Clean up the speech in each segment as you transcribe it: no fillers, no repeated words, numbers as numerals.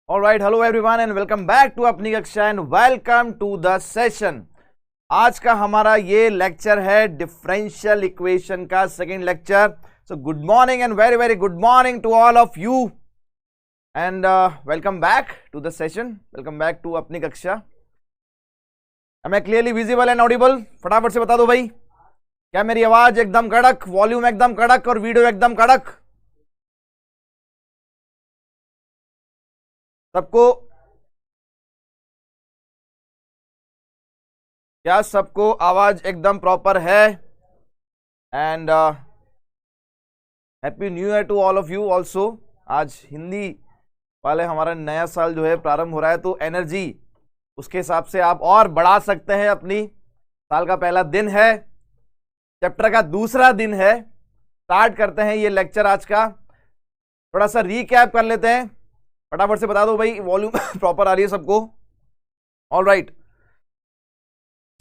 All right, hello everyone and welcome back to अपनी कक्षा and welcome to the session। आज का हमारा ये लेक्चर है डिफरेंशियल इक्वेशन का second lecture. So good morning and very very good morning to all of you and welcome back to the session, welcome back to अपनी कक्षा। Am I clearly visible and audible? फटाफट से बता दो भाई, क्या मेरी आवाज एकदम कड़क, वॉल्यूम एकदम कड़क और वीडियो एकदम कड़क? सबको, क्या सबको आवाज एकदम प्रॉपर है? And happy new year to all of you also. आज हिंदी वाले हमारा नया साल जो है प्रारंभ हो रहा है, तो एनर्जी उसके हिसाब से आप और बढ़ा सकते हैं अपनी। साल का पहला दिन है, चैप्टर का दूसरा दिन है। स्टार्ट करते हैं ये लेक्चर आज का। थोड़ा सा रीकैप कर लेते हैं, फटाफट से बता दो भाई, वॉल्यूम प्रॉपर आ रही है सबको? ऑल राइट,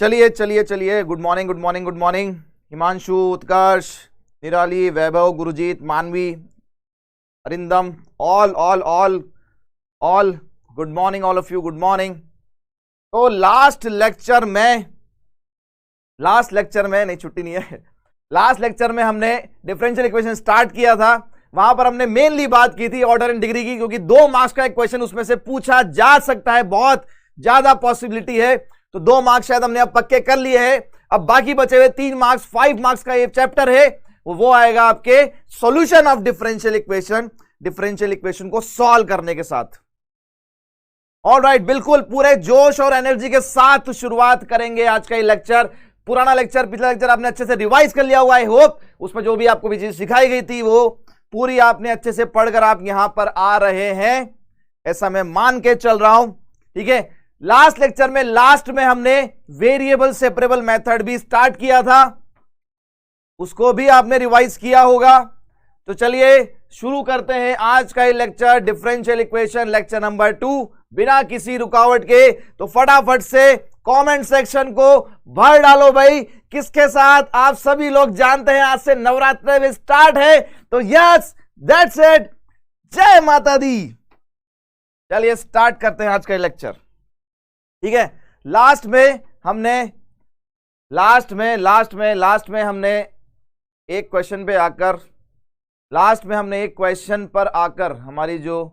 चलिए चलिए चलिए। Good morning good morning good morning Himanshu, Utkarsh, Nirali, Vaibhav, Gurjeet, Manvi, Arindam, all all all all good morning all of you, good morning. तो लास्ट लेक्चर में नहीं, छुट्टी नहीं है, लास्ट लेक्चर में हमने डिफरेंशियल इक्वेशन स्टार्ट किया था। वहां पर हमने मेनली बात की थी ऑर्डर एंड डिग्री की, क्योंकि 2 मार्क्स का एक क्वेश्चन उसमें से पूछा जा सकता है, बहुत ज्यादा पॉसिबिलिटी है। तो 2 मार्क्स शायद हमने अब पक्के कर लिए हैं। अब बाकी बचे हुए 3 मार्क्स, 5 मार्क्स का ये चैप्टर है, वो आएगा आपके सॉल्यूशन ऑफ डिफरेंशियल इक्वेशन को सॉल्व करने के साथ। ऑलराइट, बिल्कुल पूरे जोश और एनर्जी के साथ शुरुआत करेंगे आज का ये लेक्चर। पुराना लेक्चर, पिछला लेक्चर आपने अच्छे से रिवाइज कर लिया हुआ, आई होप। उसमें जो भी आपको भी चीज सिखाई गई थी वो पूरी आपने अच्छे से पढ़कर आप यहां पर आ रहे हैं, ऐसा मैं मान के चल रहा हूं, ठीक है। लास्ट लेक्चर में लास्ट में हमने वेरिएबल सेपरेबल मेथड भी स्टार्ट किया था, उसको भी आपने रिवाइज किया होगा। तो चलिए शुरू करते हैं आज का ये lecture, differential equation lecture number 2, बिना किसी रुकावट के। तो फटाफट से कमेंट सेक्शन को भर डालो भाई, किसके साथ आप सभी लोग जानते हैं आज से नवरात्र भी स्टार्ट है। तो यस, दैट्स इट, जय माता दी। चलिए स्टार्ट करते हैं आज का लेक्चर, ठीक है। लास्ट में हमने एक क्वेश्चन पर आकर हमारी जो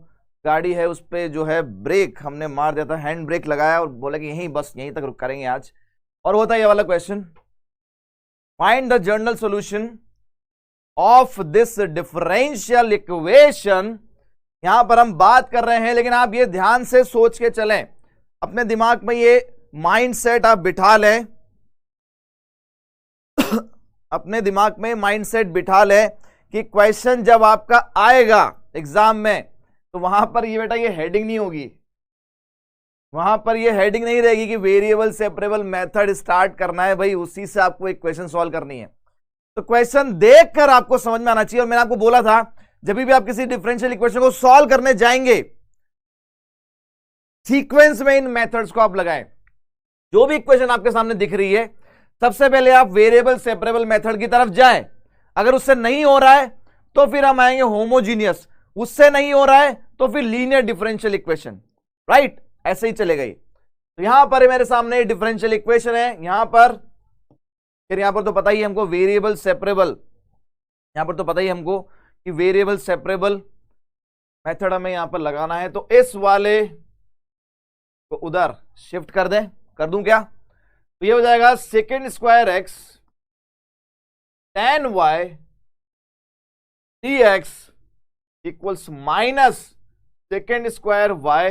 गाड़ी है उस पे जो है ब्रेक हमने मार दिया था, हैंड ब्रेक लगाया और बोला कि यहीं तक रुक करेंगे आज। और होता है ये वाला question, find the general solution of this differential equation. यहां पर हम बात कर रहे हैं, लेकिन आप ये ध्यान से सोच के चलें, अपने दिमाग में ये माइंडसेट आप बिठा लें अपने दिमाग में माइंडसेट बिठा लें कि क्वेश्चन जब आपका आएगा एग्जाम में, तो वहां पर ये बेटा ये हेडिंग नहीं होगी, वहां पर ये हेडिंग नहीं रहेगी कि वेरिएबल सेपरेबल मेथड स्टार्ट करना है भाई, उसी से आपको एक क्वेश्चन सॉल्व करनी है। तो क्वेश्चन देखकर आपको समझ में आना चाहिए। और मैंने आपको बोला था, जब भी आप किसी डिफरेंशियल इक्वेशन को सॉल्व करने जाएंगे, सीक्वेंस में इन मेथड्स को आप लगाएं। जो भी इक्वेशन आपके सामने दिख रही है, सबसे पहले आप वेरिएबल सेपरेबल मेथड की तरफ जाएं। अगर उससे नहीं हो रहा है तो फिर हम आएंगे होमोजीनियस, उससे नहीं हो रहा है तो फिर लीनियर डिफरेंशियल इक्वेशन, राइट, ऐसे ही चलेगा। तो यहां पर मेरे सामने डिफरेंशियल इक्वेशन है, यहां पर तो पता ही हमको वेरिएबल सेपरेबल, यहां पर तो पता ही हमको कि वेरिएबल सेपरेबल मेथड हमें यहां पर लगाना है। तो इस वाले को उधर शिफ्ट कर दूं क्या? तो ये हो जाएगा second square x tan y dx equals minus second square y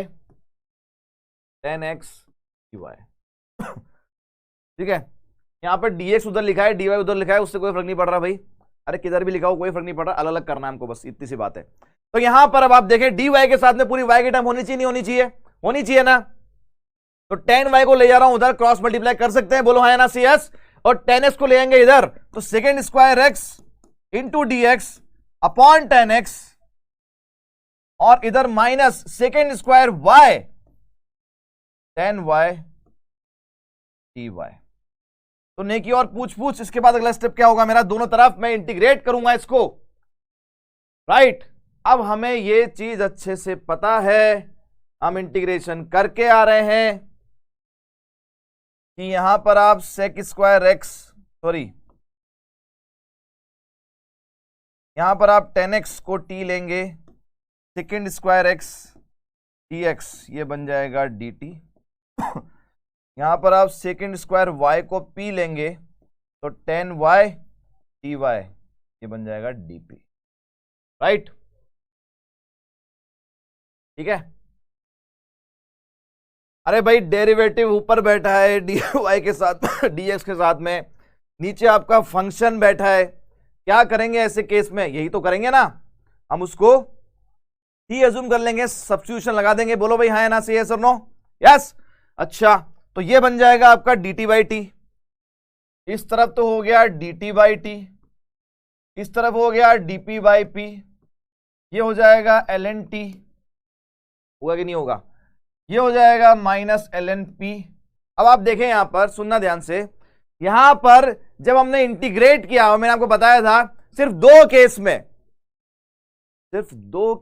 tan x dy, ठीक है। यहां पर dx उधर लिखा है, dy उधर लिखा है, उससे कोई फर्क नहीं पड़ रहा भाई। अरे किधर भी लिखा हो कोई फर्क नहीं पड़ रहा, अलग अलग करना है हमको, बस इतनी सी बात है। तो यहां पर अब आप देखें, dy के साथ में पूरी y की टर्म होनी चाहिए, नहीं होनी चाहिए ना। तो tan y को ले जा रहा हूं उधर, क्रॉस मल्टीप्लाई कर सकते हैं, बोलो हाँ या ना, सी एस। और tan x को ले आएंगे इधर, तो second square x into D x upon tan x, और इधर minus second square y tan y dy। तो नेकी और पूछ इसके बाद अगला स्टेप क्या होगा मेरा, दोनों तरफ मैं इंटीग्रेट करूंगा इसको, राइट। अब हमें ये चीज अच्छे से पता है हम इंटीग्रेशन करके आ रहे हैं कि यहां पर आप सेक स्क्वायर एक्स, सॉरी यहां पर आप 10x को t लेंगे, सेकेंड स्क्वायर एक्स dx, ये बन जाएगा dt। यहां पर आप सेकेंड स्क्वायर y को p लेंगे तो 10y dy, ये बन जाएगा dp, राइट। ठीक है, अरे भाई डेरिवेटिव ऊपर बैठा है dy के साथ dx के साथ में, नीचे आपका फंक्शन बैठा है, क्या करेंगे ऐसे केस में? यही तो करेंगे ना, हम उसको t अज्यूम कर लेंगे, सब्स्टिट्यूशन लगा देंगे। बोलो भाई हाँ या ना, से यस और नो? यस। अच्छा, तो ये बन जाएगा आपका dt बाई टी, इस तरफ तो हो गया dt बाई टी, इस तरफ हो गया dp बाई पी, ये हो जाएगा ln t, होगा कि नहीं होगा? ये हो जाएगा माइनस ln p। अब आप देखें यहां पर, सुनना ध्यान से, यहां पर जब हमने इंटीग्रेट किया, मैंने आपको बताया था सिर्फ दो केस में, सिर्फ दो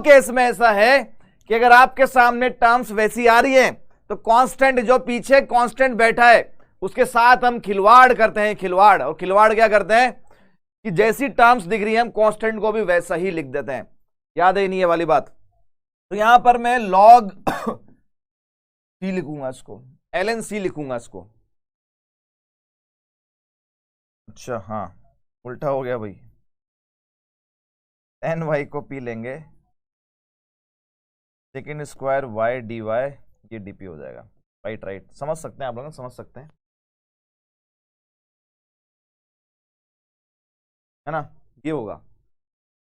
केस में ऐसा है कि अगर आपके सामने टर्म्स वैसी आ रही हैं तो कांस्टेंट जो पीछे कांस्टेंट बैठा है उसके साथ हम खिलवाड़ करते हैं, खिलवाड़। और खिलवाड़ क्या करते हैं कि जैसी टर्म्स दिख रही है हम कांस्टेंट को भी वैसा ही लिख देते हैं। याद है नहीं ये वाली बात? तो यहां पर मैं log c लिखूंगा, इसको ln c लिखूंगा इसको। अच्छा हाँ, उल्टा हो गया भाई, एन वाई को पी लेंगे, second square Y D Y, ये डीपी हो जाएगा। राइट राइट, समझ सकते हैं आप लोग, समझ सकते हैं, है ना? ये होगा।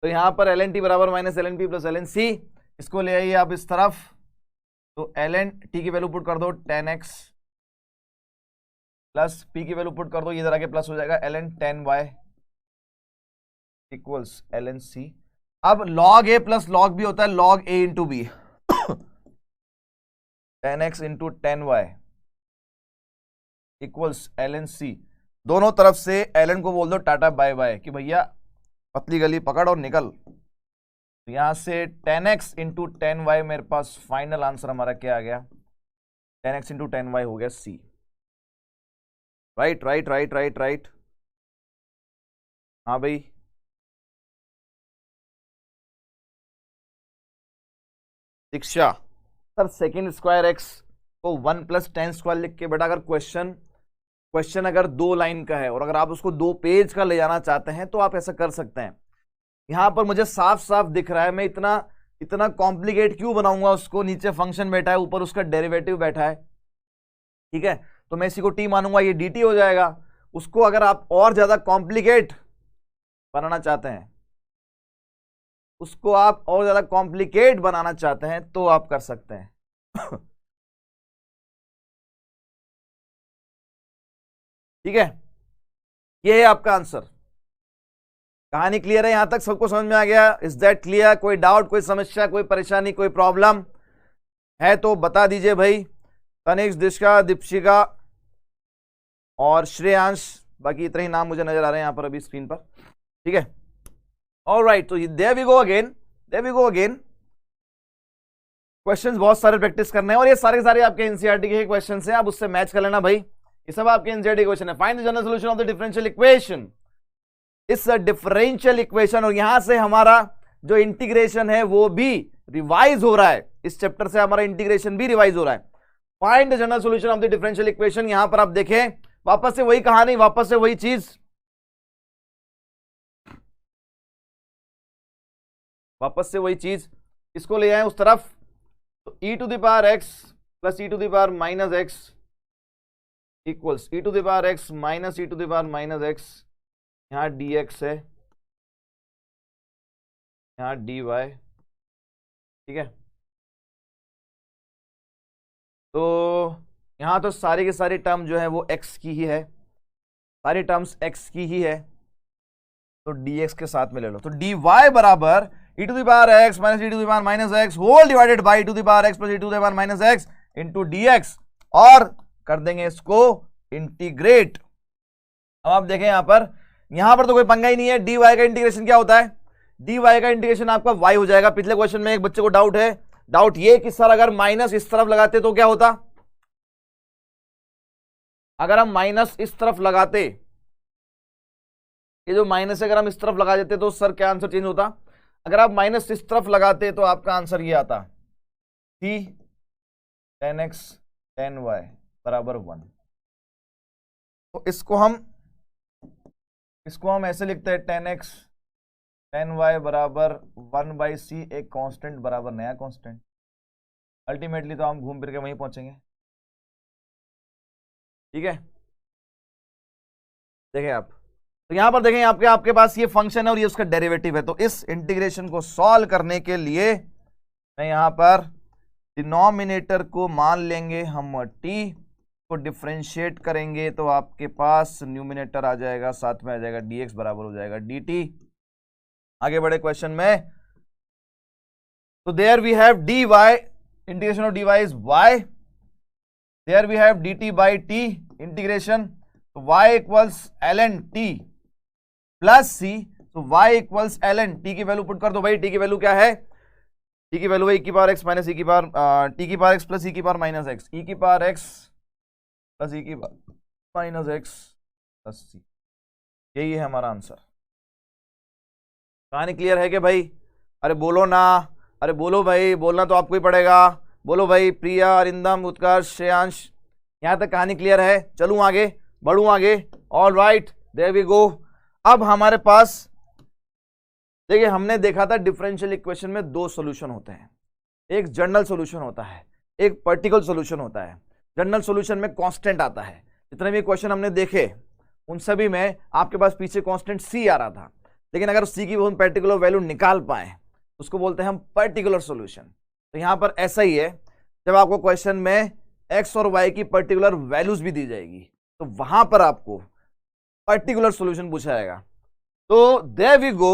तो यहां पर एल एन टी बराबर minus l n p plus l n c, इसको ले आइए आप इस तरफ, तो एल एन टी की वैल्यू पुट कर दो 10x प्लस पी की वैल्यू पुट कर दो, ये इधर आके प्लस हो जाएगा l n 10y equals l n c. अब log a plus log b होता है log a into b, 10x into 10y equals l n सी। दोनों तरफ से एल एन को बोल दो टाटा बाय बाय, कि भैया पतली गली पकड़ और निकल। तो यहां से 10x इंटू 10y, मेरे पास फाइनल आंसर हमारा क्या आ गया? 10x इंटू 10y हो गया C. Right right right right right, हाँ भाई। शिक्षा सर, सेकेंड स्क्वायर एक्स को 1 प्लस 10 स्क्वायर लिख के, बेटा अगर क्वेश्चन अगर 2 लाइन का है और अगर आप उसको 2 पेज का ले जाना चाहते हैं तो आप ऐसा कर सकते हैं। यहां पर मुझे साफ साफ दिख रहा है, मैं इतना कॉम्प्लिकेट क्यों बनाऊंगा उसको? नीचे फंक्शन बैठा है, ऊपर उसका डेरिवेटिव बैठा है, ठीक है? तो मैं इसी को टी मानूंगा, ये dt हो जाएगा। उसको अगर आप और ज्यादा कॉम्प्लिकेट बनाना चाहते हैं, उसको आप और ज्यादा कॉम्प्लिकेट बनाना चाहते हैं तो आप कर सकते हैं। ठीक है, ये है आपका आंसर। कहानी क्लियर है? यहां तक सबको समझ में आ गया? Is that clear? कोई डाउट, कोई समस्या, कोई परेशानी, कोई प्रॉब्लम है तो बता दीजिए भाई। तनिष्क, दिशा, दीपशिका और श्रेयांश, बाकी इतने ही नाम मुझे नजर आ रहे हैं यहां पर अभी स्क्रीन पर, ठीक है? ऑलराइट, तो there we go again. Questions बहुत सारे प्रैक्टिस करने हैं और ये सारे सारे आपके एनसीईआरटी के क्वेश्चंस हैं, आप उससे मैच कर लेना भाई। ये सब आपके एनसीईआरटी क्वेश्चन है। Find the general solution of the differential equation, इस डिफरेंशियल इक्वेशन। और यहां से हमारा जो इंटीग्रेशन है वो भी रिवाइज हो रहा है, इस चैप्टर से हमारा इंटीग्रेशन भी रिवाइज हो रहा है। Find the general solution of the differential equation. यहां पर आप देखें, वापस से वही कहानी, वापस से वही चीज, इसको ले आए उस तरफ। तो e to the power x plus e to the power minus x equals e to the power x minus e to the power minus x, यहां dx है, यहां dy, ठीक है? तो यहां तो सारी की सारी टर्म जो है वो x की ही है, सारी टर्म्स x की ही है, तो dx के साथ में ले लो। तो dy बराबर e to the power x minus e to the power minus x whole divided by e to the power x plus e to the power minus x into dx, और कर देंगे इसको इंटीग्रेट। अब आप देखें यहां पर तो कोई पंगा ही नहीं है। dy का इंटीग्रेशन क्या होता है? dy का इंटीग्रेशन आपका y हो जाएगा। पिछले क्वेश्चन में एक बच्चे को डाउट है, डाउट ये कि सर अगर माइनस इस तरफ लगाते तो क्या होता, अगर हम माइनस इस तरफ लगाते, ये जो माइनस है अगर हम इस तरफ लगा देते तो सर क्या आंसर चेंज होता। अगर आप माइनस इस तरफ लगाते तो आपका आंसर ये आता c tan x tan y बराबर 1। तो इसको हम ऐसे लिखते हैं tan x tan y बराबर 1/c, एक कांस्टेंट बराबर नया कांस्टेंट। अल्टीमेटली तो हम घूम फिर के वहीं पहुंचेंगे। ठीक है, देखें आप, तो यहां पर देखें आपके पास ये फंक्शन है और ये उसका डेरिवेटिव है। तो इस इंटीग्रेशन को सॉल्व करने के लिए मैं यहां पर डिनोमिनेटर को मान लेंगे हम t को डिफरेंशिएट करेंगे तो आपके पास न्यूमिनेटर आ जाएगा, साथ में आ जाएगा dx बराबर हो जाएगा dt। आगे बढ़े क्वेश्चन में, तो there we have dy, integration of dy is y, there we have dt by t integration, तो y equals ln t plus c, तो y इक्वल्स ln t की वैल्यू पुट कर दो भाई। t की वैल्यू क्या है, t की वैल्यू है e की पावर x माइनस e की पावर t की पावर x प्लस e की पावर माइनस x, e की पावर x प्लस e की power minus x plus c, यही है हमारा आंसर। कहानी क्लियर है कि भाई? अरे बोलो ना, अरे बोलो भाई, बोलना तो आपको ही पड़ेगा। बोलो भाई, प्रिया, अरिंदम, उत्कर्ष, श्रेयांश, यहां तक कहानी क्लियर है? चलूं आगे, बढ़ूं आगे? All right, there we go. अब हमारे पास देखिए, हमने देखा था डिफरेंशियल इक्वेशन में दो सॉल्यूशन होते हैं, एक जनरल सॉल्यूशन होता है, एक पर्टिकुलर सॉल्यूशन होता है। जनरल सॉल्यूशन में कांस्टेंट आता है। जितने भी क्वेश्चन हमने देखे उन सभी में आपके पास पीछे कांस्टेंट c आ रहा था, लेकिन अगर c की हम पर्टिकुलर वैल्यू निकाल पाए उसको बोलते हैं हम पर्टिकुलर सॉल्यूशन। तो यहां पर ऐसा ही है, जब आपको क्वेश्चन में x और y की पर्टिकुलर वैल्यूज भी दी जाएगी तो वहां पर आपको पर्टिकुलर सॉल्यूशन पूछा जाएगा। तो देयर वी गो,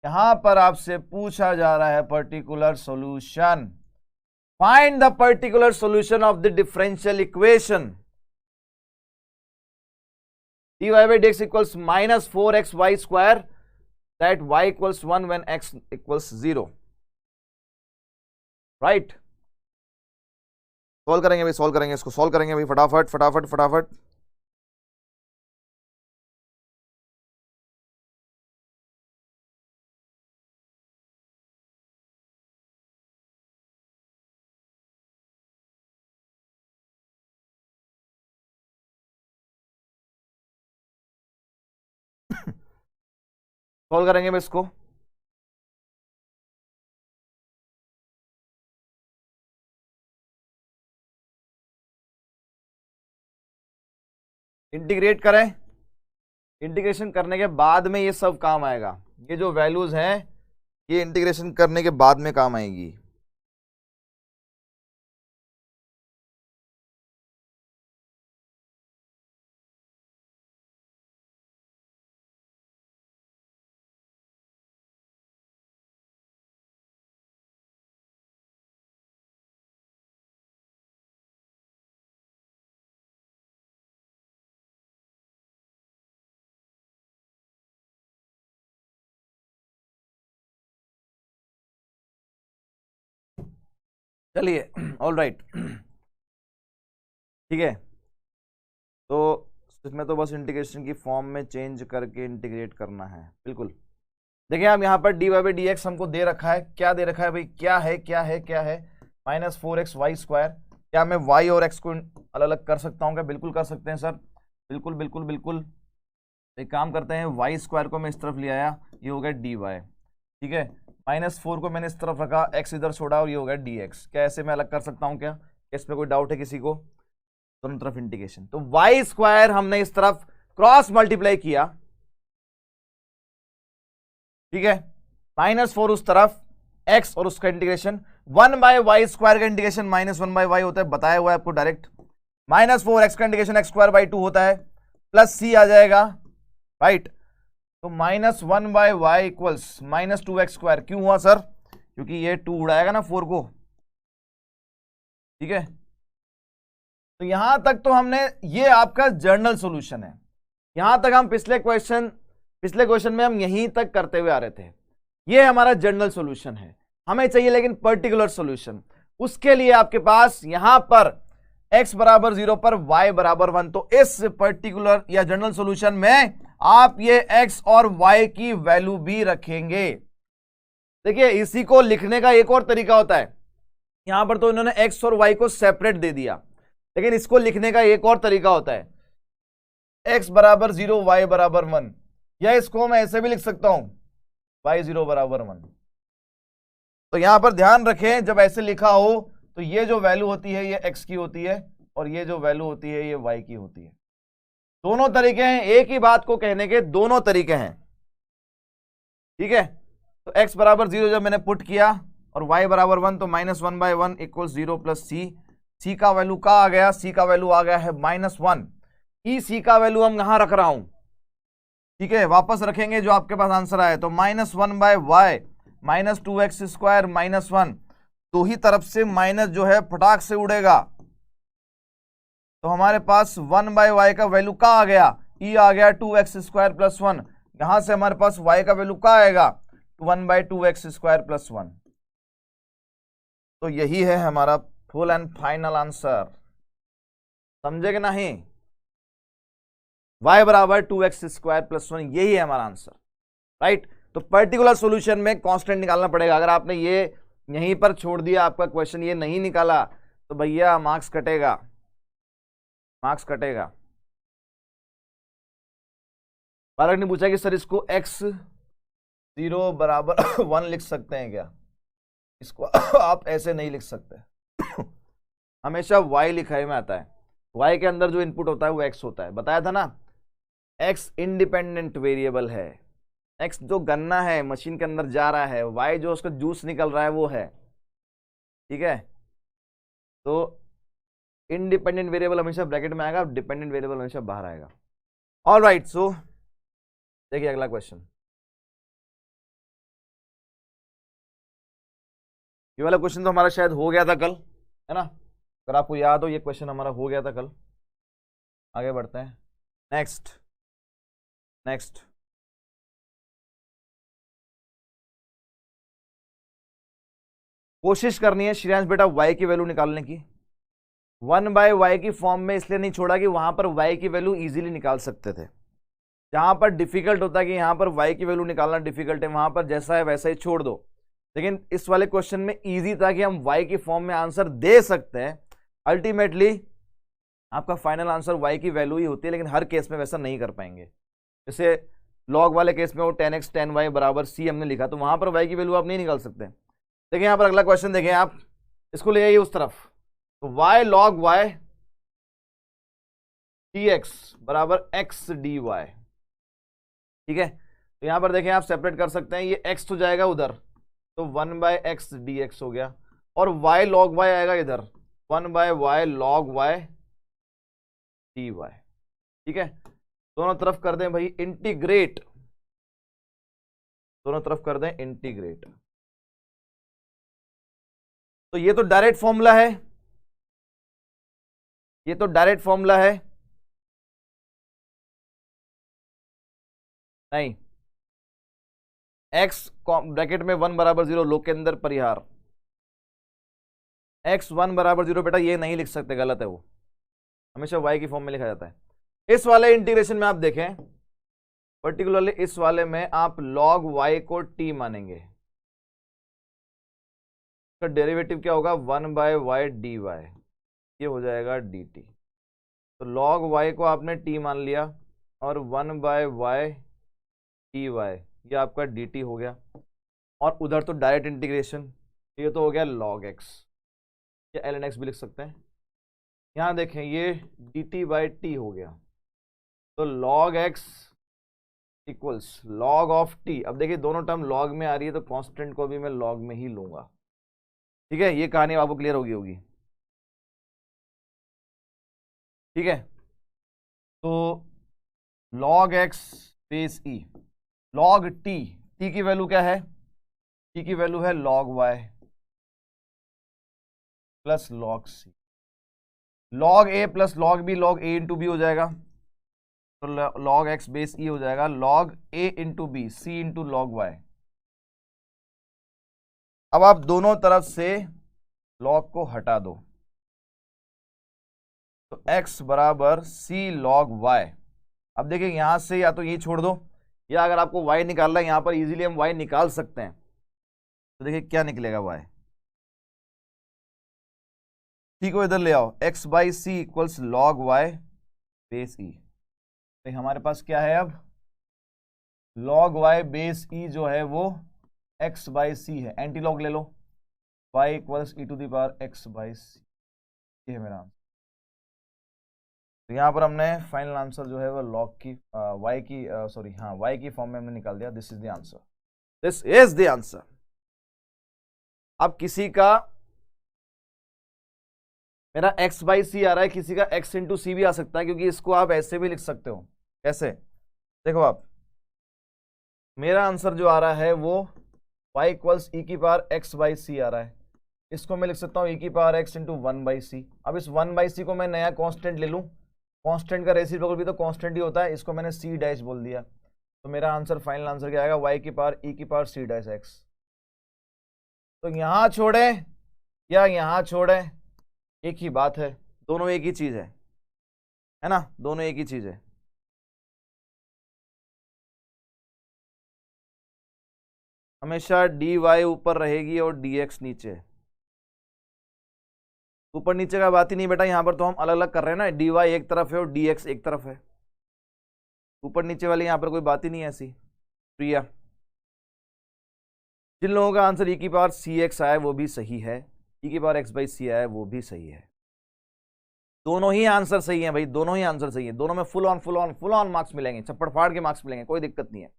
यहां पर आपसे पूछा जा रहा है particular solution. Find the particular solution of the differential equation dy by dx equals minus 4xy square, that y equals 1 when x equals 0, right? Solve करेंगे भाई, सॉल्व करेंगे, इसको सॉल्व करेंगे भाई, फटाफट फटाफट फटाफट। सॉल्व करेंगे भाई इसको। इंटीग्रेट करें, इंटीग्रेशन करने के बाद में ये सब काम आएगा। ये जो वैल्यूज हैं ये इंटीग्रेशन करने के बाद में काम आएगी। चलिए, ऑल राइट, ठीक है। तो इसमें तो बस इंटीग्रेशन की फॉर्म में चेंज करके इंटीग्रेट करना है, बिल्कुल। देखिए हम यहाँ पर dy बाई डी एक्स हमको दे रखा है, क्या दे रखा है भाई, क्या है क्या है क्या है, माइनस 4xy स्क्वायर। क्या मैं y और x को अलग अलग कर सकता हूँ क्या? बिल्कुल कर सकते हैं सर, बिल्कुल बिल्कुल बिल्कुल। एक काम करते हैं, y स्क्वायर को मैं इस तरफ ले आया, ये हो गया dy, ठीक है। -4 को मैंने इस तरफ रखा, x इधर छोड़ा और ये हो गया dx। क्या ऐसे मैं अलग कर सकता हूँ क्या? इसमें कोई डाउट है किसी को? दोनों तरफ इंटीग्रेशन, तो y स्क्वायर हमने इस तरफ क्रॉस मल्टीप्लाई किया, ठीक है। -4 उस तरफ, x और उसका इंटीग्रेशन, 1/y स्क्वायर का इंटीग्रेशन -1/y होता है, बताया हुआ है आपको डायरेक्ट। -4x का इंटीग्रेशन x स्क्वायर बाई 2 होता है, प्लस c आ जाएगा, राइट। तो -1/y इक्वल्स -2x स्क्वायर। क्यों हुआ सर? क्योंकि ये 2 उड़ाएगा ना 4 को, ठीक है। तो यहां तक तो हमने, ये आपका जर्नल सॉल्यूशन है। यहां तक हम पिछले क्वेश्चन पिछले क्वेश्चन में हम यहीं तक करते हुए आ रहे थे। ये हमारा जनरल सॉल्यूशन है, हमें चाहिए लेकिन पर्टिकुलर सॉल्यूशन। उसके लिए आपके पास यहां पर x बराबर 0 पर y बराबर 1, तो इस पर्टिकुलर या जनरल सॉल्यूशन में आप ये x और y की वैल्यू भी रखेंगे। देखिए इसी को लिखने का एक और तरीका होता है, यहां पर तो इन्होंने x और y को सेपरेट दे दिया, लेकिन इसको लिखने का एक और तरीका होता है, x बराबर 0 y बराबर 1, या इसको मैं ऐसे भी लिख सकता हूं y 0 बराबर 1। तो यहां पर ध्यान रखें, जब ऐसे लिखा हो तो ये जो वैल्यू होती है ये x की होती है और ये जो वैल्यू होती है ये y की होती है। दोनों तरीके हैं, एक ही बात को कहने के दोनों तरीके हैं, ठीक है। तो x बराबर 0 जब मैंने पुट किया और y बराबर 1, तो -1/1 इक्वल्स 0 प्लस c का वैल्यू क्या आ गया, c का वैल्यू आ गया है -1। c का वैल्यू हम यहां रख रहा हूं, ठीक है, वापस रखेंगे जो आपके पास आंसर आए, तो -1/y -2x² -1, दो ही तरफ से माइनस जो है फटाक से उड़ेगा, तो हमारे पास 1/y का वैल्यू क्या आ गया, e आ गया 2x² + 1, यहां से हमारे पास y का वैल्यू क्या आएगा 1/2x² + 1। तो यही है हमारा फुल एंड फाइनल आंसर, समझे कि नहीं, y बराबर 2x² + 1, यही है हमारा आंसर, राइट। तो पर्टिकुलर सॉल्यूशन में कांस्टेंट निकालना पड़ेगा। अगर आपने ये यहीं पर छोड़ दिया, आपका क्वेश्चन ये नहीं निकाला, तो भैया मार्क्स कटेगा, मार्क्स कटेगा। बालक ने पूछा कि सर इसको x0 बराबर 1 लिख सकते हैं क्या, इसको आप ऐसे नहीं लिख सकते हमेशा y लिखाई में आता है, y के अंदर जो इनपुट होता है वो x होता है, बताया था ना, x इंडिपेंडेंट वेरिएबल है, x जो गन्ना है मशीन के अंदर जा रहा है, y जो उसका जूस निकल रहा है वो है, ठीक है। तो इंडिपेंडेंट वेरिएबल हमेशा ब्रैकेट में आएगा, डिपेंडेंट वेरिएबल हमेशा बाहर आएगा। ऑल राइट, सो देखिए अगला क्वेश्चन, ये वाला क्वेश्चन तो हमारा शायद हो गया था कल, है ना, अगर आपको याद हो ये क्वेश्चन हमारा हो गया था कल। आगे बढ़ते हैं, नेक्स्ट नेक्स्ट कोशिश करनी है श्रेयांश बेटा y की वैल्यू निकालने की। 1/y की फॉर्म में इसलिए नहीं छोड़ा कि वहां पर y की वैल्यू इजीली निकाल सकते थे, जहां पर डिफिकल्ट होता है कि यहां पर y की वैल्यू निकालना डिफिकल्ट है, वहां पर जैसा है वैसा ही छोड़ दो। लेकिन इस वाले क्वेश्चन में इजी था कि हम y की फॉर्म में आंसर दे सकते हैं, अल्टीमेटली आपका फाइनल आंसर y की वैल्यू ही होती है, लेकिन हर केस में वैसा नहीं कर पाएंगे। जैसे लॉग वाले केस में वो 10x 10y बराबर c हमने लिखा, तो वहां पर y की वैल्यू आप नहीं निकाल सकते। देखिए यहां पर अगला क्वेश्चन देखें, आप इसको ले आइए उस तरफ, तो y log y dx बराबर x dy, ठीक है। तो यहां पर देखें आप सेपरेट कर सकते हैं, ये x तो जाएगा उधर, तो 1/x dx हो गया, और y log y आएगा इधर 1/y log y dy, ठीक है। दोनों तरफ कर दें भाई इंटीग्रेट, दोनों तरफ कर दें इंटीग्रेट, तो ये तो डायरेक्ट फॉर्मूला है, ये तो डायरेक्ट फॉर्मूला है, नहीं, x ब्रैकेट में 1 बराबर 0 लोग के अंदर परिहार, x 1 बराबर 0 बेटा ये नहीं लिख सकते, गलत है वो, हमेशा y की फॉर्म में लिखा जाता है। इस वाले इंटीग्रेशन में आप देखें, पर्टिकुलरली इस वाले में आप log y को t मानेंगे, तो डेरिवेटिव क्या होगा 1/y dy, ये हो जाएगा dt, तो log y को आपने t मान लिया और 1/y dy ये आपका dt हो गया, और उधर तो डायरेक्ट इंटीग्रेशन, ये तो हो गया log x, या ln x भी लिख सकते हैं। यहां देखें ये dt/t हो गया, तो log x equals log of t, अब देखिए दोनों टर्म log में आ रही है तो कांस्टेंट को भी मैं log में ही लूंगा, ठीक है। ये कहानी आपको क्लियर होगी, ठीक है। तो log x space e, log t, t की वैल्यू क्या है, t की वैल्यू है log y plus log c, log a plus log b log a into b हो जाएगा, तो लॉग एक्स बेस ई हो जाएगा log A into B C into log Y. अब आप दोनों तरफ से लॉग को हटा दो, तो x बराबर सी लॉग y। अब देखिए यहां से या तो ये छोड़ दो, या अगर आपको y निकालना है यहां पर इजीली हम y निकाल सकते हैं। तो देखिए क्या निकलेगा y, सी को इधर ले आओ, x by C equals log y base E. तो हमारे पास क्या है अब, लॉग y बेस ई जो है वो x बाई सी है, एंटी लॉग ले लो, y equals E to the power x by C, ये है मेरा आंसर। तो यहाँ पर हमने फाइनल आंसर जो है वो लॉग की y की सॉरी हाँ y की फॉर्म में हमने निकाल दिया। This is the answer, this is the answer. अब किसी का मेरा x बाई सी आ रहा है, किसी का x इंटू सी भी आ सकता है, क्योंकि इसको आप ऐसे भी लिख सकते हो। कैसे, देखो आप, मेरा आंसर जो आ रहा है वो y इक्वल्स ई की पावर x बाई सी आ रहा है, इसको मैं लिख सकता हूँ ई की power x into one by C. अब इस वन बाई सी को मैं नया कांस्टेंट ले लूँ, कांस्टेंट का रेसिप्रोकल भी तो कांस्टेंट ही होता है, इसको मैंने सी डैश बोल दिया। तो मेरा आंसर फाइनल आंसर क्या आएगा, y की पावर ई की पावर सी डैश x। तो यहां छोड़े या यहां छोड़े एक ही बात है, दोनों एक ही चीज है ना, दोनों एक ही चीज है। हमेशा dy ऊपर रहेगी और dx नीचे। ऊपर नीचे का बात ही नहीं बेटा, यहां पर तो हम अलग अलग कर रहे हैं ना, dy एक तरफ है और dx एक तरफ है, ऊपर नीचे वाली यहां पर कोई बात ही नहीं है ऐसी। प्रिया, जिन लोगों का आंसर ई की पावर सी एक्स आया वो भी सही है, ई की पावर एक्स बाई सी आया वो भी सही है। दोनों ही आंसर सही है भाई, दोनों ही आंसर सही है, दोनों में फुल ऑन मार्क्स मिलेंगे, चप्पड़ फाड़ के मार्क्स मिलेंगे, कोई दिक्कत नहीं है।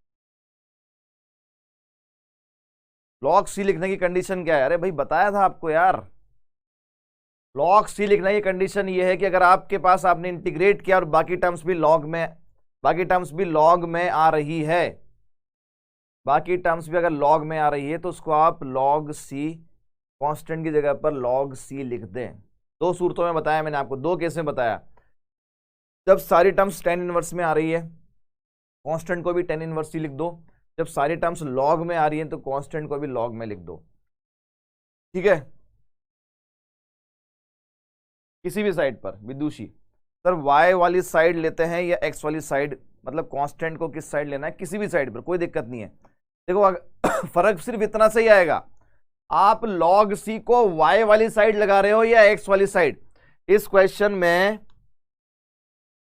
लॉग सी लिखने की कंडीशन क्या है, अरे भाई बताया था आपको यार, लॉग सी लिखने की कंडीशन ये है कि अगर आपके पास आपने इंटीग्रेट किया और बाकी टर्म्स भी लॉग में आ रही है, बाकी टर्म्स भी अगर लॉग में आ रही है तो उसको आप लॉग सी, कांस्टेंट की जगह पर लॉग सी लिख दें। दो सूरतों में बताया मैंने आपको, दो केस में बताया। जब सारी टर्म्स टेन इनवर्स में आ रही है, कांस्टेंट को भी टेन इनवर्स सी लिख दो। जब सारी टर्म्स लॉग में आ रही है तो कांस्टेंट को भी लॉग में लिख दो, ठीक है। किसी भी साइड पर विदुषी सर y वाली साइड लेते हैं या x वाली साइड, मतलब कांस्टेंट को किस साइड लेना है, किसी भी साइड पर कोई दिक्कत नहीं है। देखो फर्क सिर्फ इतना सही आएगा, आप log c को y वाली साइड लगा रहे हो या x वाली साइड। इस क्वेश्चन में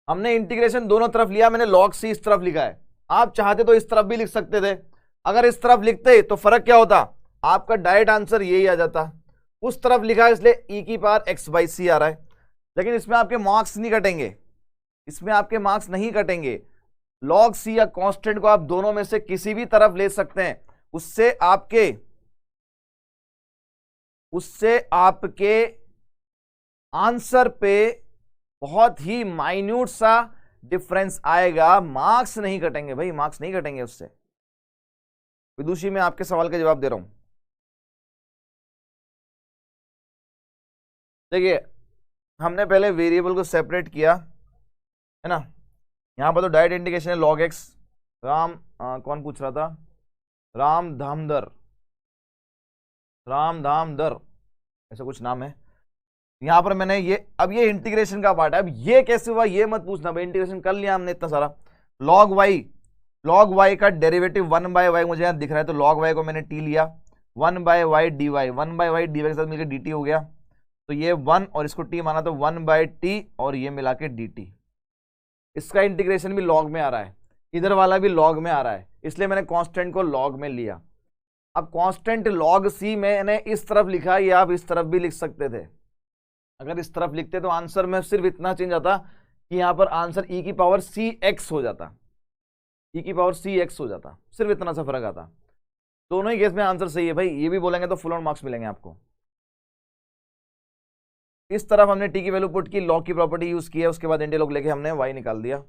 हमने इंटीग्रेशन दोनों तरफ लिया, मैंने log c इस तरफ लिखा है, आप चाहते तो इस तरफ भी लिख सकते थे। अगर इस तरफ लिखते तो फर्क क्या होता, आपका डायरेक्ट आंसर यही आ जाता। उस तरफ लिखा है इसलिए ई की पावर एक्स बाई सी आ रहा है, लेकिन इसमें आपके मार्क्स नहीं कटेंगे, इसमें आपके मार्क्स नहीं कटेंगे। लॉग सी या कांस्टेंट को आप दोनों में से किसी भी तरफ ले सकते हैं, उससे आपके आंसर पे बहुत ही माइन्यूट सा डिफरेंस आएगा, मार्क्स नहीं कटेंगे भाई, मार्क्स नहीं कटेंगे उससे। विदुषी मैं आपके सवाल का जवाब दे रहा हूं। देखिए हमने पहले वेरिएबल को सेपरेट किया है ना, यहां पर तो डायरेक्ट इंडिकेशन है log x। कौन पूछ रहा था, राम धामदर ऐसा कुछ नाम है। यहां पर मैंने ये, अब ये इंटीग्रेशन का पार्ट है, अब ये कैसे हुआ ये मत पूछना भाई, इंटीग्रेशन कर लिया हमने इतना सारा। log y का डेरिवेटिव 1/y मुझे यहां दिख रहा है, तो log y को मैंने t लिया, 1/y dy, 1/y dy के साथ मिलकर dt हो गया, तो ये 1 और इसको t माना तो 1/t और ये मिला के dt। इसका इंटीग्रेशन भी लॉग में आ रहा है, इधर वाला भी लॉग में आ रहा है, इसलिए मैंने कांस्टेंट को लॉग में लिया। अब कांस्टेंट log c मैंने इस तरफ लिखा, ये आप इस तरफ भी लिख सकते थे। अगर इस तरफ लिखते तो आंसर में सिर्फ इतना चेंज आता कि यहां पर आंसर e की पावर cx हो जाता, e की पावर cx हो जाता, सिर्फ इतना सा फर्क आता। दोनों ही केस में आंसर सही है भाई, ये भी बोलेंगे तो फुल ऑन मार्क्स मिलेंगे आपको। इस तरफ हमने टी की वैल्यू पुट की, लॉग की प्रॉपर्टी यूज की है, उसके बाद इंटी लॉग लेके हमने y निकाल दिया,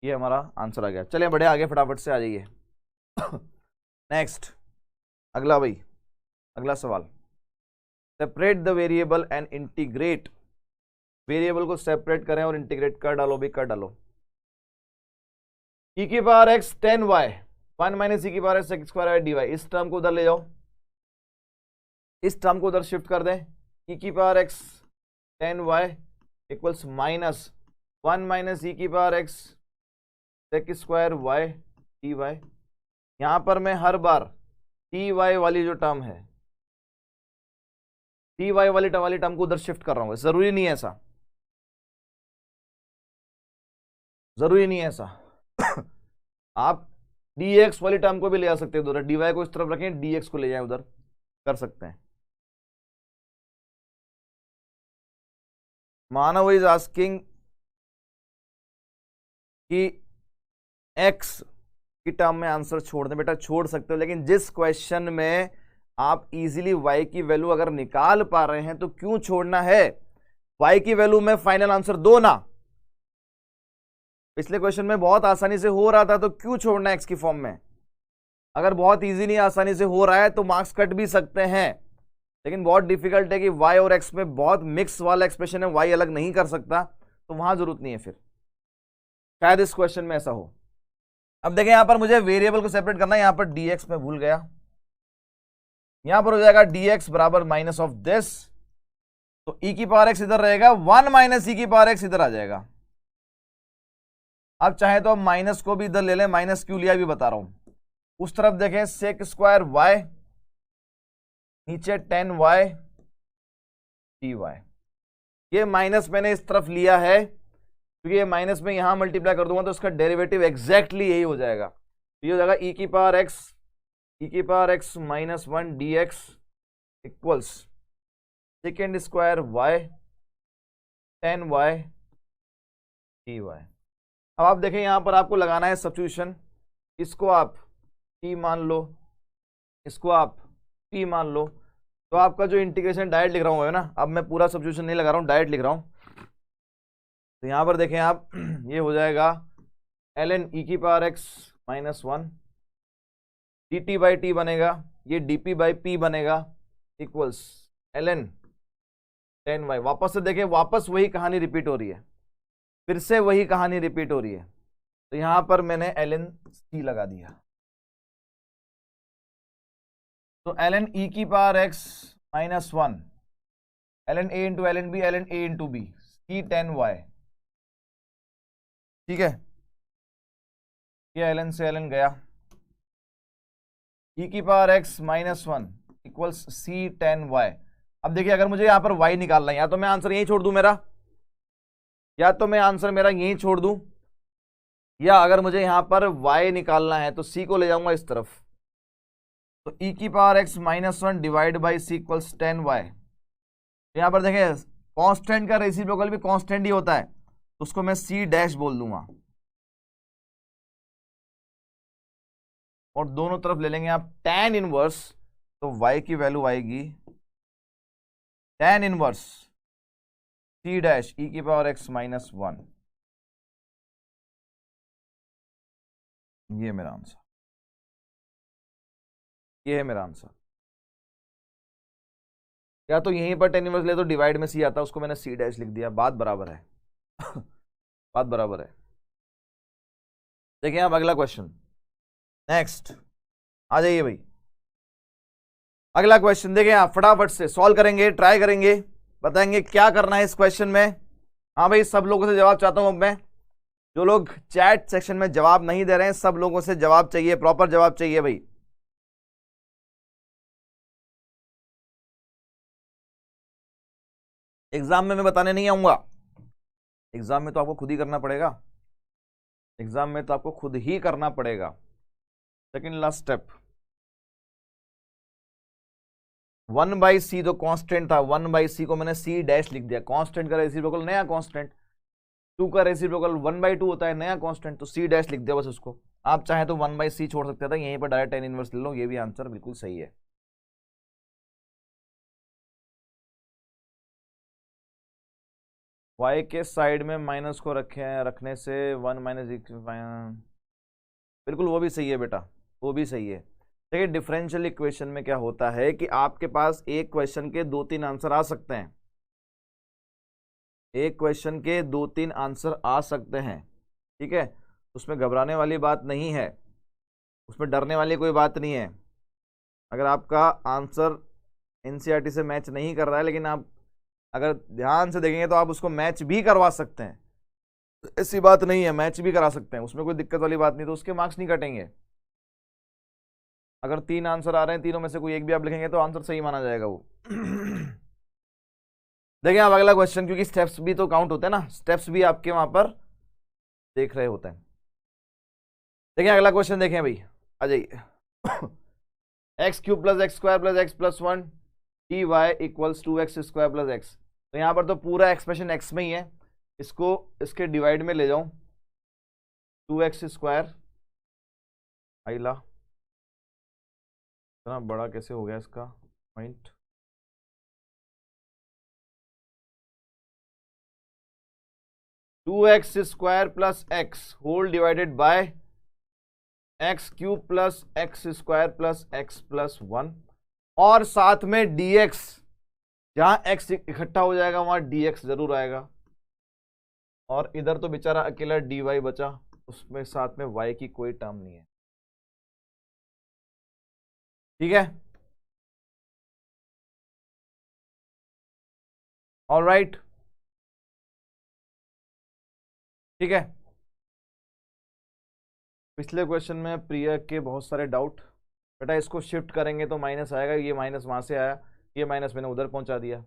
ये हमारा आंसर आ गया। चलिए बढ़े आगे, फटाफट से आ जाइए। नेक्स्ट अगला भाई, अगला सवाल, separate the variable and integrate. Variable को सेपरेट करें और इंटीग्रेट कर डालो भी, कर डालो। ई की power X 10y 1 minus E की पावर एक्स स्क्वायर dy, इस टर्म को उधर ले जाओ, इस टर्म को उधर शिफ्ट कर दें। ई की power X 10y equals minus 1 minus E की power X square y dy। यहां पर मैं हर बार dy वाली जो टर्म है, dy वाली टर्म को उधर शिफ्ट कर रहा हूं। जरूरी नहीं है ऐसा, जरूरी नहीं है ऐसा आप dx वाली टर्म को भी ले आ सकते हैं उधर, dy को इस तरफ रखें, dx को ले जाएं उधर, कर सकते हैं। मानव इज आस्किंग कि x की टर्म में आंसर छोड़ दें। बेटा छोड़ सकते हो, लेकिन जिस क्वेश्चन में आप इजीली y की वैल्यू अगर निकाल पा रहे हैं तो क्यों छोड़ना है? y की वैल्यू में फाइनल आंसर दो ना। पिछले क्वेश्चन में बहुत आसानी से हो रहा था तो क्यों छोड़ना है x की फॉर्म में? अगर बहुत इजी नहीं आसानी से हो रहा है तो मार्क्स कट भी सकते हैं, लेकिन बहुत डिफिकल्ट है कि y और x में बहुत मिक्स वाला एक्सप्रेशन है, y अलग नहीं कर सकता, तो वहां जरूरत नहीं है। फिर शायद इस क्वेश्चन में ऐसा हो। अब देखें यहां पर मुझे वेरिएबल को सेपरेट करना है, यहां पर dx में भूल गया, यहां पर हो जाएगा dx बराबर माइनस ऑफ दिस, तो e की पावर x इधर रहेगा, 1 माइनस e की पावर x इधर आ जाएगा। अब चाहे तो अब माइनस को भी इधर ले लें, माइनस क्यों लिया भी बता रहा हूं। उस तरफ देखें सेक स्क्वायर y, नीचे 10y dy। ये माइनस मैंने इस तरफ लिया है क्योंकि ये माइनस में यहां मल्टीप्लाई कर दूंगा तो इसका डेरिवेटिव एग्जैक्टली यही हो जाएगा। ये हो जाएगा e की power x minus 1 dx equals second square y 10y dy। अब आप देखें यहां पर आपको लगाना है सब्स्टिट्यूशन, इसको आप t मान लो, इसको आप p मान लो, तो आपका जो इंटीग्रेशन डायरेक्ट लिख रहा हूं है ना, अब मैं पूरा सब्स्टिट्यूशन नहीं लगा रहा हूं, डायरेक्ट लिख रहा हूं। तो यहां पर देखें आप ये हो जाएगा ln e की power x minus 1 dt by T बनेगा, ये dp बाई p बनेगा इक्वल्स ln 10y। वापस से देखें, वापस वही कहानी रिपीट हो रही है, फिर से वही कहानी रिपीट हो रही है। तो यहां पर मैंने ln c लगा दिया, तो ln e की power x minus 1 ln a into ln b ln a into b c 10y। ठीक है, ये ln से ln गया, e की power x minus 1 equals c 10y। अब देखिए अगर मुझे यहां पर y निकालना है, या तो मैं आंसर यही छोड़ दूं मेरा, या तो मैं आंसर मेरा यही छोड़ दूं, या अगर मुझे यहां पर y निकालना है तो c को ले जाऊंगा इस तरफ, तो e की power x minus 1 divide by c equals 10y। यहां पर देखें कांस्टेंट का रेसिप्रोकल भी कांस्टेंट ही होता है, तो उसको मैं c डैश बोल दूंगा, और दोनों तरफ ले लेंगे आप tan इनवर्स, तो y की वैल्यू आएगी tan inverse c dash e की पावर x माइनस 1। ये मेरा आंसर, ये है मेरा आंसर। या तो यहीं पर tan इनवर्स ले तो डिवाइड में c आता, उसको मैंने c डैश लिख दिया, बात बराबर है बात बराबर है। देखिए अब अगला क्वेश्चन, नेक्स्ट आ जाइए भाई, अगला क्वेश्चन देखें आप, फटाफट से सॉल्व करेंगे, ट्राई करेंगे, बताएंगे क्या करना है इस क्वेश्चन में। हाँ भाई, सब लोगों से जवाब चाहता हूं अब मैं, जो लोग चैट सेक्शन में जवाब नहीं दे रहे हैं, सब लोगों से जवाब चाहिए, प्रॉपर जवाब चाहिए भाई। एग्जाम में मैं बताने नहीं आऊंगा, एग्जाम में तो आपको खुद ही करना पड़ेगा, एग्जाम में तो आपको खुद ही करना पड़ेगा। सेकेंड लास्ट स्टेप, 1 बाई सी तो कांस्टेंट था, 1 बाई सी को मैंने सी डैश लिख दिया, कांस्टेंट का रेसिप्रोकल नया कांस्टेंट, 2 का रेसिप्रोकल 1 बाई 2 होता है, नया कांस्टेंट, तो सी डैश लिख दिया बस उसको। आप चाहे तो 1 बाई सी छोड़ सकते थे, यहीं पर डायरेक्ट tan इनवर्स ले लो, ये भी आंसर बिल्कुल सही है। y के साइड में माइनस को रखने से 1 माइनस, बिल्कुल वो भी सही है बेटा, वो भी सही है। देखिए डिफरेंशियल इक्वेशन में क्या होता है कि आपके पास एक क्वेश्चन के 2-3 आंसर आ सकते हैं, एक क्वेश्चन के 2-3 आंसर आ सकते हैं, ठीक है। उसमें घबराने वाली बात नहीं है, उसमें डरने वाली कोई बात नहीं है। अगर आपका आंसर एनसीईआरटी से मैच नहीं कर रहा है, लेकिन आप अगर ध्यान से देखेंगे तो आप उसको मैच भी करवा सकते हैं, ऐसी बात नहीं है, मैच भी करा सकते हैं, उसमें कोई दिक्कत वाली बात नहीं, तो उसके मार्क्स नहीं कटेंगे। अगर 3 आंसर आ रहे हैं, तीनों में से कोई एक भी आप लिखेंगे तो आंसर सही माना जाएगा वो। देखिए अब अगला क्वेश्चन, क्योंकि स्टेप्स भी तो काउंट होते हैं ना, स्टेप्स भी आपके वहां पर देख रहे होते हैं। देखिए अगला क्वेश्चन देखें भाई, आ जाइए। X cube plus x square plus x plus 1 d y equals 2x square plus x. तो यहाँ पर तो पूरा एक्सप्रेशन एक्स में ही है, इसको इसके डिवाइड में ले जाऊं, 2x स्क्वायर आइला, इतना बड़ा कैसे हो गया इसका point, two x square plus x whole divided by x cube plus x square plus x plus 1, और साथ में dx, जहां x इकट्ठा हो जाएगा वहां dx जरूर आएगा, और इधर तो बेचारा अकेला dy बचा, उसमें साथ में y की कोई टर्म नहीं है। ठीक है, ऑलराइट, ठीक है। पिछले क्वेश्चन में प्रिया के बहुत सारे डाउट, बेटा इसको शिफ्ट करेंगे तो माइनस आएगा, ये माइनस वहां से आया, ये माइनस मैंने उधर पहुंचा दिया।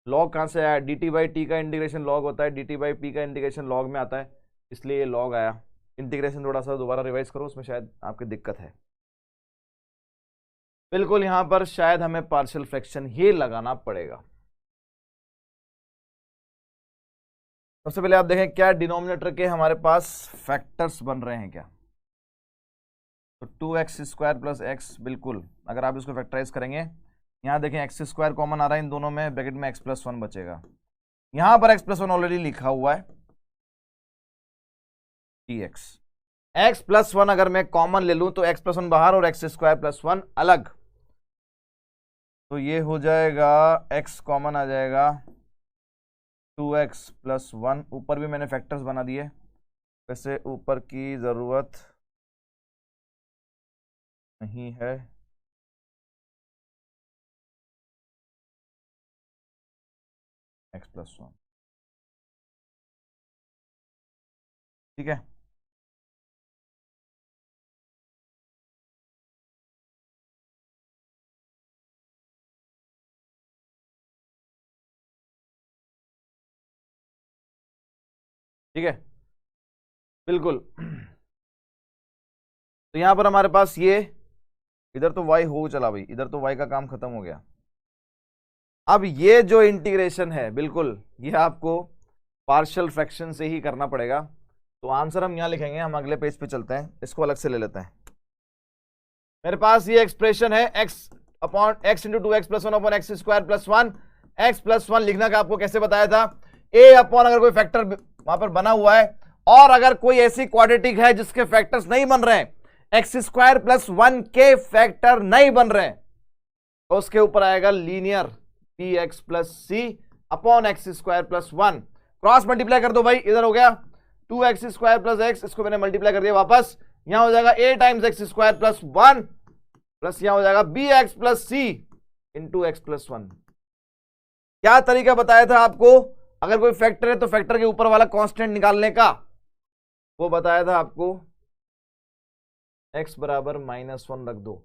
लॉग कहां से आया, डी टी बाई टी का इंटीग्रेशन लॉग होता है, डी टी बाई पी का इंटीग्रेशन लॉग में आता है, इसलिए ये लॉग आया। इंटीग्रेशन थोड़ा सा दोबारा रिवाइज करो, उसमें शायद आपकी दिक्कत है। बिल्कुल यहां पर शायद हमें पार्शियल फ्रैक्शन ही लगाना पड़ेगा। सबसे पहले आप देखें क्या डिनोमिनेटर के हमारे पास फैक्टर्स बन रहे हैं क्या, तो 2x स्क्वायर प्लस एक्स, बिल्कुल अगर आप इसको फैक्टराइज करेंगे, यहाँ देखें एक्स स्क्वायर कॉमन आ रहा है इन दोनों में, ब्रैकेट में एक्स प्लस 1 बचेगा, यहाँ पर एक्स प्लस 1 ऑलरेडी लिखा हुआ है, dx, एक्स प्लस 1 अगर मैं कॉमन ले लूं तो एक्स प्लस 1 बाहर और एक्स स्क्वायर प्लस 1 अलग, तो ये हो जाएगा x कॉमन आ जाएगा 2x प्लस 1, ऊपर भी मैंने फैक्टर्स बना दिए, वैसे ऊपर की जरूरत नहीं है, x प्लस 1, ठीक है। ठीक है, बिल्कुल। तो यहां पर हमारे पास ये, इधर तो y हो चला भाई, इधर तो y का काम खत्म हो गया। अब ये जो इंटीग्रेशन है, बिल्कुल ये आपको पार्शियल फ्रैक्शन से ही करना पड़ेगा, तो आंसर हम यहां लिखेंगे, हम अगले पेज पे चलते हैं, इसको अलग से ले लेते हैं। मेरे पास ये एक्सप्रेशन है x upon x into 2x plus 1 upon X square plus 1, x plus 1 लिखना का आपको कैसे बताया था, a अपॉन अगर कोई फैक्टर वहां पर बना हुआ है, और अगर कोई ऐसी क्वाड्रेटिक है जिसके फैक्टर्स नहीं बन रहे हैं, एक्स स्क्वायर प्लस 1 के फैक्टर नहीं बन रहे हैं, तो उसके ऊपर आएगा linear px plus C upon X square plus 1, cross multiply कर दो भाई, इधर हो गया 2x स्क्वायर प्लस एक्स, इसको मैंने मल्टीप्लाई कर दिया वापस, यहां हो जाएगा a times x square plus 1 plus यहां हो जाएगा bx प्लस सी इंटू एक्स प्लस 1। क्या तरीका बताया था आपको, अगर कोई फैक्टर है तो फैक्टर के ऊपर वाला कांस्टेंट निकालने का, वो बताया था आपको x बराबर -1 रख दो,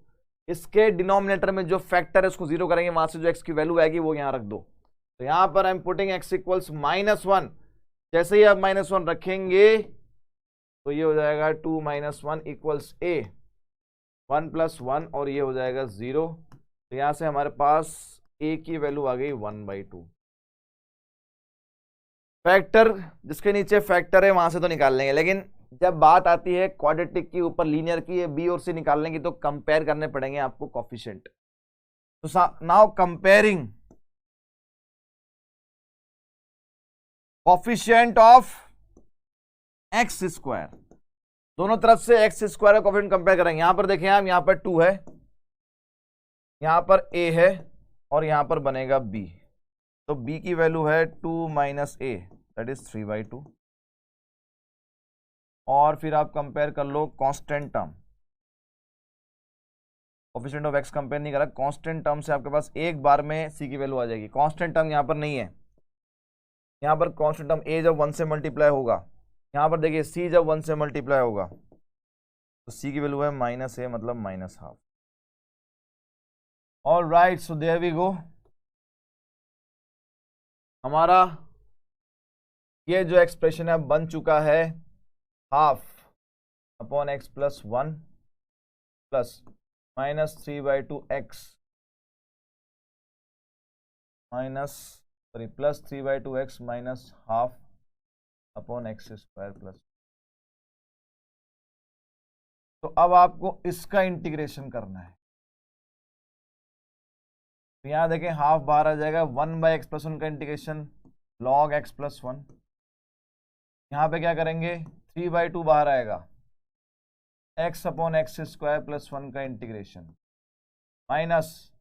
इसके डिनोमिनेटर में जो फैक्टर है उसको जीरो करेंगे, वहां से जो x की वैल्यू आएगी वो यहां रख दो, तो यहां पर I am putting x equals -1, जैसे ही आप -1 रखेंगे तो ये हो जाएगा 2 - 1 इक्वल्स a, 1 + 1 और ये हो जाएगा 0, तो यहां से हमारे पास a की वैल्यू आ गई 1/2। फैक्टर जिसके नीचे फैक्टर है वहां से तो निकाल लेंगे, लेकिन जब बात आती है क्वाड्रेटिक की ऊपर लीनियर की, ये बी और सी निकालने की, तो कंपेयर करने पड़ेंगे आपको कोफिशिएंट। तो now comparing coefficient of x square, दोनों तरफ से एक्स स्क्वायर का कोफिशिएंट कंपेयर करेंगे। यहां पर देखें आप, यहां पर 2 है, यहां पर a है और यहां पर बनेगा b, तो b की वैल्यू है 2 - a दैट इज 3/2, और फिर आप कंपेयर कर लो constant term, coefficient of X compare नहीं करा, कांस्टेंट टर्म से आपके पास एक बार में सी की वैल्यू आ जाएगी। कांस्टेंट टर्म यहाँ पर नहीं है, यहाँ पर कांस्टेंट टर्म ए जब 1 से मल्टीप्लाई होगा, यहाँ पर देखिए सी जब 1 से मल्टीप्लाई होगा तो सी की वैल्यू है -a मतलब -12। All right, so there we go. हमारा ये जो एक्सप्रेशन है बन चुका है 1/2 plus -3/2 x plus 3/2 x -12/x² plus. तो अब आपको इसका इंटीग्रेशन करना है। तो यहां देखें हाफ बाहर आ जाएगा, 1/x+1 का इंटीग्रेशन log x+1। यहां पे क्या करेंगे, 3/2 बाहर आएगा, x/x² प्लस 1 का इंटीग्रेशन माइनस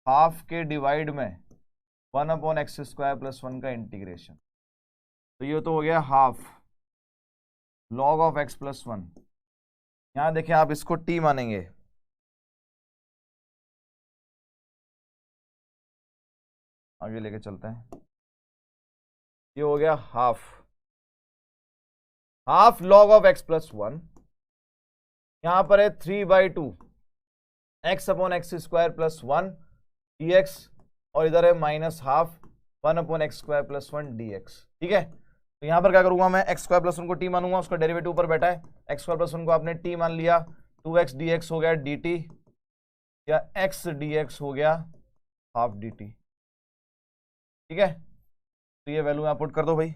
हाफ के डिवाइड में 1/x² प्लस 1 का इंटीग्रेशन। तो ये तो हो गया हाफ log ऑफ x+1। यहां देखिए आप इसको t मानेंगे, आगे लेके चलते हैं। ये हो गया हाफ log ऑफ x+1, यहां पर है 3/2 x/x² प्लस 1 dx और इधर है -12 1/x² प्लस 1 dx। ठीक है, तो यहां पर क्या करूंगा मैं, x² प्लस 1 को t मानूंगा, उसका डेरिवेटिव ऊपर बैठा है, x² प्लस 1 को आपने t मान लिया, 2x dx हो गया dt या x dx हो गया हाफ dt। ठीक है, तो ये वैल्यू यहां पुट कर दो भाई,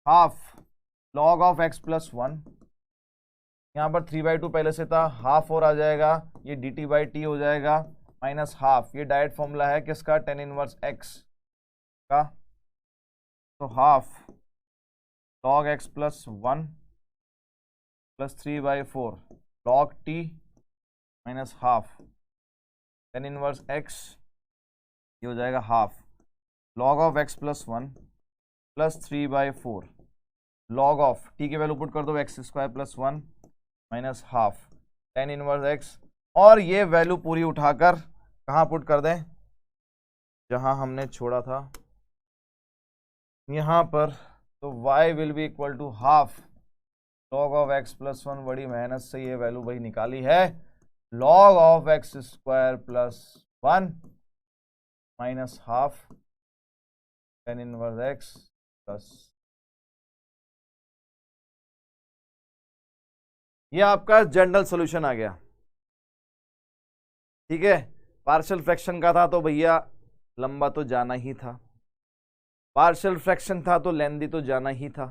हाफ log ऑफ x+1, यहाँ पर 3/2 पहले से था, हाफ और आ जाएगा, ये dt/t हो जाएगा -12। ये डायरेक्ट फॉर्मूला है किसका, tan इनवर्स x का। तो half log x+1 plus 3/4 log t -12 tan inverse x, ये हो जाएगा half log of x+1 plus 3/4 log of t की वैल्यू पुट कर दो, x² plus 1 -12 tan inverse x, और ये वैल्यू पूरी उठाकर कहाँ पुट कर दें, जहां हमने छोड़ा था यहां पर। तो y will be equal to half log of x+1, बड़ी मेहनत से ये वैल्यू भाई निकाली है, log of x² plus 1 -12 tan inverse x plus. ये आपका जनरल सॉल्यूशन आ गया। ठीक है, पार्शियल फ्रैक्शन का था तो भैया लंबा तो जाना ही था, पार्शियल फ्रैक्शन था तो लेंदी तो जाना ही था,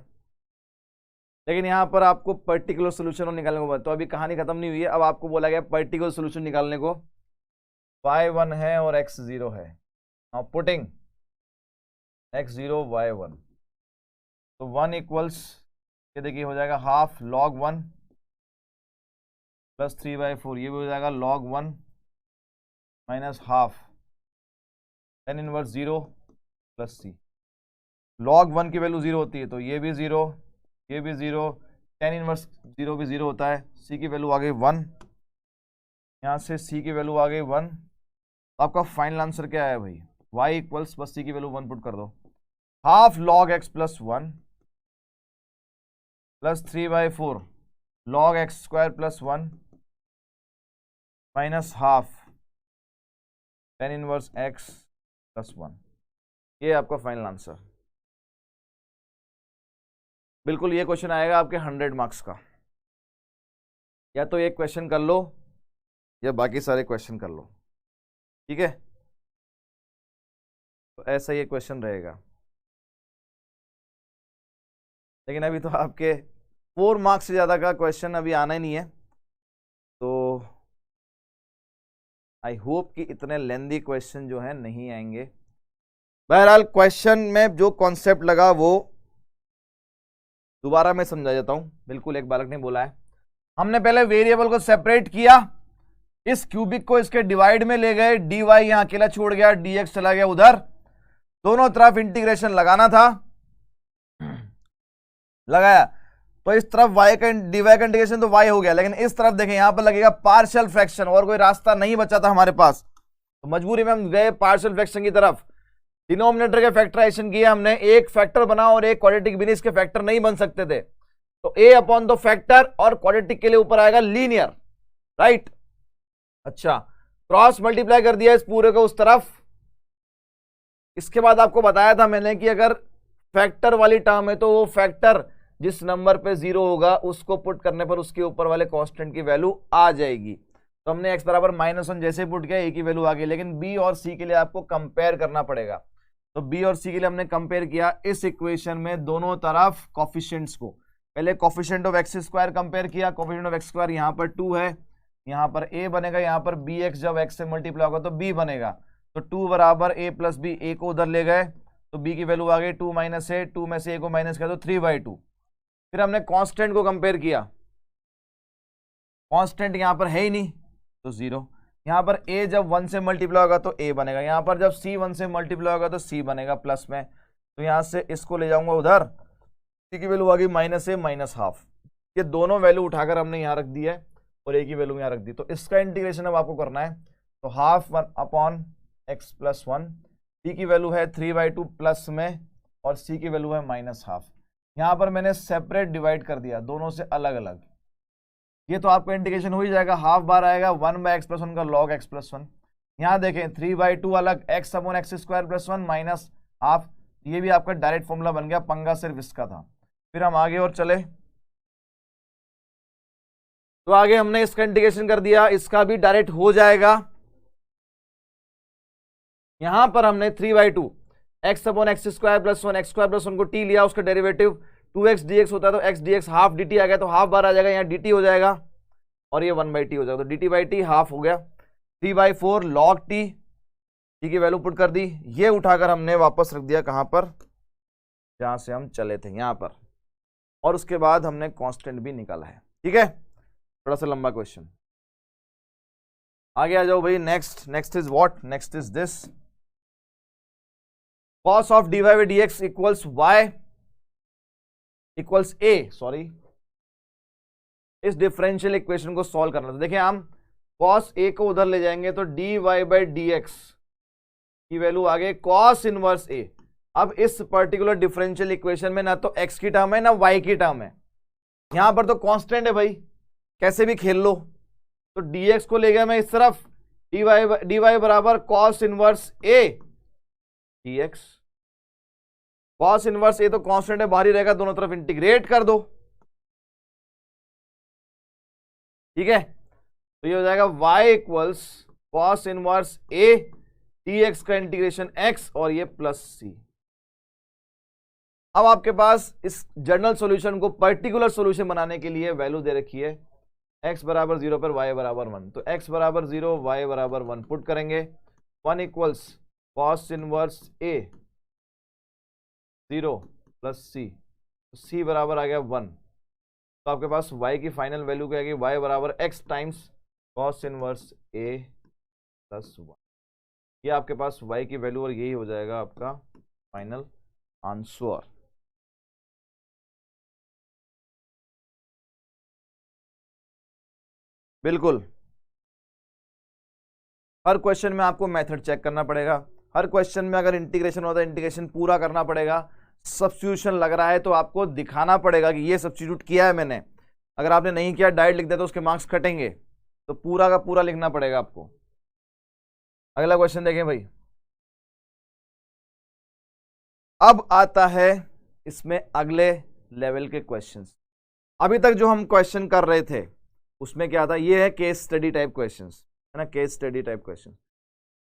लेकिन यहां पर आपको पर्टिकुलर सॉल्यूशन निकालने को बोला। तो अभी कहानी खत्म नहीं हुई है, अब आपको बोला गया पर्टिकुलर सॉल्यूशन निकालने को। y1 है और x0 है, नाउ पुटिंग x0 y1, तो 1 इक्वल्स, ये देखिए हो जाएगा हाफ log 1 प्लस 3/4, ये भी हो जाएगा log 1 -12 tan inverse 0 plus c। log 1 की वैल्यू 0 होती है तो ये भी 0, ये भी 0, tan इनवर्स 0 भी 0 होता है। c की वैल्यू आ गई 1, यहाँ से c की वैल्यू आ गई 1। आपका फाइनल आंसर क्या है भाई, y इक्वल्स बस c की वैल्यू 1 पुट कर दो, half log x+1 plus 3/4 log x² plus 1 -12 tan inverse x plus 1। ये आपका फाइनल आंसर। बिल्कुल ये क्वेश्चन आएगा आपके 100 मार्क्स का, या तो एक क्वेश्चन कर लो या बाकी सारे क्वेश्चन कर लो। ठीक है, तो ऐसा ये क्वेश्चन रहेगा, लेकिन अभी तो आपके 4 मार्क्स से ज्यादा का क्वेश्चन अभी आना ही नहीं है, तो आई होप कि इतने लेंदी क्वेश्चन जो है नहीं आएंगे। बहरहाल क्वेश्चन में जो कॉन्सेप्ट लगा वो दोबारा मैं समझा देता हूं, बिल्कुल एक बालक ने बोला है। हमने पहले वेरिएबल को सेपरेट किया, इस क्यूबिक को इसके डिवाइड में ले गए, dy यहां अकेला छोड़ गया, dx चला गया उधर, दोनों तरफ इंटीग्रेशन लगाना था, लगाया। तो इस तरफ y का dy का इंटीग्रेशन तो y हो गया, लेकिन इस तरफ देखें यहां पर लगेगा पार्शियल फ्रैक्शन, और कोई रास्ता नहीं बचा था हमारे पास, तो मजबूरी में हम गए पार्शियल फ्रैक्शन की तरफ। डिनोमिनेटर के फैक्टराइजेशन किया हमने, एक फैक्टर बना और एक क्वाड्रेटिक भी, इसके फैक्टर नहीं बन सकते थे, तो a अपॉन द फैक्टर, और क्वाड्रेटिक के लिए ऊपर आएगा लीनियर, राइट। अच्छा, क्रॉस मल्टीप्लाई कर दिया इस पूरे को उस तरफ। इसके बाद आपको बताया था मैंने कि अगर फैक्टर वाली टर्म है तो वो फैक्टर जिस नंबर पे 0 होगा उसको पुट करने पर उसके ऊपर वाले कांस्टेंट की वैल्यू आ जाएगी। तो हमने x बराबर -1 जैसे पुट किया, a की वैल्यू आ गई, लेकिन b और c के लिए आपको कंपेयर करना पड़ेगा। तो b और c के लिए हमने कंपेयर किया इस इक्वेशन में दोनों तरफ कोफिशिएंट्स को। पहले coefficient of x square compare किया, कोफिशिएंट ऑफ एक्स स्क्वायर यहाँ पर 2 है, यहाँ पर a बनेगा, यहाँ पर bx जब x से मल्टीप्लाई होगा तो b बनेगा, तो 2 बराबर a प्लस b, a को उधर ले गए तो b की वैल्यू आ गई 2 माइनस a, 2 में से a को माइनस किया तो 3/2। फिर हमने कांस्टेंट को कंपेयर किया, कांस्टेंट यहाँ पर है ही नहीं तो 0, यहाँ पर a जब 1 से मल्टीप्लाई होगा तो a बनेगा, यहाँ पर जब c 1 से मल्टीप्लाई होगा तो c बनेगा प्लस में, तो यहाँ से इसको ले जाऊंगा उधर, c की वैल्यू आ गई -a -12। ये दोनों वैल्यू उठाकर हमने यहाँ रख दी है और a की वैल्यू यहाँ रख दी। तो इसका इंटीग्रेशन अब आपको करना है, तो half 1 upon x plus 1, b की वैल्यू है 3/2 प्लस में और c की वैल्यू है -12। यहाँ पर मैंने सेपरेट डिवाइड कर दिया, दोनों से अलग अलग, ये तो आपका इंटीग्रेशन हो ही जाएगा, हाफ बार आएगा 1/x+1 का log x+1। यहाँ देखें 3/2 अलग, x upon X square plus 1 minus half, ये भी आपका डायरेक्ट फॉर्मूला बन गया, पंगा सिर्फ इसका था। फिर हम आगे और चले, तो आगे हमने इसका इंटीग्रेशन कर दिया, इसका भी डायरेक्ट हो जाएगा। यहां पर हमने 3/2 x upon X square plus 1, x square plus 1 को t लिया, उसका डेरिवेटिव 2x dx होता है तो x dx हाफ dt आ गया, तो हाफ बार आ जाएगा, यहाँ dt हो जाएगा और ये 1/t हो जाएगा, तो dt/t हाफ हो गया। 3/4 log t, t की वैल्यू पुट कर दी, ये उठाकर हमने वापस रख दिया कहां पर, जहां से हम चले थे यहां पर, और उसके बाद हमने कांस्टेंट भी निकाला है। ठीक है, थोड़ा सा लंबा क्वेश्चन, आगे आ जाओ भाई। Next is what, next is this, cos of dy by dx equals y equals a, sorry, इस डिफरेंशियल इक्वेशन को सॉल्व करना। तो देखिए हम cos a को उधर ले जाएंगे तो dy by dx की वैल्यू आ गई cos इनवर्स a। अब इस पर्टिकुलर डिफरेंशियल इक्वेशन में ना तो x की टर्म है ना y की टर्म है, यहां पर तो कांस्टेंट है भाई, कैसे भी खेल लो। तो dx को ले गया मैं इस तरफ, dy बराबर cos inverse a dx, cos inverse A तो कांस्टेंट है, बाहर ही रहेगा, दोनों तरफ इंटीग्रेट कर दो। ठीक है, तो ये हो जाएगा y equals cos inverse a dx का इंटीग्रेशन x और ये प्लस c। अब आपके पास इस जनरल सॉल्यूशन को पर्टिकुलर सॉल्यूशन बनाने के लिए वैल्यू दे रखी है x बराबर 0 पर y बराबर 1, तो x बराबर 0 y बराबर 1 पुट करेंगे, 1 equals cos inverse a 0 plus c, c बराबर आ गया 1, तो आपके पास y की फाइनल वैल्यू क्या आएगी, y बराबर x times cos inverse a plus 1, ये आपके पास y की वैल्यू और यही हो जाएगा आपका फाइनल आंसर। बिल्कुल, हर क्वेश्चन में आपको मेथड चेक करना पड़ेगा, हर क्वेश्चन में अगर इंटीग्रेशन होता है इंटीग्रेशन पूरा करना पड़ेगा, सब्स्टिट्यूशन लग रहा है तो आपको दिखाना पड़ेगा कि ये सब्स्टिट्यूट किया है मैंने, अगर आपने नहीं किया डायरेक्ट लिख दिया तो उसके मार्क्स कटेंगे, तो पूरा का पूरा लिखना पड़ेगा आपको। अगला क्वेश्चन देखें भाई, अब आता है इसमें अगले लेवल के क्वेश्चंस। अभी तक जो हम क्वेश्चन कर रहे थे उसमें क्या था, ये है केस स्टडी टाइप क्वेश्चंस, है ना, केस स्टडी टाइप क्वेश्चन।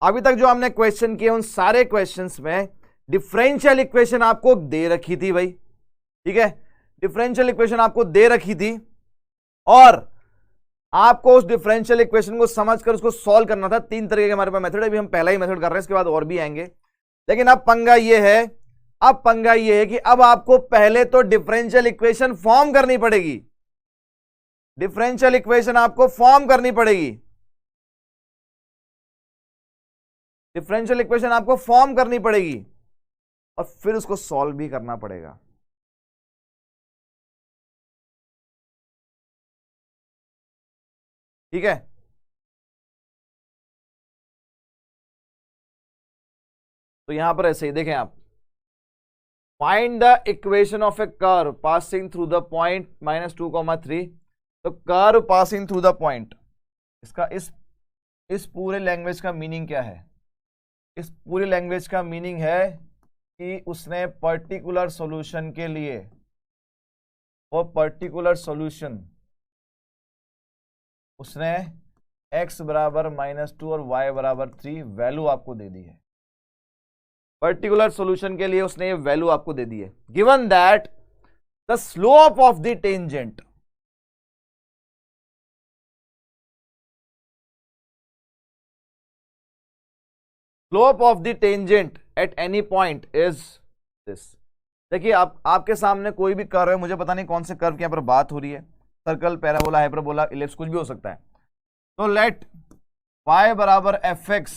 अभी तक जो हमने क्वेश्चन किए उन सारे क्वेश्चंस में डिफरेंशियल इक्वेशन आपको दे रखी थी भाई, ठीक है, डिफरेंशियल इक्वेशन आपको दे रखी थी और आपको उस डिफरेंशियल इक्वेशन को समझकर उसको सॉल्व करना था। 3 तरीके के हमारे पास मेथड है, अभी हम पहला ही मेथड कर रहे हैं, इसके बाद और भी आएंगे। लेकिन अब पंगा ये है कि अब आपको पहले तो डिफरेंशियल इक्वेशन फॉर्म करनी पड़ेगी, डिफरेंशियल इक्वेशन आपको फॉर्म करनी पड़ेगी, डिफरेंशियल इक्वेशन आपको फॉर्म करनी पड़ेगी और फिर उसको सॉल्व भी करना पड़ेगा। ठीक है, तो यहां पर ऐसे ही देखें आप, find the equation of A curve passing through the point -2, 3। तो curve passing through the point, इसका इस पूरे लैंग्वेज का मीनिंग क्या है? इस पूरी लैंग्वेज का मीनिंग है कि उसने पर्टिकुलर सॉल्यूशन के लिए, वो पर्टिकुलर सॉल्यूशन उसने x बराबर -2 और y बराबर 3 वैल्यू आपको दे दी है। पर्टिकुलर सॉल्यूशन के लिए उसने ये वैल्यू आपको दे दी है। Given that the slope of the tangent, slope of the tangent at any point is this. देखिए आपके सामने कोई भी कर्व है, मुझे पता नहीं कौन से कर्व की यहां पर बात हो रही है, सर्कल, पैराबोला, हाइपरबोला, इलिप्स, कुछ भी हो सकता है। तो लेट y बराबर fx,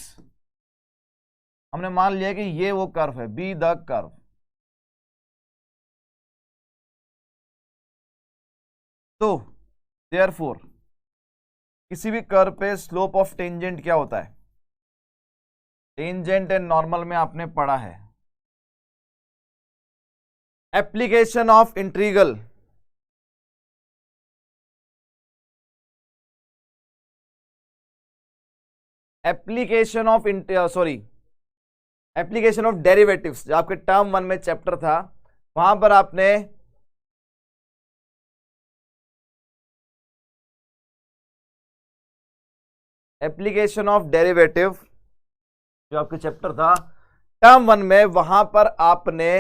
हमने मान लिया कि ये वो कर्व है, बी द कर्व। तो देयरफॉर किसी भी कर्व पे स्लोप ऑफ टेंजेंट क्या होता है? टेंजेंट एंड नॉर्मल में आपने पढ़ा है। Application of integral, application of application of derivatives, जो आपके टर्म 1 में चैप्टर था, वहां पर आपने एप्लीकेशन ऑफ डेरिवेटिव, जो आपके चैप्टर था टर्म 1 में, वहां पर आपने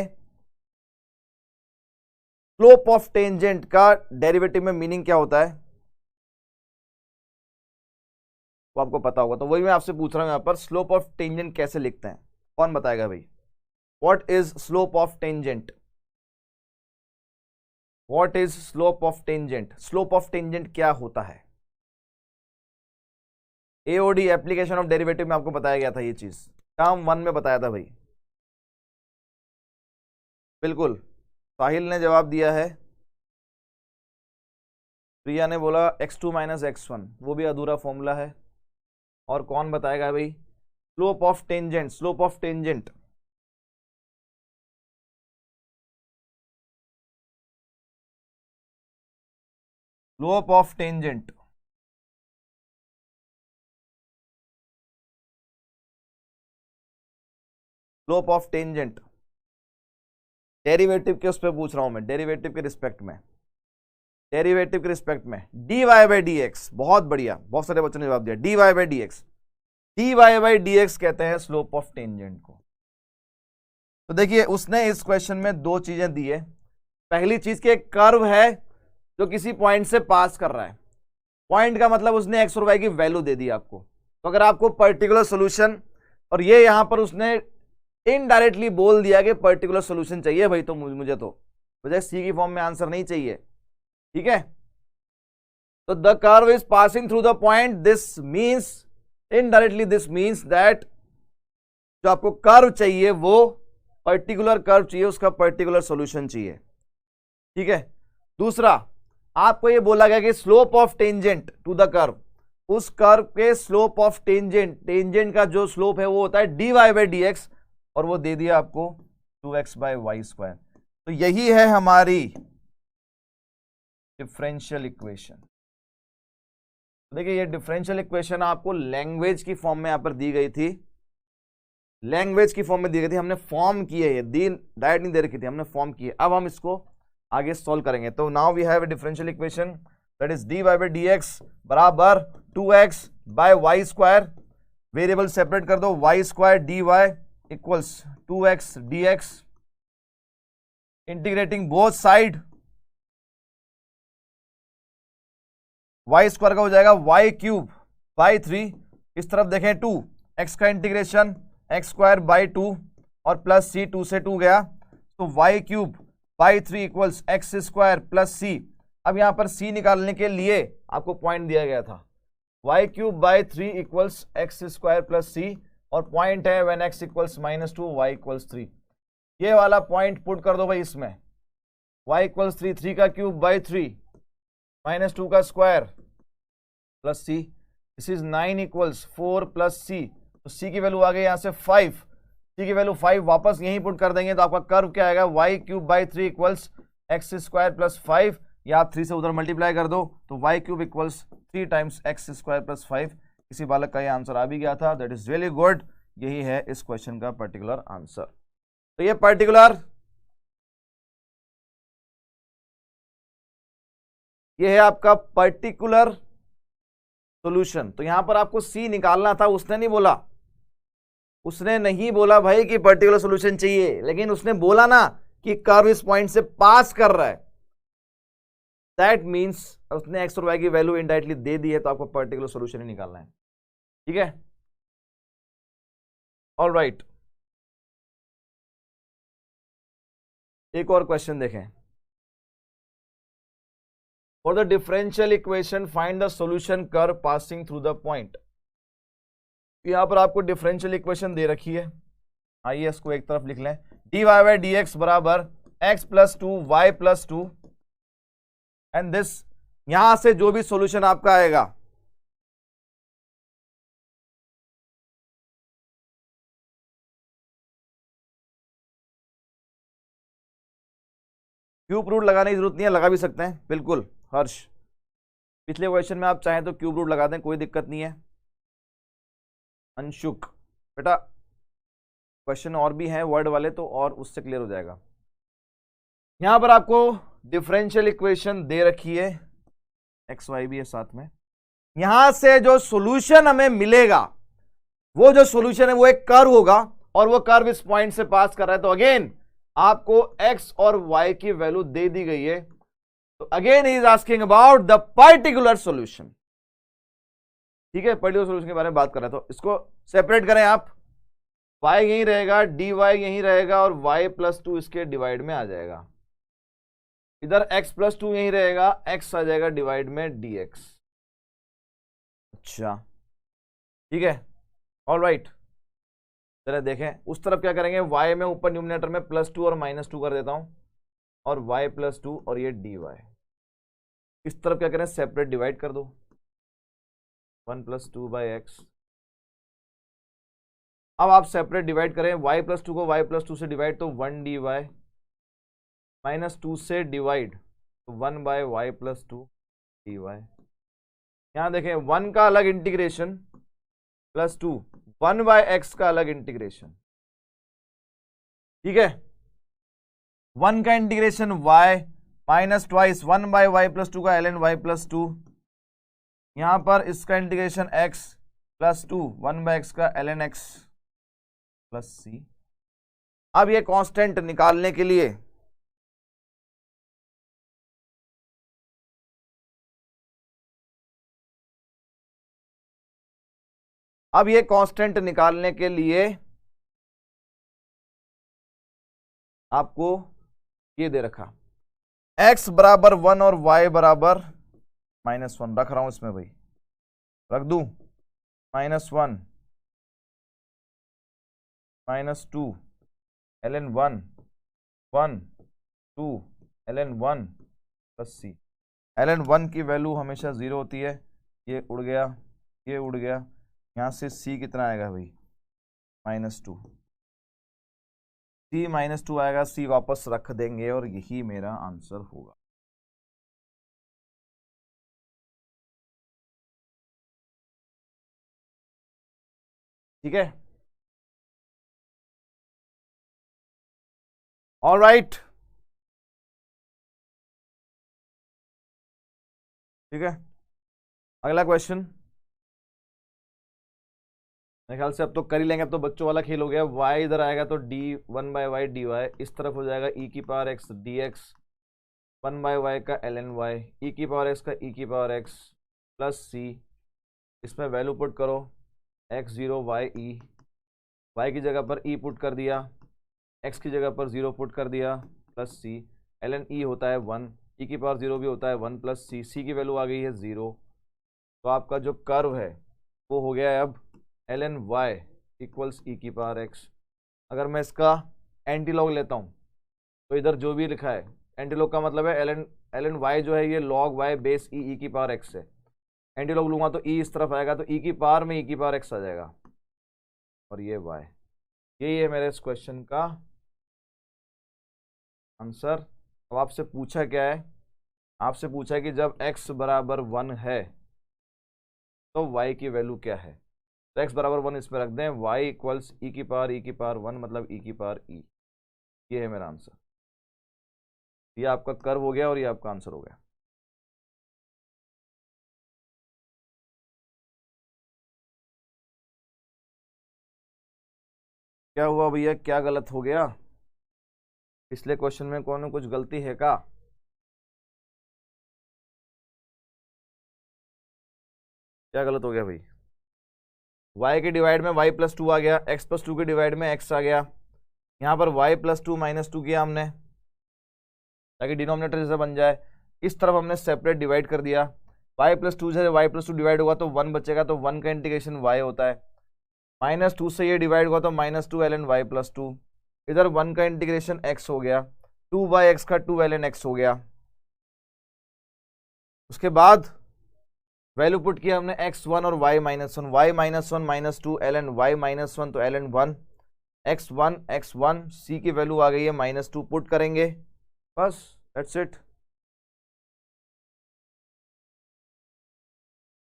स्लोप ऑफ टेंजेंट का डेरिवेटिव में मीनिंग क्या होता है वो आपको पता होगा। तो वही मैं आपसे पूछ रहा हूं, यहां पर स्लोप ऑफ टेंजेंट कैसे लिखते हैं? कौन बताएगा भाई? What is slope of tangent? What is slope of tangent? Slope of tangent क्या होता है? एओडी, एप्लीकेशन ऑफ डेरिवेटिव में आपको बताया गया था ये चीज, टर्म 1 में बताया था भाई। बिल्कुल, साहिल ने जवाब दिया है। प्रिया ने बोला x2 - x1, वो भी अधूरा फॉर्मूला है। और कौन बताएगा भाई? Slope of tangent, slope of tangent, slope of tangent, slope of tangent derivative के उस पर पूछ रहा हूं मैं, डेरिवेटिव के रिस्पेक्ट में, डेरिवेटिव के रिस्पेक्ट में dy/dx। बहुत बढ़िया, बहुत सारे बच्चों ने जवाब दिया dy/dx। dy/dx कहते हैं स्लोप ऑफ टेंजेंट को। तो देखिए उसने इस क्वेश्चन में दो चीजें दी है। पहली चीज के एक कर्व है जो किसी पॉइंट से पास कर रहा है, पॉइंट का मतलब उसने एक्स और वाई की वैल्यू दे दी आपको। तो अगर आपको पर्टिकुलर सोल्यूशन, और ये यहां पर उसने इनडायरेक्टली बोल दिया कि पर्टिकुलर सोल्यूशन चाहिए भाई, तो मुझे सी की फॉर्म में आंसर नहीं चाहिए, ठीक है। तो the curve is passing through the point, this means indirectly, this means that जो आपको कर्व चाहिए वो पर्टिकुलर कर्व चाहिए, उसका पर्टिकुलर सॉल्यूशन चाहिए, ठीक है। दूसरा, आपको ये बोला गया कि slope of tangent to the curve, उस कर्व के स्लोप ऑफ टेंजेंट, टेंजेंट का जो स्लोप है वो होता है dy/dx, और वो दे दिया आपको 2x/y²। तो यही है हमारी डिफरेंशियल इक्वेशन। देखिए ये डिफरेंशियल इक्वेशन आपको लैंग्वेज की फॉर्म में यहां पर दी गई थी, लैंग्वेज की फॉर्म में दी गई थी, हमने फॉर्म की है, ये डायरेक्ट नहीं दे रखी थी, हमने फॉर्म की है। अब हम इसको आगे सॉल्व करेंगे। तो now we have a differential equation that is dy/dx बराबर 2x/y²। वेरिएबल सेपरेट कर दो, y² dy equals 2x dx, integrating both side, y² का हो जाएगा y³/3, इस तरफ देखें 2, x का इंटीग्रेशन x²/2 और प्लस c, 2 से 2 गया, तो y³/3 equals x² plus c। अब यहां पर c निकालने के लिए आपको पॉइंट दिया गया था, y³/3 equals x² plus c, और पॉइंट है when x equals -2 y equals 3। ये वाला पॉइंट पुट कर दो भाई इसमें, y इक्वल्स 3, 3 का क्यूब/3 -2 का square, plus C, this is 9 equals 4 plus C, तो सी की वैल्यू आ गई यहाँ से 5, सी की वैल्यू 5 वापस यहीं पुट कर देंगे तो आपका कर्व क्या आएगा, y cube by 3 equals x square plus 5, या आप 3 से उधर मल्टीप्लाई कर दो तो y cube equals 3 times x square plus 5। किसी बालक का ये आंसर आ भी गया था, दैट इज रियली गुड। यही है इस क्वेश्चन का पर्टिकुलर आंसर। तो ये पर्टिकुलर ये है आपका पर्टिकुलर सॉल्यूशन। तो यहां पर आपको सी निकालना था, उसने नहीं बोला भाई कि पर्टिकुलर सॉल्यूशन चाहिए, लेकिन उसने बोला ना कि कर्व इस पॉइंट से पास कर रहा है, दैट मींस उसने एक्स और वाई की वैल्यू इनडायरेक्टली दे दी है, तो आपको पर्टिकुलर सॉल्यूशन ही निकालना है। ठीक है, ऑल राइट। एक और क्वेश्चन देखें। For the differential equation, find the solution curve passing through the point। यहां पर आपको डिफरेंशियल इक्वेशन दे रखी है, आइए इसको एक तरफ लिख लें। dy बाई डी एक्स बराबर x plus 2 y plus 2 and this, यहां से जो भी सॉल्यूशन आपका आएगा क्यूब रूट लगाने की जरूरत नहीं है, लगा भी सकते हैं बिल्कुल हर्ष। पिछले क्वेश्चन में आप चाहें तो क्यूब रूट लगा दें, कोई दिक्कत नहीं है। अंशुक बेटा क्वेश्चन और भी हैं वर्ड वाले, तो और उससे क्लियर हो जाएगा। यहां पर आपको डिफरेंशियल इक्वेशन दे रखी है, एक्स वाई भी है साथ में। यहां से जो सॉल्यूशन हमें मिलेगा, वो जो सॉल्यूशन है वो एक कर्व होगा, और वो कर्व इस पॉइंट से पास कर रहा है। तो अगेन आपको x और y की वैल्यू दे दी गई है, तो again he is asking about the particular solution. ठीक है, पर्टिकुलर सॉल्यूशन के बारे में बात कर रहा है, तो इसको सेपरेट करें आप। y यहीं रहेगा, dy यहीं रहेगा, और y प्लस 2 इसके डिवाइड में आ जाएगा। इधर x प्लस 2 यहीं रहेगा, x आ जाएगा डिवाइड में dx। अच्छा ठीक है, ऑल राइट। चलिए देखें उस तरफ क्या करेंगे, y में ऊपर न्यूमिनेटर में +2 और -2 कर देता हूं, और y प्लस 2 और ये dy। इस तरफ क्या करें, सेपरेट डिवाइड कर दो, 1 + 2 बाई एक्स। अब आप सेपरेट डिवाइड करें, y प्लस 2 को y प्लस 2 से डिवाइड तो 1 dy, -2 से डिवाइड तो 1 बाय y प्लस 2 dy। यहां देखें 1 का अलग इंटीग्रेशन +2, 1 बाय एक्स का अलग इंटीग्रेशन। ठीक है, 1 का integration y minus twice 1 by y plus 2 का ln y प्लस 2। यहां पर इसका integration x plus 2 1 by x का ln x प्लस c। अब ये कांस्टेंट निकालने के लिए आपको ये दे रखा, x बराबर 1 और y बराबर -1 रख रहा हूं इसमें भाई, रख दूं -1 -2 ln 1 1 2 ln 1 plus c। ln 1 की वैल्यू हमेशा 0 होती है, ये उड़ गया, ये उड़ गया, यहां से c कितना आएगा भाई -2, c -2 आएगा, c वापस रख देंगे और यही मेरा आंसर होगा। ठीक है, ऑल राइट। ठीक है, अगला क्वेश्चन मेरे ख्याल से अब तो कर ही लेंगे, अब तो बच्चों वाला खेल हो गया। y इधर आएगा तो d1 by Y D y, इस तरफ हो जाएगा e की power x dx, 1 by y का ln y, e की पावर x का e की पावर x प्लस c। इसमें वैल्यू पुट करो, x0 y की जगह पर e पुट कर दिया, x की जगह पर 0 पुट कर दिया, प्लस c। ln e होता है 1, e की पावर 0 भी होता है 1 प्लस c, c की वैल्यू आ गई है 0। तो आपका जो कर्व है वो हो गया है अब ln y इक्वल्स e की पावर x। अगर मैं इसका एंटीलॉग लेता हूँ तो इधर जो भी लिखा है, एंटीलॉग का मतलब है ln y जो है ये log y बेस e की पावर x है, एंटी लॉग लूंगा तो ई इस तरफ आएगा, तो ई की पावर में ई की पावर एक्स आ जाएगा और ये वाई। यही है मेरे इस क्वेश्चन का आंसर। अब आपसे पूछा क्या है, आपसे पूछा है कि जब x बराबर 1 है तो y की वैल्यू क्या है। तो x बराबर 1 इसमें रख दें, y इक्वल्स ई की पावर 1 मतलब ई की पावर ई। ये है मेरा आंसर। ये आपका कर्व हो गया और ये आपका आंसर हो गया। क्या हुआ भैया, क्या गलत हो गया? पिछले क्वेश्चन में कौन कुछ गलती है का? क्या गलत हो गया भाई? y के डिवाइड में y प्लस 2 आ गया, x प्लस 2 के डिवाइड में x आ गया। यहाँ पर y प्लस 2 माइनस 2 किया हमने ताकि डिनोमिनेटर जैसा बन जाए। इस तरफ हमने सेपरेट डिवाइड कर दिया। y प्लस 2 से y प्लस 2 डिवाइड होगा तो 1 बचेगा, तो 1 का इंटीग्रेशन y होता है। माइनस 2 से ये डिवाइड हुआ तो माइनस 2 ln y प्लस 2। इधर 1 का इंटीग्रेशन x हो गया, 2y(x) का 2 ln x हो गया। उसके बाद वैल्यू पुट किया हमने x1 और y minus 1, y minus 1 minus 2 ln y minus 1 तो ln 1, x1 c की वैल्यू आ गई है माइनस 2, पुट करेंगे, बस दैट्स इट।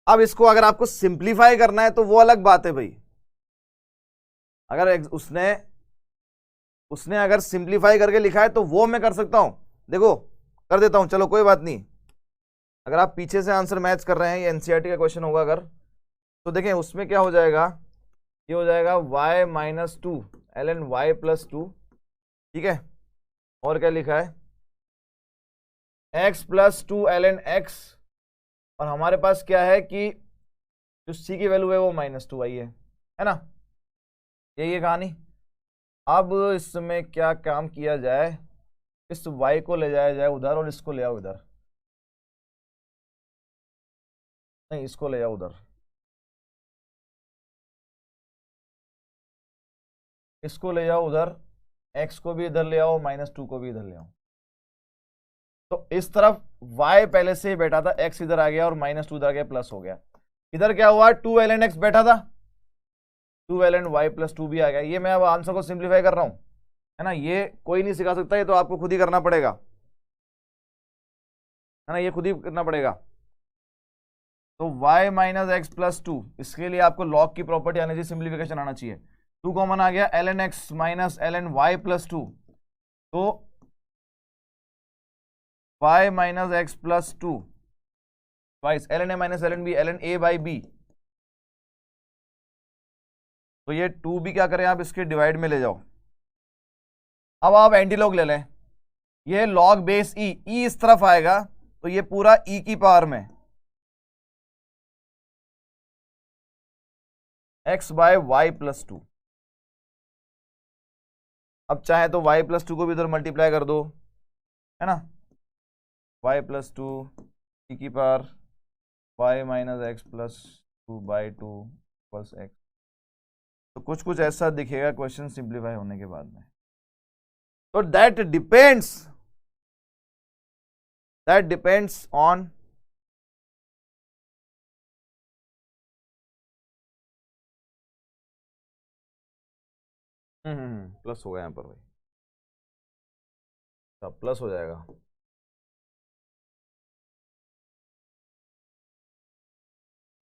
अब इसको अगर आपको सिंप्लीफाई करना है तो वो अलग बात है भाई। अगर उसने अगर सिंप्लीफाई करके लिखा है तो वो मैं कर सकता हूं, देखो कर देता हूं, चलो कोई बात नहीं। अगर आप पीछे से आंसर मैच कर रहे हैं, ये एनसीईआरटी का क्वेश्चन होगा अगर, तो देखें उसमें क्या हो जाएगा, ये हो जाएगा y minus 2 ln y plus 2, ठीक है। और क्या लिखा है, x प्लस 2 ln x, और हमारे पास क्या है कि जो c की वैल्यू है वो माइनस 2 आई है ना। यही है कहानी। अब इसमें क्या काम किया जाए, इस y को ले जाया जाए उधर और इसको ले आओ इधर, नहीं इसको ले जाओ उधर, इसको ले जाओ उधर, x को भी इधर ले आओ, माइनस 2 को भी इधर ले आओ। तो इस तरफ y पहले से ही बैठा था, x इधर आ गया और माइनस 2 इधर आ गया, प्लस हो गया। इधर क्या हुआ, 2 ln x बैठा था, 2 ln y प्लस 2 भी आ गया। ये मैं अब आंसर को सिंप्लीफाई कर रहा हूं, है ना। ये कोई नहीं सिखा सकता, ये तो आपको खुद ही करना पड़ेगा, है ना, ये खुद ही करना पड़ेगा। तो y माइनस एक्स प्लस 2, इसके लिए आपको लॉग की प्रॉपर्टी आनी चाहिए, सिंप्लीफिकेशन आना चाहिए। 2 कॉमन आ गया, ln x minus ln y plus 2, तो y minus x plus 2 twice ln a minus ln b, ln a by b। तो ये 2 भी क्या करें आप, इसके डिवाइड में ले जाओ। अब आप एंटी लॉग ले लें, ये लॉग बेस ई, इस तरफ आएगा तो ये पूरा ई की पावर में x बाय वाई प्लस 2। अब चाहे तो y प्लस 2 को भी इधर मल्टीप्लाई कर दो, है ना, y प्लस 2 ई की power y minus x plus 2 by 2 plus x. तो कुछ कुछ ऐसा दिखेगा क्वेश्चन सिंप्लीफाई होने के बाद में। तो दैट डिपेंड्स ऑन प्लस हो गया यहाँ पर भाई, सब प्लस हो जाएगा।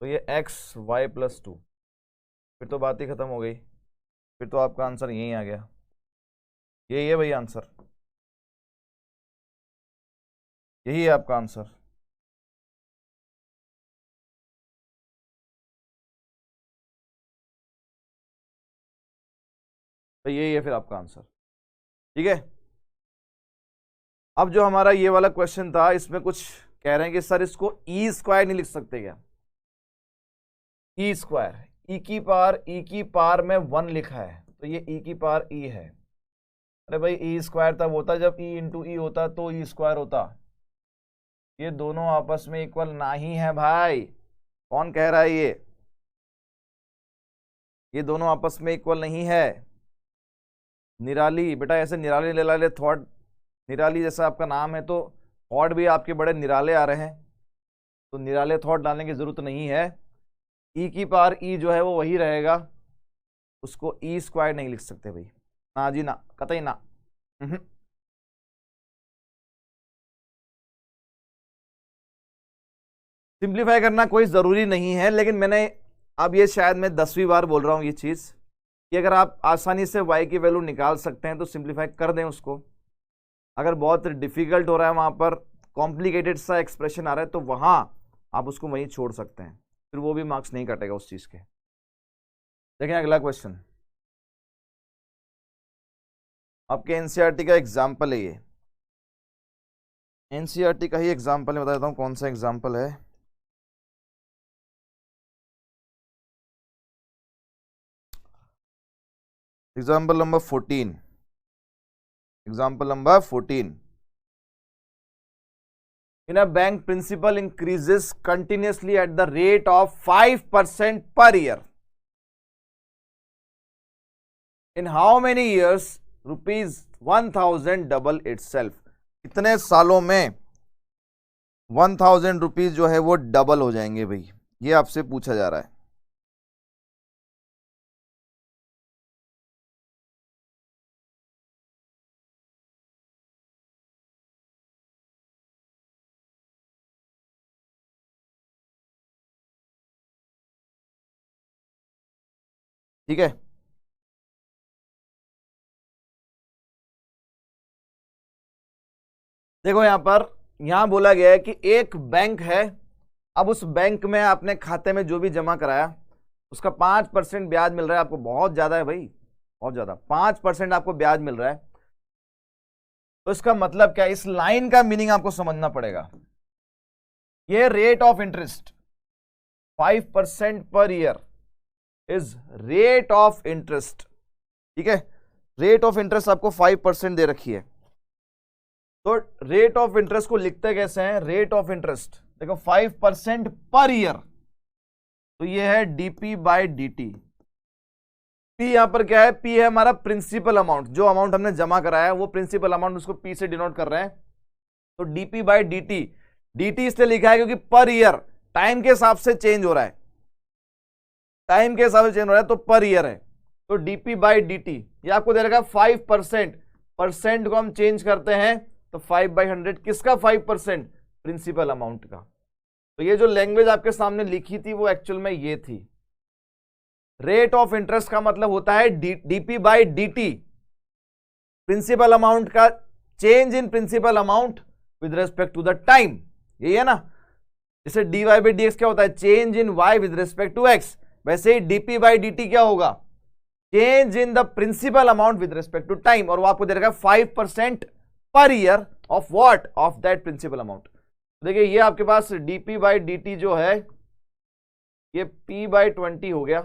तो ये एक्स वाई प्लस 2, फिर तो बात ही खत्म हो गई, फिर तो आपका आंसर यही आ गया। यही है भाई आंसर, यही है आपका आंसर। तो यही है फिर आपका आंसर, ठीक है। अब जो हमारा ये वाला क्वेश्चन था, इसमें कुछ कह रहे हैं कि सर इसको ई स्क्वायर नहीं लिख सकते क्या, ई स्क्वायर, ई की पावर में 1 लिखा है, तो ये ई की पावर ई है। अरे भाई ई स्क्वायर तब होता जब ई इंटू ई होता तो ई स्क्वायर होता। ये दोनों आपस में इक्वल नहीं है भाई, कौन कह रहा है ये दोनों आपस में इक्वल नहीं है। निराली बेटा, ऐसे निराले निराले थॉट, निराली जैसा आपका नाम है तो थॉट भी आपके बड़े निराले आ रहे हैं। तो निराले थॉट डालने की जरूरत नहीं है। ई की पावर ई जो है वो वही रहेगा, उसको ई स्क्वायर नहीं लिख सकते भाई, ना जी ना, कतई ना। सिंप्लीफाई करना कोई जरूरी नहीं है, लेकिन मैंने अब ये शायद मैं 10वीं बार बोल रहा हूं ये चीज कि अगर आप आसानी से y की वैल्यू निकाल सकते हैं तो सिंप्लीफाई कर दें उसको। अगर बहुत डिफिकल्ट हो रहा है, वहां पर कॉम्प्लिकेटेड सा एक्सप्रेशन आ रहा है, तो वहां आप उसको वहीं छोड़ सकते हैं, फिर वो भी मार्क्स नहीं कटेगा उस चीज के। देखें अगला क्वेश्चन, आपके एनसीईआरटी का एग्जाम्पल है ये। एनसीईआरटी का ही एग्जाम्पल मैं बता देता हूं कौन सा एग्जाम्पल है। Example number 14। Example number 14। In a bank, principal increases continuously at the rate of 5% per year. In how many years rupees 1000 double itself? कितने सालों में 1000 रुपीज जो है वो डबल हो जाएंगे भाई, ये आपसे पूछा जा रहा है। ठीक है, देखो यहां बोला गया है कि एक बैंक है, अब उस बैंक में आपने खाते में जो भी जमा कराया उसका 5% ब्याज मिल रहा है आपको। बहुत ज्यादा है भाई, बहुत ज्यादा, 5% आपको ब्याज मिल रहा है। तो इसका मतलब क्या है, इस लाइन का मीनिंग आपको समझना पड़ेगा। ये rate of interest 5% per year is rate of interest. ठीक है, रेट ऑफ इंटरेस्ट आपको 5% दे रखी है। तो रेट ऑफ इंटरेस्ट को लिखते कैसे हैं, रेट ऑफ इंटरेस्ट देखो 5% पर ईयर, तो ये है डीपी बाय डीटी। पी यहां पर क्या है, पी है हमारा प्रिंसिपल अमाउंट, जो अमाउंट हमने जमा कराया है वो प्रिंसिपल अमाउंट, उसको पी से डिनोट कर रहे हैं। तो डीपी बाय डीटी, डीटी इसलिए लिखा है क्योंकि पर ईयर टाइम के हिसाब से चेंज हो रहा है, टाइम के हिसाब से चेंज हो रहा है, तो पर ईयर है। तो डीपी बाय डीटी ये आपको दे रखा है 5%, परसेंट को हम चेंज करते हैं तो 5/100, किसका 5%, प्रिंसिपल अमाउंट का। तो ये जो लैंग्वेज आपके सामने लिखी थी वो एक्चुअल में ये थी। रेट ऑफ इंटरेस्ट का मतलब होता है DP by DT, principal amount का change in principal amount with respect to the time, यही है ना। जैसे dy बाई dx क्या होता है, change in y with respect to x, वैसे ही dp बाई dt क्या होगा, change in the principal amount with respect to time. और वो आपको दे रखा है 5% per year of what, of that principal amount. देखिए ये आपके पास dp बाई dt जो है ये p/20 हो गया।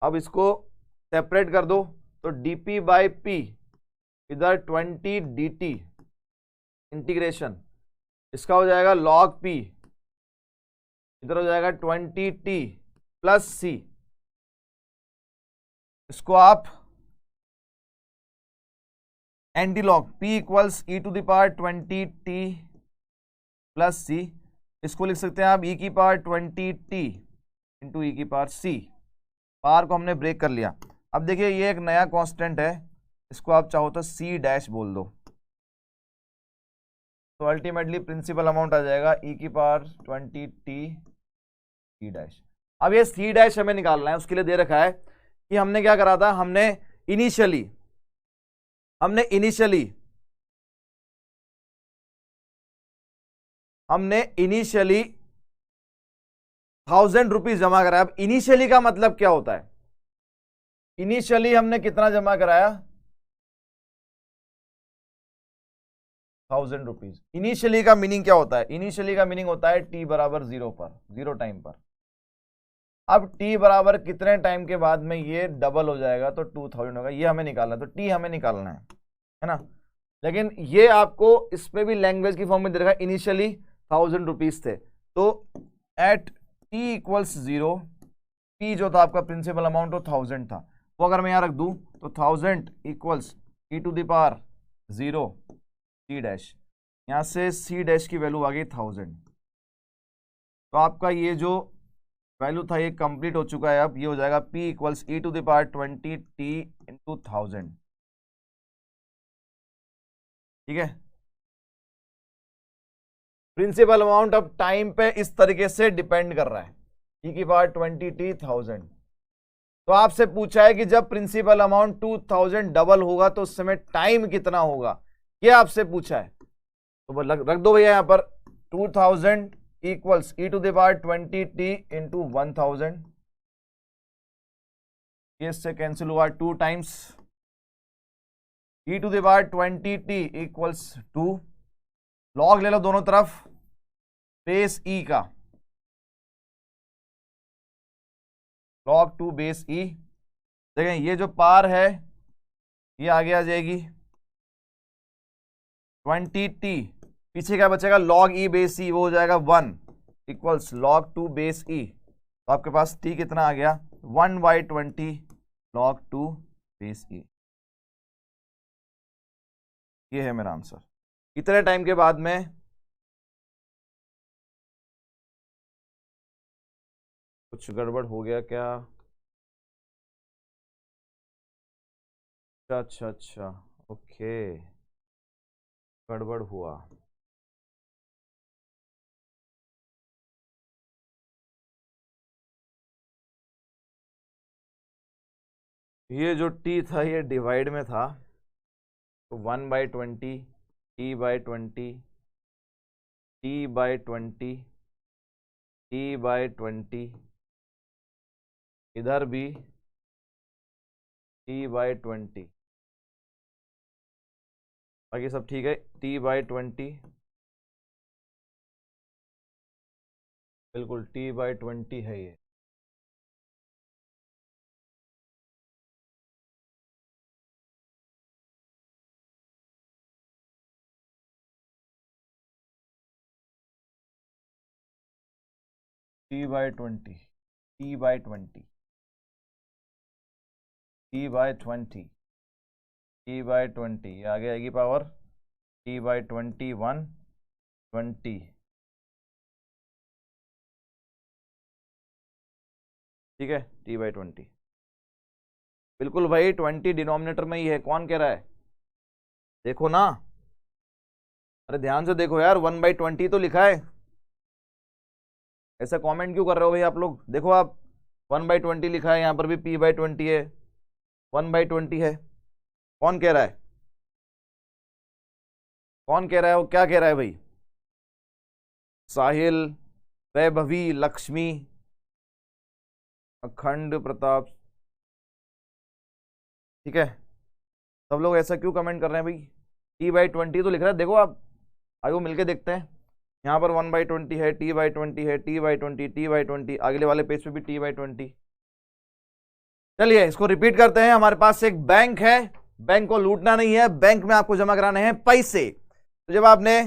अब इसको सेपरेट कर दो, तो dp बाई p इधर 20 dt इंटीग्रेशन, इसका हो जाएगा log p, इधर हो जाएगा 20t प्लस c। इसको आप anti log p equals e to the power 20t plus c, इसको लिख सकते हैं आप e की पावर 20t इंटू e की पावर c। पावर को हमने ब्रेक कर लिया। अब देखिए ये एक नया कांस्टेंट है, इसको आप चाहो तो c डैश बोल दो, तो अल्टीमेटली प्रिंसिपल अमाउंट आ जाएगा e की पावर 20t c डैश। अब ये c डैश हमें निकालना है, उसके लिए दे रखा है कि हमने क्या करा था, हमने इनिशियली 1000 रुपीज जमा कराया। अब इनिशियली का मतलब क्या होता है, इनिशियली हमने कितना जमा कराया, 1000 रुपीज। इनिशियली का मीनिंग क्या होता है, इनिशियली का मीनिंग होता है t बराबर 0 पर, 0 टाइम पर। अब t बराबर कितने टाइम के बाद में ये डबल हो जाएगा, तो 2000 होगा, ये हमें निकालना है। तो t हमें निकालना है ना। लेकिन ये आपको इस पे भी लैंग्वेज की फॉर्म में दे रखा है, इनिशियली 1000 रुपीज थे, तो एट t इक्वल्स 0, p जो था आपका प्रिंसिपल अमाउंट वो 1000 था, वो अगर मैं यहाँ रख दूं तो 1000 equals e to the power 0 c dash, यहाँ से c डैश की वैल्यू आ गई 1000। तो आपका ये जो वैल्यू था ये कंप्लीट हो चुका है। अब ये हो जाएगा P इक्वल्स e⁻20t × 1000। ठीक है, प्रिंसिपल अमाउंट अब टाइम पे इस तरीके से डिपेंड कर रहा है, e⁻20t 1000। तो आपसे पूछा है कि जब प्रिंसिपल अमाउंट 2000 डबल होगा तो उस समय टाइम कितना होगा, ये आपसे पूछा है। तो रख दो भैया यहां पर 2000 इक्वल्स e⁻20t × 1000। ये इससे कैंसिल हुआ 2 टाइम्स e⁻20t इक्वल्स 2, लॉग ले लो दोनों तरफ बेस ई का, log 2 बेस ई। देखें ये जो पार है ये आगे आ जाएगी 20t, पीछे क्या बचेगा log e बेस ई, वो हो जाएगा 1 इक्वल्स log 2 बेस ई। तो आपके पास t कितना आ गया 1/20 log 2 बेस ई। ये है मेरा आंसर। इतने टाइम के बाद में कुछ गड़बड़ हो गया क्या? अच्छा, ओके, गड़बड़ हुआ। ये जो t था ये डिवाइड में था, तो 1/20 t/20 t/20 t/20, इधर भी t/20, बाकी सब ठीक है। t/20 बिल्कुल t/20 है ये। t/20 t/20 t/20 t/20, ये आगे आएगी पावर t/21 20। ठीक है, t/20 बिल्कुल भाई 20 डिनोमिनेटर में ही है। कौन कह रहा है? देखो ना, अरे ध्यान से देखो यार, 1/20 तो लिखा है। ऐसा कमेंट क्यों कर रहे हो भाई आप लोग? देखो आप 1/20 लिखा है, यहाँ पर भी p/20 है, 1/20 है। कौन कह रहा है? कौन कह रहा है? वो क्या कह रहा है भाई? साहिल, वैभवी, लक्ष्मी, अखंड प्रताप। ठीक है, सब लोग ऐसा क्यों कमेंट कर रहे हैं भाई? t/20 तो लिख रहा है, देखो आप, आगे मिलके देखते हैं। यहाँ पर 1/20 है, t/20 है, t/20 t/20, अगले वाले पेज पे भी t/20। चलिए इसको रिपीट करते हैं। हमारे पास एक बैंक है, बैंक को लूटना नहीं है, बैंक में आपको जमा कराने हैं पैसे। तो जब आपने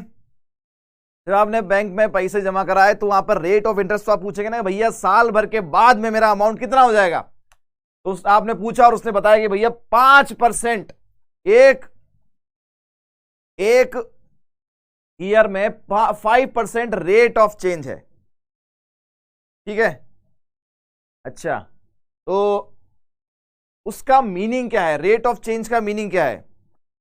बैंक में पैसे जमा कराए तो वहां पर रेट ऑफ इंटरेस्ट तो आप पूछेंगे ना भैया साल भर के बाद में मेरा अमाउंट कितना हो जाएगा। तो आपने पूछा और उसने बताया कि भैया 5% एक ईयर में 5% रेट ऑफ चेंज है। ठीक है, अच्छा, तो उसका मीनिंग क्या है? रेट ऑफ चेंज का मीनिंग क्या है?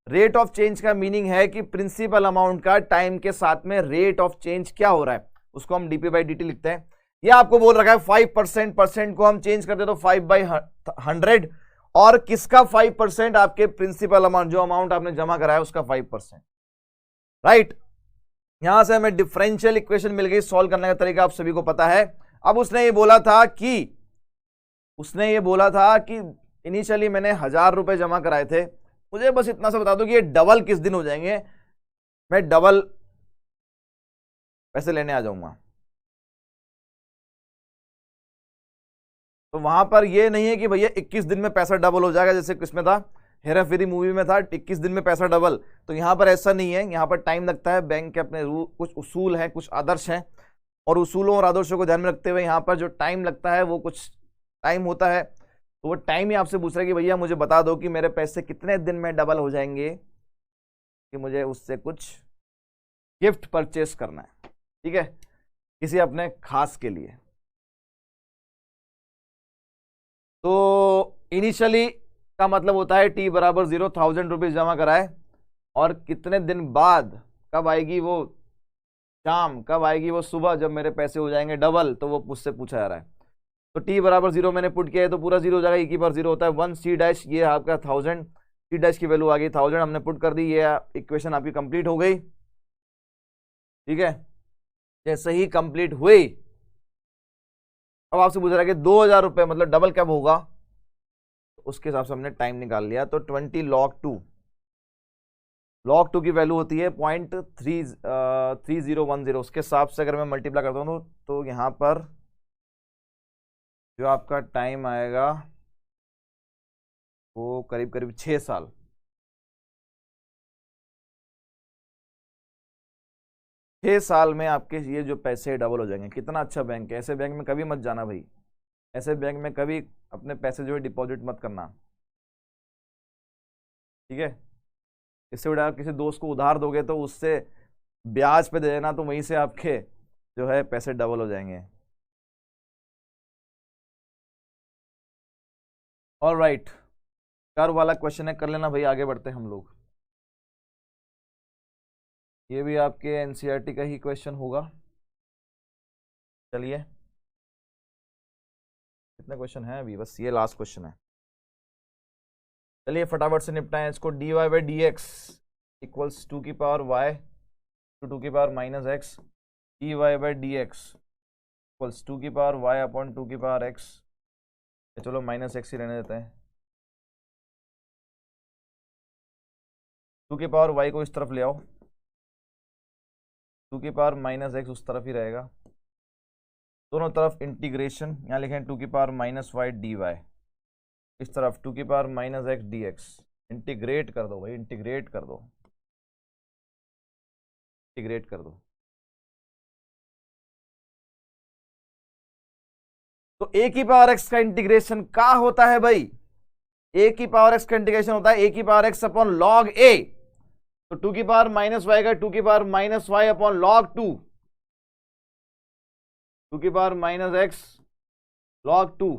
रेट ऑफ चेंज का मीनिंग है कि प्रिंसिपल अमाउंट का टाइम के साथ में रेट ऑफ चेंज क्या हो रहा है, उसको हम dp/dt लिखते हैं। यह आपको बोल रखा है 5%, परसेंट को हम चेंज करते तो 5/100, और किसका 5%? आपके प्रिंसिपल अमाउंट, जो अमाउंट आपने जमा कराया उसका 5%। राइट, यहां से हमें डिफरेंशियल इक्वेशन मिल गई। सॉल्व करने का तरीका आप सभी को पता है। अब उसने ये बोला था कि इनिशियली मैंने 1000 रुपए जमा कराए थे, मुझे बस इतना सा बता दो कि ये डबल किस दिन हो जाएंगे, मैं डबल पैसे लेने आ जाऊंगा। तो वहां पर ये नहीं है कि भैया 21 दिन में पैसा डबल हो जाएगा, जैसे किसमें था, हेरा फेरी मूवी में था 21 दिन में पैसा डबल। तो यहां पर ऐसा नहीं है, यहां पर टाइम लगता है। बैंक के अपने कुछ उसूल हैं, कुछ आदर्श हैं, और उसूलों और आदर्शों को ध्यान में रखते हुए यहां पर जो टाइम लगता है वो कुछ टाइम होता है। तो वो टाइम ही आपसे पूछ रहा है कि भैया मुझे बता दो कि मेरे पैसे कितने दिन में डबल हो जाएंगे, कि मुझे उससे कुछ गिफ्ट परचेस करना है। ठीक है, किसी अपने खास के लिए। तो इनिशियली का मतलब होता है टी बराबर 0, 1000 रुपीज जमा कराए, और कितने दिन बाद, कब आएगी वो शाम, कब आएगी वो सुबह, जब मेरे पैसे हो जाएंगे डबल, तो वो मुझसे पूछा जा रहा है। तो टी बराबर 0 मैंने पुट किया है तो पूरा 0 हो जाएगा, ई की पावर 0 होता है 1 सी डैश, ये आपका 1000, सी डैश की वैल्यू आ गई 1000, हमने पुट कर दी, ये इक्वेशन आपकी कंप्लीट हो गई। ठीक है, जैसे ही कंप्लीट हुई, अब आपसे पूछ रहा है कि 2000 रुपये मतलब डबल कब होगा, तो उसके हिसाब से हमने टाइम निकाल लिया। तो 20 log 2 की वैल्यू होती है 0.3010, उसके हिसाब से अगर मैं मल्टीप्लाई करता हूँ तो यहाँ पर जो आपका टाइम आएगा वो करीब करीब 6 साल। छह साल में आपके ये जो पैसे डबल हो जाएंगे। कितना अच्छा बैंक है, ऐसे बैंक में कभी मत जाना भाई, ऐसे बैंक में कभी अपने पैसे जो है डिपॉजिट मत करना। ठीक है, इससे बड़ा आप किसी दोस्त को उधार दोगे तो उससे ब्याज पे दे देना, तो वहीं से आपके जो है पैसे डबल हो जाएंगे। ऑलराइट, कर वाला क्वेश्चन है, कर लेना भाई, आगे बढ़ते हैं हम लोग। ये भी आपके एनसीईआरटी का ही क्वेश्चन होगा। चलिए, कितने क्वेश्चन हैं अभी, बस ये लास्ट क्वेश्चन है। चलिए फटाफट से निपटाएं इसको। D y by d x equals 2 की पावर वाई टू 2 की power minus x, d y by d x equals 2 की पावर वाई अपॉन 2 की पावर एक्स। चलो माइनस एक्स ही रहने देते हैं। 2 की पावर वाई को इस तरफ ले आओ, 2 की पावर माइनस एक्स उस तरफ ही रहेगा, दोनों तरफ इंटीग्रेशन, यहाँ लिखें 2 की power minus y D y, इस तरफ 2 की power minus x d x. Integrate कर दो भाई, इंटीग्रेट कर दो, इंटीग्रेट कर दो। तो ए की पावर एक्स का इंटीग्रेशन क्या होता है भाई, ए की पावर एक्स का इंटीग्रेशन होता है ए की power x upon log a. तो 2 की पावर माइनस वाई का 2 की power minus y upon log 2, 2 की पावर माइनस एक्स लॉग 2।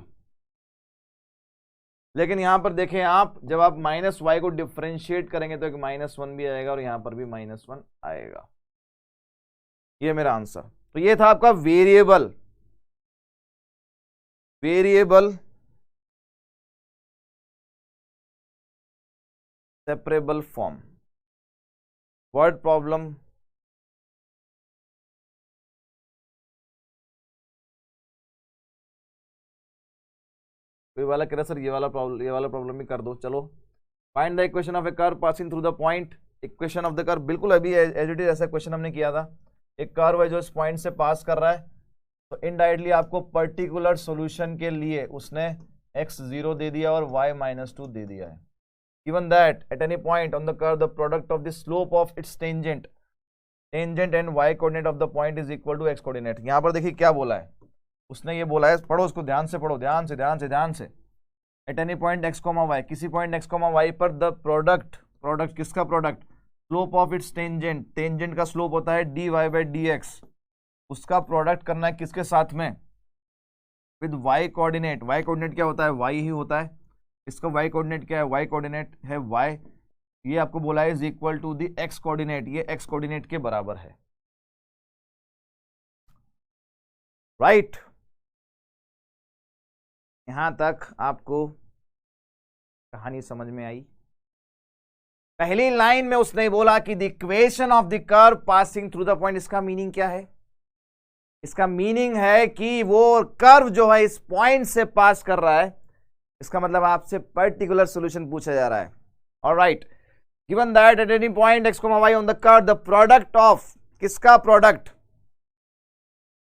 लेकिन यहां पर देखें आप, जब आप माइनस वाई को डिफ्रेंशिएट करेंगे तो एक -1 भी आएगा और यहां पर भी -1 आएगा। ये मेरा आंसर। तो ये था आपका variable separable form word problem. कोई वाला कह रहा सर ये वाला प्रॉब्लम भी कर दो। चलो, find the equation of A curve passing through the point. Equation of the curve बिल्कुल अभी एज इट इज ऐसा क्वेश्चन हमने किया था। एक कर्व है जो इस पॉइंट से पास कर रहा है, तो इनडायरेक्टली आपको पर्टिकुलर सॉल्यूशन के लिए उसने x0 दे दिया और y-2 दे दिया है। Given that at any point on the curve the product of the slope of its tangent and y coordinate of the point is equal to x coordinate। यहां पर देखिए क्या बोला है उसने, ये बोला है, पढ़ो उसको ध्यान से, पढ़ो ध्यान से। Eight any point x, y, किसी पॉइंट x, y पर द प्रोडक्ट किसका product, slope of its tangent का स्लोप होता है dy बाई डी एक्स, उसका प्रोडक्ट करना है किसके साथ में, with y coordinate. y coordinate क्या होता है, y ही होता है। इसका y कोऑर्डिनेट क्या है, y कोऑर्डिनेट है y। ये आपको बोला है is equal to the x coordinate, ये x कोऑर्डिनेट के बराबर है। राइट, यहां तक आपको कहानी समझ में आई। पहली लाइन में उसने बोला कि the equation of the curve passing through the point, इसका मीनिंग क्या है, इसका मीनिंग है कि वो कर्व जो है इस पॉइंट से पास कर रहा है, इसका मतलब आपसे पर्टिकुलर सॉल्यूशन पूछा जा रहा है। Alright, given that at any point x, y on the curve the product of, किसका product,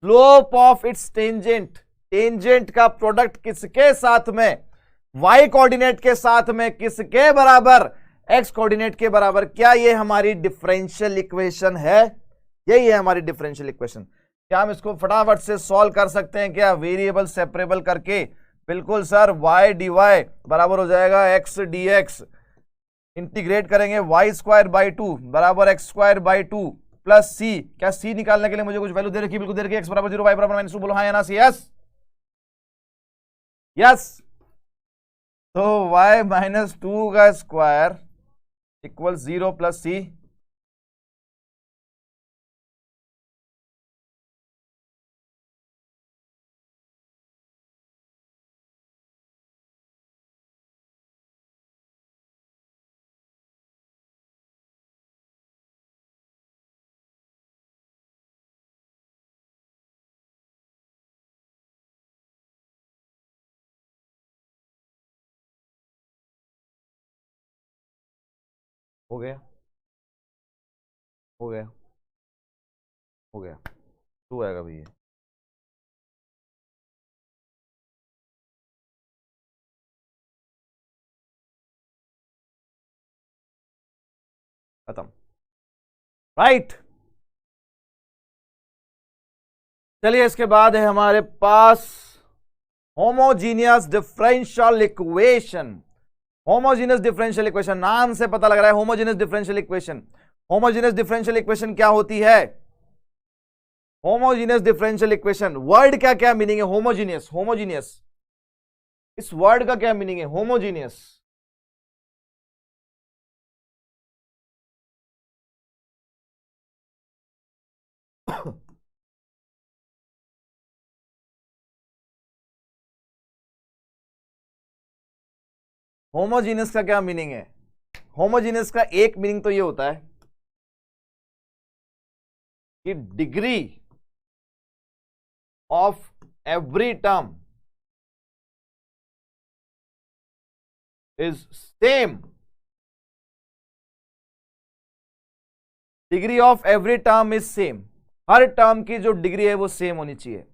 slope of its tangent का प्रोडक्ट किसके साथ में, y कोऑर्डिनेट के साथ में, किसके बराबर, x कोऑर्डिनेट के बराबर। क्या ये हमारी डिफरेंशियल इक्वेशन है, यही है हमारी डिफरेंशियल इक्वेशन। क्या हम इसको फटाफट से सॉल्व कर सकते हैं क्या, वेरिएबल सेपरेबल करके। बिल्कुल सर, y dy बराबर हो जाएगा x dx, इंटीग्रेट करेंगे y² बाई 2 बराबर x² बाई 2 प्लस सी। क्या सी निकालने के लिए मुझे कुछ वैल्यू दे रखी? बिल्कुल दे रखी है, x बराबर 0, y बराबर -2। बोलो हाँ या ना? सी यस यस। तो y -2 का स्क्वायर इक्वल 0 प्लस सी। हो गया हो गया हो गया। 2 आएगा भैया। खत्म। राइट। चलिए इसके बाद है हमारे पास homogeneous differential equation. Homogeneous differential equation नाम से पता लग रहा है, homogeneous differential equation. Homogeneous differential equation क्या होती है? होमोजीनियस डिफरेंशियल इक्वेशन वर्ड का क्या मीनिंग है? होमोजीनियस, होमोजीनियस इस वर्ड का क्या मीनिंग है? होमोजीनियस। होमोजीनियस का क्या मीनिंग है? होमोजीनियस का एक मीनिंग तो ये होता है कि degree of every term is same. Degree of every term is same. Her term की जो डिग्री है वो सेम होनी चाहिए।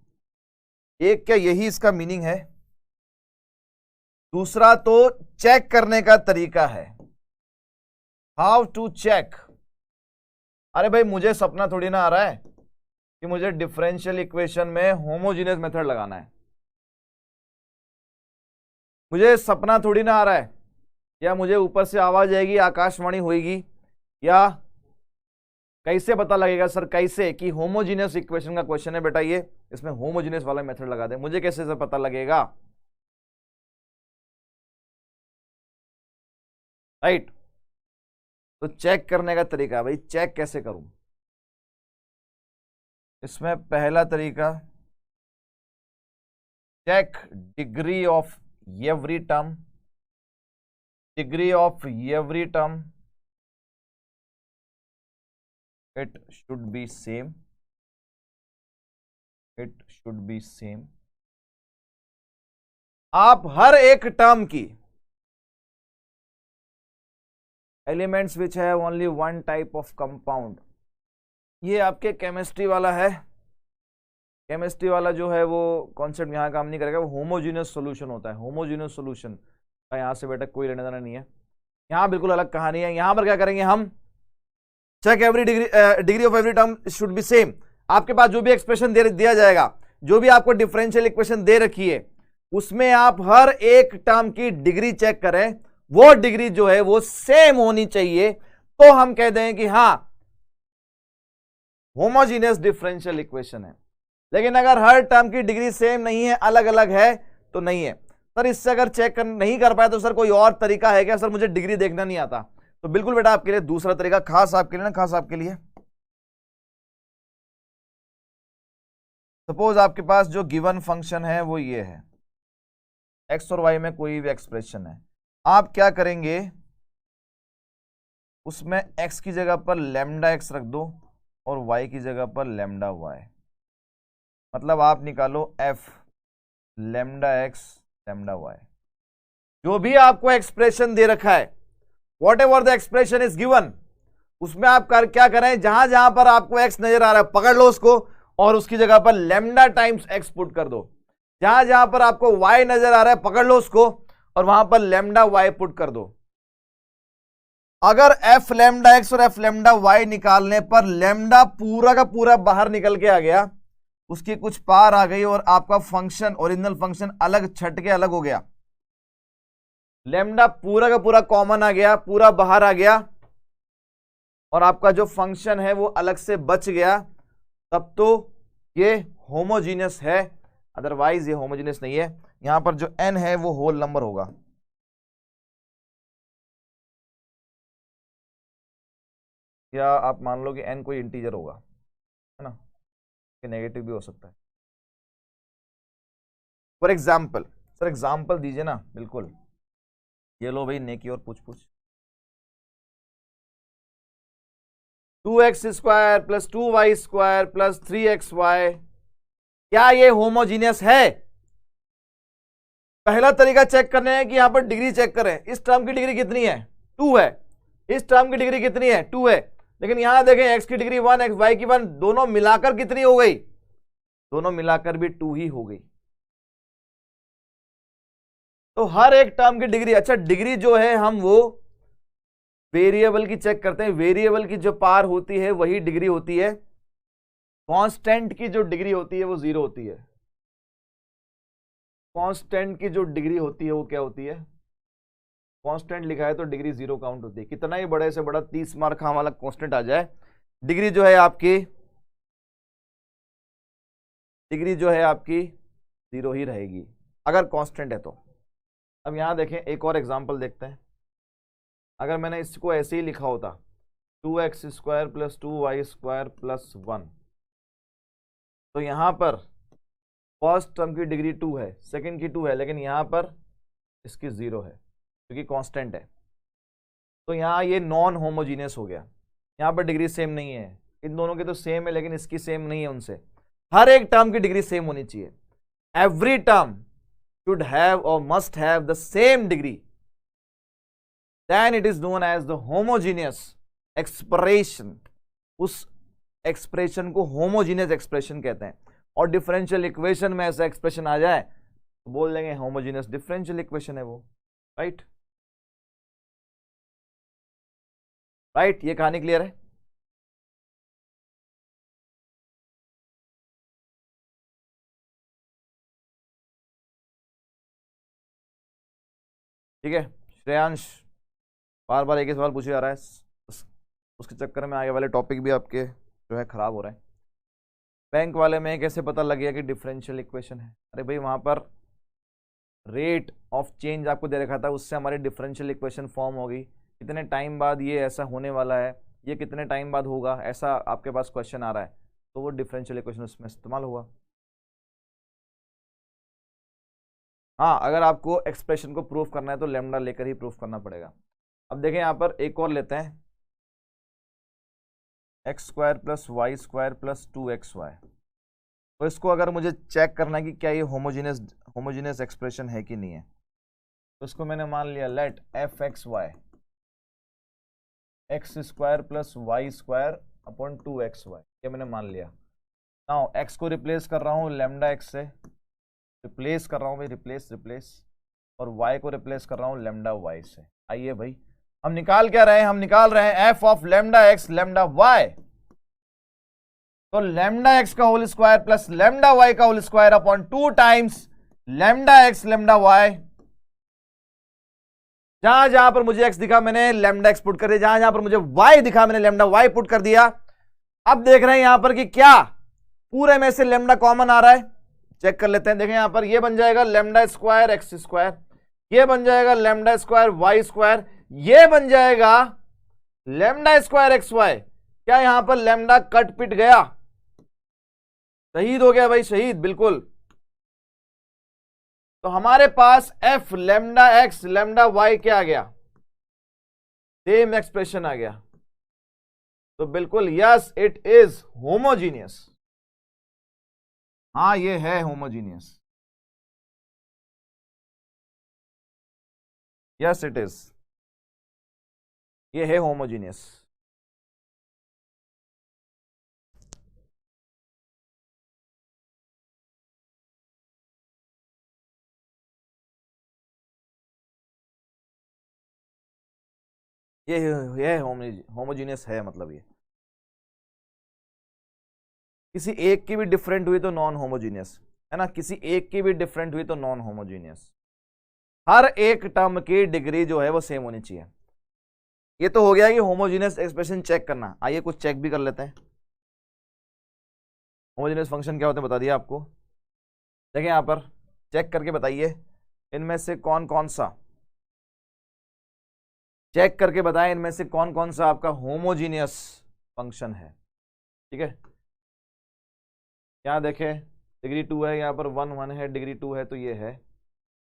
एक क्या यही इसका मीनिंग है? दूसरा तो चेक करने का तरीका है, हाउ टू चेक। अरे भाई मुझे सपना थोड़ी ना आ रहा है कि मुझे डिफरेंशियल इक्वेशन में होमोजीनियस मेथड लगाना है। मुझे सपना थोड़ी ना आ रहा है, या मुझे ऊपर से आवाज आएगी, आकाशवाणी होगी, या कैसे पता लगेगा सर कैसे कि होमोजीनियस इक्वेशन का क्वेश्चन है बेटा ये, इसमें होमोजीनियस वाला मेथड लगा दे। मुझे कैसे से पता लगेगा? राइट। तो चेक करने का तरीका, भाई चेक कैसे करूं? इसमें पहला तरीका, check degree of every term. Degree of every term it should be same, it should be same। आप हर एक टर्म की एलिमेंट्स विच है only one type of compound, ये आपके केमिस्ट्री वाला है। केमिस्ट्री वाला जो है वो कॉन्सेप्ट यहां काम नहीं करेगा, वो होमोजीनियस सॉल्यूशन होता है। होमोजीनियस सॉल्यूशन का यहां से बेटा कोई लेना देना नहीं है, यहां बिल्कुल अलग कहानी है। यहां पर क्या करेंगे हम? Check every degree of every term should be same. आपके पास जो भी एक्सप्रेशन दिया जाएगा, जो भी आपको डिफरेंशियल इक्वेशन दे रखी है, उसमें आप हर एक टर्म की डिग्री चेक करें, वो डिग्री जो है वो सेम होनी चाहिए, तो हम कह दें कि हाँ होमोजीनियस डिफरेंशियल इक्वेशन है। लेकिन अगर हर टर्म की डिग्री सेम नहीं है, अलग अलग है, तो नहीं है। सर इससे अगर चेक नहीं कर पाए तो सर कोई और तरीका है क्या? सर मुझे डिग्री देखना नहीं आता। तो बिल्कुल बेटा आपके लिए दूसरा तरीका, खास आपके लिए ना, खास आपके लिए। सपोज आपके पास जो गिवन फंक्शन है वो ये है, एक्स और वाई में कोई भी एक्सप्रेशन है, आप क्या करेंगे? उसमें एक्स की जगह पर लैम्डा एक्स रख दो और वाई की जगह पर लैम्डा वाई। मतलब आप निकालो f lambda x lambda y. जो भी आपको एक्सप्रेशन दे रखा है, whatever the expression is given, उसमें आप क्या करें? जहां जहां पर आपको एक्स नजर आ रहा है पकड़ लो उसको और उसकी जगह पर लैम्डा टाइम्स एक्स पुट कर दो। जहां जहां पर आपको वाई नजर आ रहा है पकड़ लो उसको और वहां पर लैम्डा वाई पुट कर दो। अगर एफ लैम्डा एक्स और एफ लैम्डा वाई निकालने पर लैम्डा पूरा का पूरा बाहर निकल के आ गया, उसकी कुछ पार आ गई और आपका फंक्शन, ओरिजिनल फंक्शन अलग छट के अलग हो गया, लैम्डा पूरा का पूरा कॉमन आ गया, पूरा बाहर आ गया, और आपका जो फंक्शन है वो अलग से बच गया, तब तो ये होमोजीनियस है, अदरवाइज ये होमोजीनियस नहीं है। यहां पर जो n है वो होल नंबर होगा। या आप मान लो कि n कोई इंटीजर होगा, है ना, कि नेगेटिव भी हो सकता है। फॉर एग्जाम्पल, सर एग्जाम्पल दीजिए ना। बिल्कुल, ये लो भाई, नेकी और पूछ पूछ। 2x² plus 2y² plus 3xy, क्या ये होमोजीनियस है? पहला तरीका चेक करने है कि यहां पर डिग्री चेक करें। इस टर्म की डिग्री कितनी है? 2 है। इस टर्म की डिग्री कितनी है? 2 है। लेकिन यहां देखें, x की डिग्री 1, y की 1, दोनों मिलाकर कितनी हो गई? दोनों मिलाकर भी 2 ही हो गई। तो हर एक टर्म की डिग्री, अच्छा डिग्री जो है हम वो वेरिएबल की चेक करते हैं। वेरिएबल की जो पार होती है वही डिग्री होती है। कांस्टेंट की जो डिग्री होती है वो 0 होती है। कांस्टेंट की जो डिग्री होती है वो क्या होती है? कांस्टेंट लिखा है तो डिग्री 0 काउंट होती है। कितना ही बड़े से बड़ा 30 मार्क का वाला कांस्टेंट आ जाए, डिग्री जो है आपकी 0 ही रहेगी अगर कांस्टेंट है तो। अब यहां देखें, एक और एग्जांपल देखते हैं। अगर मैंने इसको ऐसे ही लिखा होता 2x² प्लस 2y² प्लस 1, तो यहां पर फर्स्ट टर्म की डिग्री 2 है, सेकंड की 2 है, लेकिन यहां पर इसकी 0 है क्योंकि कांस्टेंट है। तो यहां ये नॉन होमोजीनियस हो गया। यहां पर डिग्री सेम नहीं है। इन दोनों की तो सेम है लेकिन इसकी सेम नहीं है उनसे। हर एक टर्म की डिग्री सेम होनी चाहिए। Every term should have or must have the same degree, then it is known as the homogeneous expression। उस एक्सप्रेशन को होमोजीनियस एक्सप्रेशन कहते हैं। और डिफरेंशियल इक्वेशन में ऐसा एक्सप्रेशन आ जाए तो बोल देंगे होमोजीनियस डिफरेंशियल इक्वेशन है वो। राइट राइट, ये कहानी क्लियर है? ठीक है। श्रेयांश बार बार एक ही सवाल पूछे जा रहा है, उसके चक्कर में आगे वाले टॉपिक भी आपके जो है खराब हो रहे हैं। बैंक वाले में कैसे पता लग गया कि डिफरेंशियल इक्वेशन है? अरे भाई वहां पर रेट ऑफ चेंज आपको दे रखा था, उससे हमारी डिफरेंशियल इक्वेशन फॉर्म होगी। कितने टाइम बाद ये ऐसा होने वाला है, ये कितने टाइम बाद होगा, ऐसा आपके पास क्वेश्चन आ रहा है, तो वो डिफरेंशियल इक्वेशन उसमें इस्तेमाल होगा। हाँ, अगर आपको एक्सप्रेशन को प्रूफ करना है तो लेमडा लेकर ही प्रूफ करना पड़ेगा। अब देखें यहाँ पर एक और लेते हैं, x² plus y² plus 2xy। तो इसको अगर मुझे चेक करना है कि क्या ये होमोजीनियस एक्सप्रेशन है कि नहीं है, तो इसको मैंने मान लिया late f(x(y) x² plus y² upon 2xy, ये मैंने मान लिया। नाउ x को रिप्लेस कर रहा हूँ लेमडा x से, रिप्लेस कर रहा हूँ भाई, रिप्लेस, और y को रिप्लेस कर रहा हूँ लेमडा y से। आइए भाई, हम निकाल क्या रहे हैं? हम निकाल रहे हैं f of lambda x lambda y। तो लेमडा x का whole square plus lambda y का whole square upon 2 times lambda x lambda y। जहां जहां पर मुझे x दिखा मैंने लेमडा x पुट कर दिया, जहां जहां पर मुझे y दिखा मैंने लेमडा y पुट कर दिया। अब देख रहे हैं यहां पर कि क्या पूरे में से लेमडा कॉमन आ रहा है, चेक कर लेते हैं। देखें यहां पर ये बन जाएगा लेमडा स्क्वायर एक्स स्क्वायर, ये बन जाएगा लेमडा स्क्वायर वाई स्क्वायर, ये बन जाएगा लेमडा स्क्वायर एक्स वाई। क्या यहां पर लेमडा कट पिट गया? शहीद हो गया भाई, शहीद, बिल्कुल। तो हमारे पास F lambda x lambda Y क्या आ गया? सेम एक्सप्रेशन आ गया। तो बिल्कुल यस, इट इज होमोजीनियस। हाँ ये है होमोजीनियस, यस इट इज, ये है होमोजीनियस। ये होमोजीनियस है, मतलब ये किसी एक की भी डिफरेंट हुई तो नॉन होमोजीनियस है ना, किसी एक की भी डिफरेंट हुई तो नॉन होमोजीनियस। हर एक टर्म की डिग्री जो है वो सेम होनी चाहिए। ये तो हो गया कि होमोजीनियस एक्सप्रेशन चेक करना। आइए कुछ चेक भी कर लेते हैं। होमोजीनियस फंक्शन क्या होते हैं बता दिया आपको। देखें यहां पर, चेक करके बताइए इनमें से कौन कौन सा, चेक करके बताएं इनमें से कौन कौन सा आपका होमोजीनियस फंक्शन है। ठीक है, यहां देखें डिग्री 2 है, यहां पर 1 1 है, डिग्री 2 है तो ये है,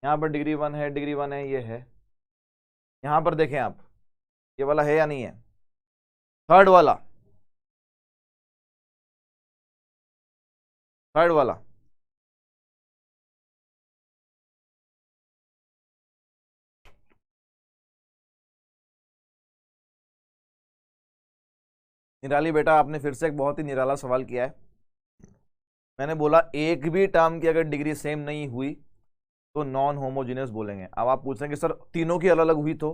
यहां पर डिग्री 1 है, डिग्री 1 है, ये है। यहां पर देखें आप, ये वाला है या नहीं है, थर्ड वाला, थर्ड वाला निराली बेटा, आपने फिर से एक बहुत ही निराला सवाल किया है। मैंने बोला एक भी टर्म की अगर डिग्री सेम नहीं हुई तो नॉन होमोजीनियस बोलेंगे। अब आप पूछ रहे हैं कि सर तीनों की अलग अलग हुई तो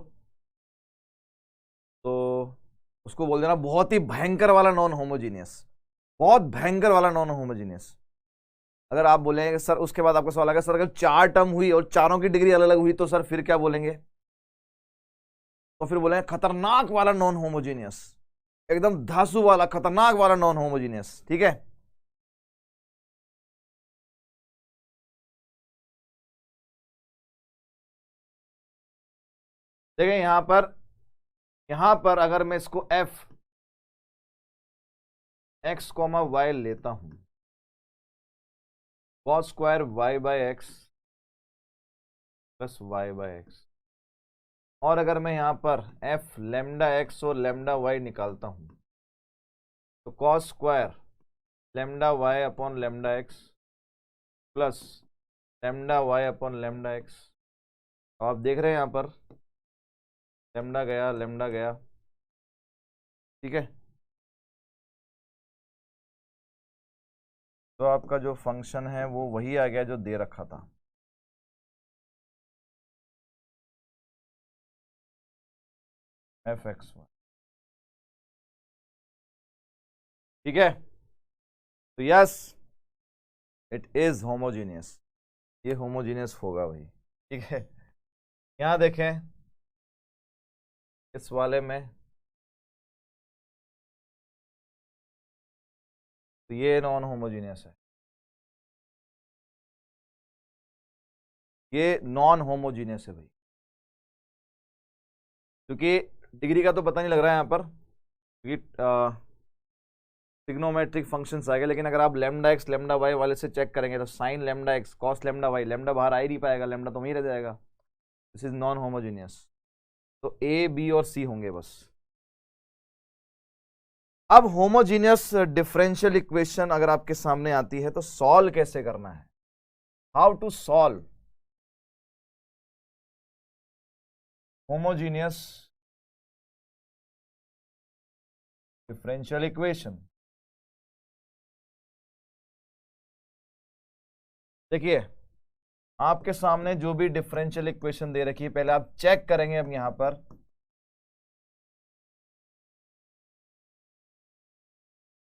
उसको बोल देना बहुत ही भयंकर वाला नॉन होमोजीनियस, बहुत भयंकर वाला नॉन होमोजीनियस। अगर आप बोलेंगे सर, उसके बाद आपका सवाल आएगा सर अगर 4 टर्म हुई और चारों की डिग्री अलग अलग हुई तो सर फिर क्या बोलेंगे, तो फिर बोलेंगे खतरनाक वाला नॉन होमोजीनियस, एकदम धांसू वाला खतरनाक वाला नॉन होमोजीनियस। ठीक है, देखिए यहां पर अगर मैं इसको एफ एक्स कॉमा वाई लेता हूं, cos square y by x plus y by x, और अगर मैं यहां पर एफ लेमडा एक्स और लेमडा वाई निकालता हूं तो cos square lambda y upon lambda x plus lambda y upon lambda x. तो आप देख रहे हैं यहां पर लेमडा गया, लेमडा गया। ठीक है, तो आपका जो फंक्शन है वो वही आ गया जो दे रखा था। F x y. ठीक है, तो यस इट इज होमोजीनियस, ये होमोजीनियस होगा भाई। ठीक है, यहां देखें इस वाले में तो ये नॉन होमोजीनियस है, ये नॉन होमोजीनियस है भाई, क्योंकि डिग्री का तो पता नहीं लग रहा है यहां पर, क्योंकि ट्रिग्नोमेट्रिक फंक्शंस आ गए। लेकिन अगर आप लेमडा एक्स लेमडा वाई वाले से चेक करेंगे तो sine lambda x cos lambda y, lambda बाहर आ ही नहीं पाएगा, लेमडा तो वहीं रह जाएगा। दिस इज नॉन होमोजीनियस, तो ए बी और सी होंगे बस। अब होमोजीनियस डिफरेंशियल इक्वेशन अगर आपके सामने आती है तो सॉल्व कैसे करना है, how to solve homogeneous differential equation. देखिए आपके सामने जो भी डिफरेंशियल इक्वेशन दे रखी है पहले आप चेक करेंगे। अब यहां पर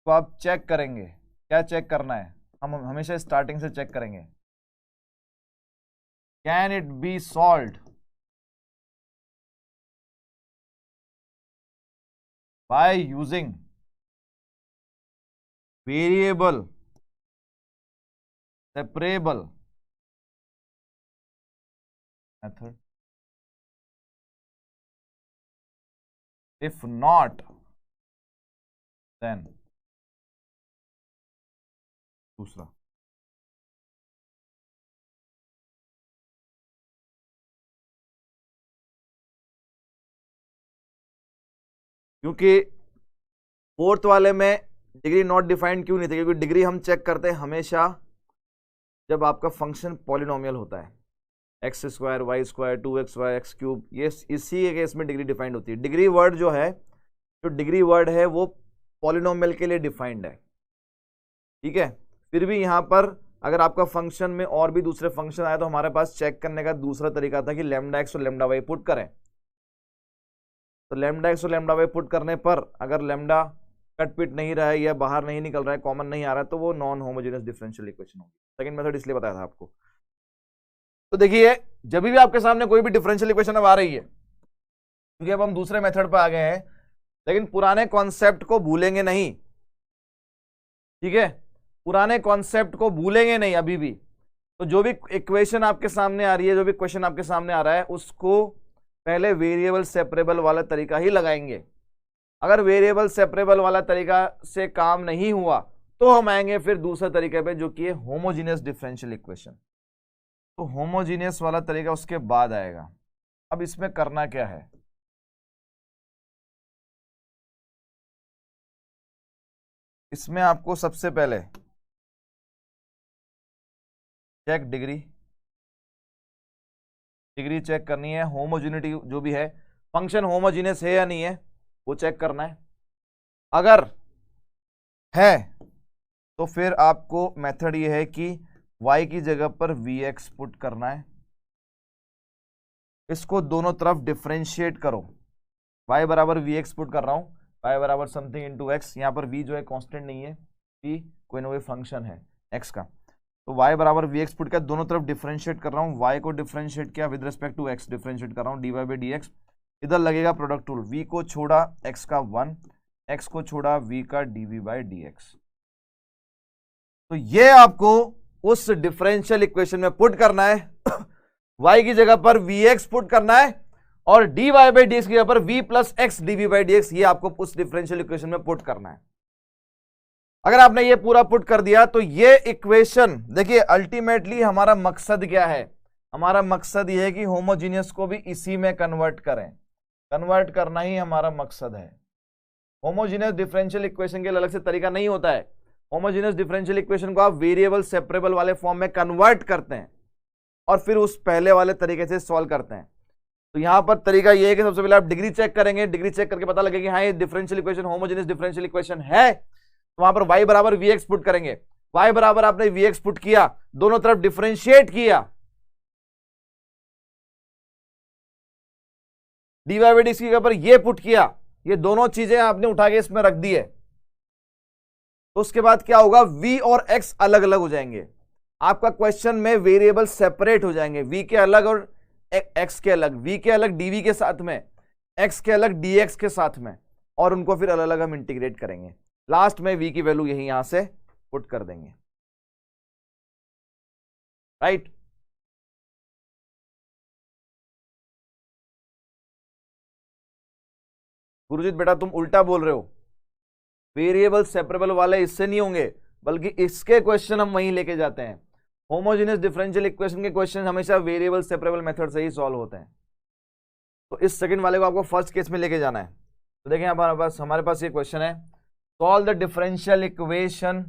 तो आप चेक करेंगे, क्या चेक करना है, हम हमेशा स्टार्टिंग से चेक करेंगे। Can it be solved by using variable separable method, if not then दूसरा। क्योंकि फोर्थ वाले में डिग्री नॉट डिफाइंड क्यों नहीं थी, क्योंकि डिग्री हम चेक करते हैं हमेशा जब आपका फंक्शन पॉलिनोमियल होता है, x square y square 2x y x cube, ये इसी केस में डिग्री डिफाइंड होती है। डिग्री वर्ड जो है, जो डिग्री वर्ड है वो पॉलिनोमियल के लिए डिफाइंड है। ठीक है, फिर भी यहां पर अगर आपका फंक्शन में और भी दूसरे फंक्शन आए तो हमारे पास चेक करने का दूसरा तरीका था कि लेमडा एक्स और लेमडा वाई पुट करें। तो लेमडा एक्स और लेमडा वाई पुट करने पर अगर लेमडा कट पिट नहीं रहा है या बाहर नहीं निकल रहा है, कॉमन नहीं आ रहा है, तो वो नॉन होमोजेनियस डिफरेंशियल इक्वेशन होगी। सेकंड मेथड इसलिए बताया था आपको। तो देखिए जब भी आपके सामने कोई भी डिफरेंशियल इक्वेशन अब आ रही है क्योंकि अब हम दूसरे मेथड पे आ गए हैं, लेकिन पुराने कॉन्सेप्ट को भूलेंगे नहीं, ठीक है, पुराने कॉन्सेप्ट को भूलेंगे नहीं अभी भी। तो जो भी इक्वेशन आपके सामने आ रही है, जो भी क्वेश्चन आपके सामने आ रहा है, उसको पहले वेरिएबल सेपरेबल वाला तरीका ही लगाएंगे। अगर वेरिएबल सेपरेबल वाला तरीका से काम नहीं हुआ तो हम आएंगे फिर दूसरे तरीके पे, जो कि है होमोजीनियस डिफरेंशियल इक्वेशन। तो होमोजीनियस वाला तरीका उसके बाद आएगा। अब इसमें करना क्या है, इसमें आपको सबसे पहले चेक डिग्री चेक करनी है, होमोजेनिटी जो भी है, फंक्शन होमोजीनियस है या नहीं है वो चेक करना है। अगर है तो फिर आपको मेथड ये है कि y की जगह पर vx पुट करना है, इसको दोनों तरफ डिफरेंशिएट करो। y बराबर vx पुट कर रहा हूं, y बराबर समथिंग इनटू x, यहां पर v जो है कांस्टेंट नहीं है, v कोई ना कोई फंक्शन है x का, तो y बराबर vx पुट कर दोनों तरफ डिफरेंशिएट कर रहा हूं। y को डिफरेंशिएट किया with respect to x, differentiate कर रहा हूं dy बाई dx। इधर लगेगा प्रोडक्ट रूल, v को छोड़ा x का 1, x को छोड़ा v का dv बाई dx। तो ये आपको उस डिफरेंशियल इक्वेशन में पुट करना है y की जगह पर vx पुट करना है और dy बाई dx की जगह पर v plus x dv by dx, ये आपको उस डिफरेंशियल इक्वेशन में पुट करना है। अगर आपने ये पूरा पुट कर दिया तो ये इक्वेशन, देखिए अल्टीमेटली हमारा मकसद क्या है, हमारा मकसद ये है कि होमोजीनियस को भी इसी में कन्वर्ट करें, कन्वर्ट करना ही हमारा मकसद है। होमोजीनियस डिफरेंशियल इक्वेशन के अलग से तरीका नहीं होता है, होमोजीनियस डिफरेंशियल इक्वेशन को आप वेरिएबल सेपरेबल वाले फॉर्म में कन्वर्ट करते हैं और फिर उस पहले वाले तरीके से सॉल्व करते हैं। तो यहां पर तरीका ये है कि सबसे पहले आप डिग्री चेक करेंगे, डिग्री चेक करके पता लगेगा कि हाँ ये differential equation homogeneous differential equation है, तो वहां पर y बराबर vx पुट करेंगे। y बराबर आपने vx पुट किया, दोनों तरफ डिफरेंशिएट किया, dy बाई dx की पर ये पुट किया, ये दोनों चीजें आपने उठा के इसमें रख दी है। तो उसके बाद क्या होगा, v और x अलग अलग हो जाएंगे, आपका क्वेश्चन में वेरिएबल सेपरेट हो जाएंगे, v के अलग और x के अलग, v के अलग dv के साथ में, x के अलग dx के साथ में, और उनको फिर अलग अलग हम इंटीग्रेट करेंगे। लास्ट में v की वैल्यू यही यहां से पुट कर देंगे, राइट। गुरुजीत बेटा तुम उल्टा बोल रहे हो, वेरिएबल सेपरेबल वाले इससे नहीं होंगे, बल्कि इसके क्वेश्चन हम वहीं लेके जाते हैं। होमोजेनियस डिफरेंशियल इक्वेशन के क्वेश्चन हमेशा वेरिएबल सेपरेबल मेथड से ही सॉल्व होते हैं। तो इस सेकंड वाले को आपको फर्स्ट केस में लेके जाना है। तो देखें हमारे पास ये क्वेश्चन है, solve the differential equation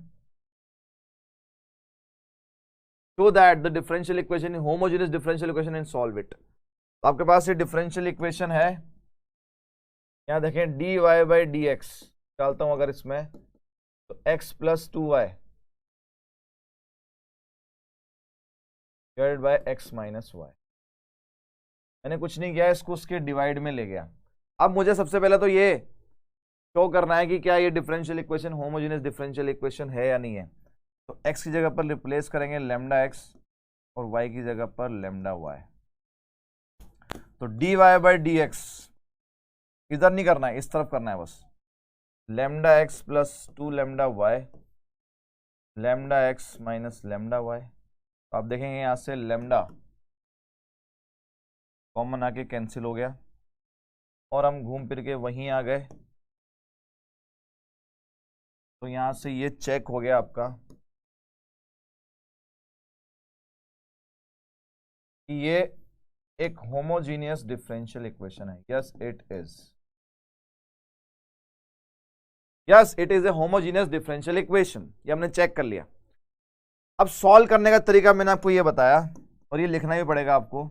so that the differential equation in homogeneous differential equation and solve it। तो आपके पास ये डिफरेंशियल इक्वेशन है, यहां देखें dy बाई dx डालता हूं अगर इसमें, तो x plus 2y divided by x minus y। मैंने कुछ नहीं किया, इसको उसके डिवाइड में ले गया। अब मुझे सबसे पहले तो ये शो करना है कि क्या ये differential equation homogeneous differential equation है या नहीं है। तो x की जगह पर रिप्लेस करेंगे लैम्डा x और y की जगह पर लैम्डा y। तो dy बाई dx इधर नहीं करना है, इस तरफ करना है बस, lambda x plus 2 lambda y, lambda x minus lambda y। तो आप देखेंगे यहां से लैम्डा कॉमन आके कैंसिल हो गया और हम घूम फिर के वहीं आ गए। तो यहां से ये चेक हो गया आपका कि ये एक होमोजीनियस डिफरेंशियल इक्वेशन है। Yes it is, yes it is a homogeneous differential equation, ये हमने चेक कर लिया। अब सॉल्व करने का तरीका मैंने आपको ये बताया और ये लिखना भी पड़ेगा आपको।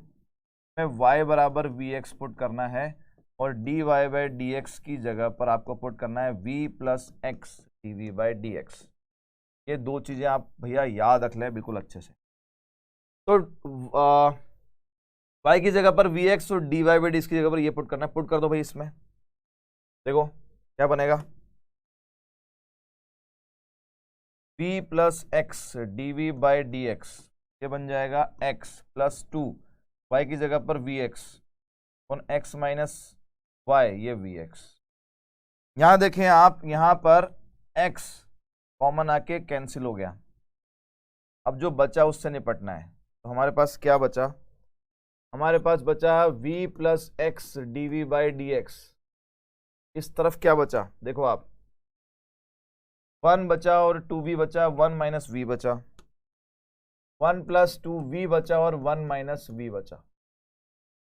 y बराबर vx पुट करना है और dy बाई dx की जगह पर आपको पुट करना है v plus x dv by dx। ये दो चीजें आप भैया याद रख लें बिल्कुल अच्छे से। तो y की जगह पर vx और dy बाई dx की जगह पर ये पुट करना है, पुट कर दो भाई इसमें, देखो क्या बनेगा, v plus x dv by dx, ये बन जाएगा x प्लस 2, y की जगह पर vx और x माइनस वाई, ये वी एक्स। यहां देखें आप, यहां पर एक्स कॉमन आके कैंसिल हो गया। अब जो बचा उससे निपटना है, तो हमारे पास क्या बचा? हमारे पास बचा v plus x d v by d x. इस तरफ क्या बचा देखो आप, 1 बचा और 2v बचा, 1 माइनस वी बचा, 1 प्लस 2v बचा और 1 माइनस वी बचा।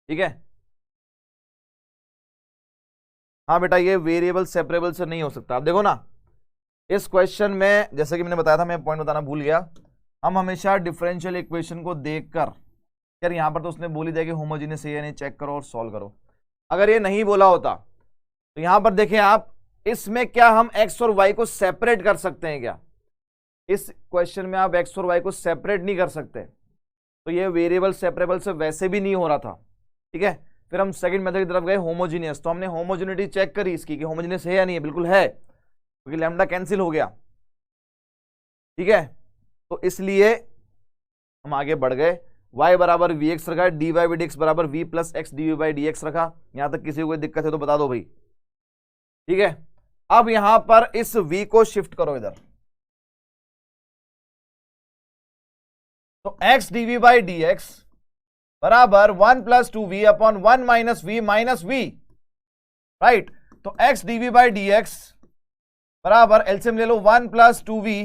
ठीक है, हाँ बेटा ये वेरिएबल सेपरेबल से नहीं हो सकता। आप देखो ना इस क्वेश्चन में, जैसे कि मैंने बताया था, मैं पॉइंट बताना भूल गया, हम हमेशा डिफरेंशियल इक्वेशन को देखकर, यार यहां पर तो उसने बोल ही दिया कि होमोजेनियस है या नहीं, चेक करो और सॉल्व करो। अगर ये नहीं बोला होता तो यहां पर देखें आप, इसमें क्या हम x और y को सेपरेट कर सकते हैं क्या? इस क्वेश्चन में आप x और y को सेपरेट नहीं कर सकते, तो ये वेरिएबल सेपरेबल से वैसे भी नहीं हो रहा था। ठीक है, फिर हम सेकंड मेथड की तरफ गए, होमोजीनियस। तो हमने होमोजेनिटी चेक करी इसकी कि होमोजेनियस है या नहीं है, बिल्कुल है, क्योंकि लैम्डा कैंसिल हो गया। ठीक है, तो इसलिए हम आगे बढ़ गए, y बराबर वी एक्स रखा, डी वाई डी एक्स बराबर v plus x d v by d x रखा। यहां तक किसी को कोई दिक्कत है तो बता दो भाई। ठीक है, अब यहां पर इस v को शिफ्ट करो इधर, तो x dv by d x बराबर 1 plus 2v upon 1 minus v, right. तो x dv by d x बराबर एलसीएम ले लो, 1 plus 2v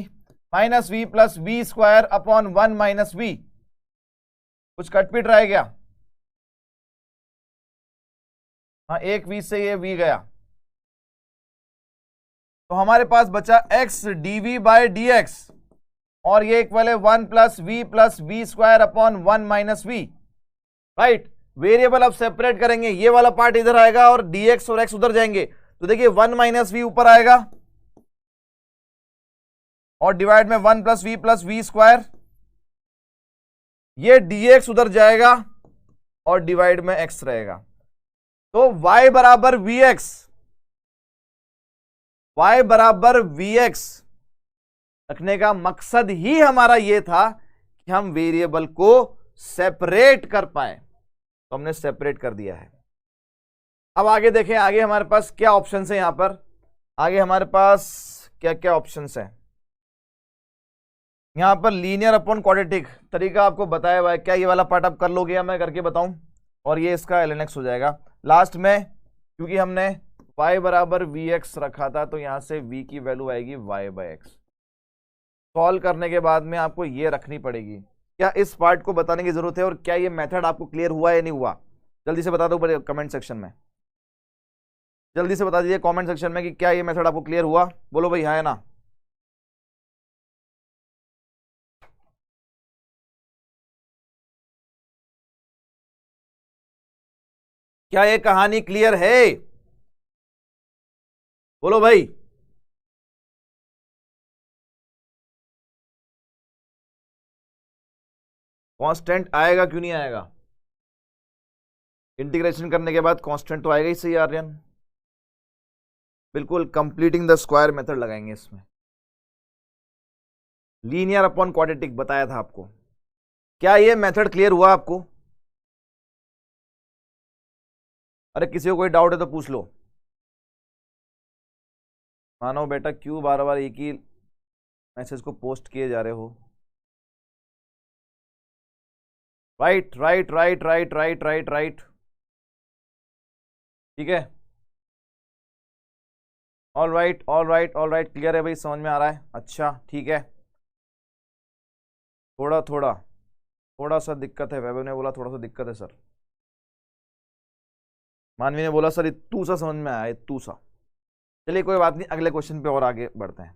minus v plus v square upon 1 minus v। कुछ कटपीट रहा है क्या? हाँ, एक v से ये v गया, तो हमारे पास बचा x dv by d x और ये इक्वल है 1 plus v square upon 1 minus v, right. Variable अब सेपरेट करेंगे, ये वाला पार्ट इधर आएगा और dx और x उधर जाएंगे, तो देखिए 1 माइनस v ऊपर आएगा और डिवाइड में 1 प्लस v स्क्वायर, ये dx उधर जाएगा और डिवाइड में x रहेगा। तो y बराबर vx, y बराबर vx रखने का मकसद ही हमारा यह था कि हम वेरिएबल को सेपरेट कर पाए, तो हमने सेपरेट कर दिया है। अब आगे देखें, आगे हमारे पास क्या ऑप्शंस है। यहां पर आगे हमारे पास क्या क्या ऑप्शंस हैं। यहां पर लीनियर अपॉन क्वाड्रेटिक तरीका आपको बताया हुआ है, क्या ये वाला पार्ट आप कर लोगे या मैं करके बताऊं? और ये इसका ln x हो जाएगा लास्ट में, क्योंकि हमने y बराबर vx रखा था, तो यहां से v की वैल्यू आएगी y बाई एक्स। सॉल्व करने के बाद में आपको ये रखनी पड़ेगी। क्या इस पार्ट को बताने की जरूरत है? और क्या ये मेथड आपको क्लियर हुआ या नहीं हुआ? जल्दी से बता दो कमेंट सेक्शन में, जल्दी से बता दीजिए कमेंट सेक्शन में कि क्या ये मेथड आपको क्लियर हुआ। बोलो भाई हाँ है ना। क्या ये कहानी क्लियर है? बोलो भाई। कांस्टेंट आएगा क्यों नहीं आएगा? इंटीग्रेशन करने के बाद कांस्टेंट तो आएगा ही सही आर्यन। बिल्कुल कंप्लीटिंग द स्क्वायर मेथड लगाएंगे इसमें। लीनियर अपॉन क्वाड्रेटिक बताया था आपको। क्या ये मेथड क्लियर हुआ आपको? अरे किसी को कोई डाउट है तो पूछ लो। मानो बेटा क्यों बार बार एक ही मैसेज को पोस्ट किए जा रहे हो? Right right right right right right right, ठीक है। All right all right all right, clear है भाई, समझ में आ रहा है? अच्छा ठीक है। थोड़ा सा दिक्कत है, वैभव ने बोला थोड़ा सा दिक्कत है सर। मानवी ने बोला सर इतू सा समझ में आया, इतू सा। चलिए कोई बात नहीं, अगले क्वेश्चन पे और आगे बढ़ते हैं।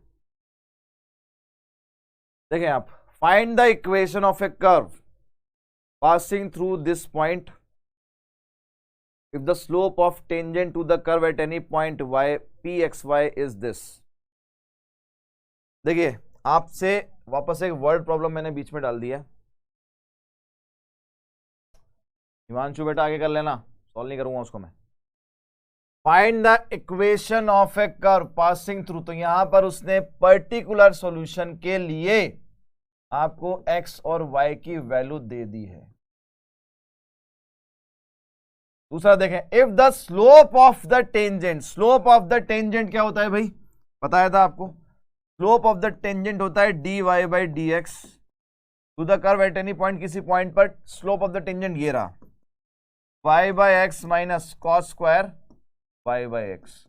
देखें आप, find the equation of A curve passing through this point if the slope of tangent to the curve at any point y pxy is this। देखिए आपसे वापस एक वर्ड प्रॉब्लम मैंने बीच में डाल दिया। हिमांशु बेटा आगे कर लेना, सॉल्व नहीं करूंगा उसको मैं। Find the equation of A curve passing through, तो यहां पर उसने पर्टिकुलर सॉल्यूशन के लिए आपको x और y की वैल्यू दे दी है। दूसरा देखें, if the slope of the tangent, slope of the tangent क्या होता है भाई, बताया था आपको, स्लोप ऑफ द टेंजेंट होता है dy by d x to the curve at any point, किसी पॉइंट पर स्लोप ऑफ द टेंजेंट ये रहा, y by x minus cos square y by x.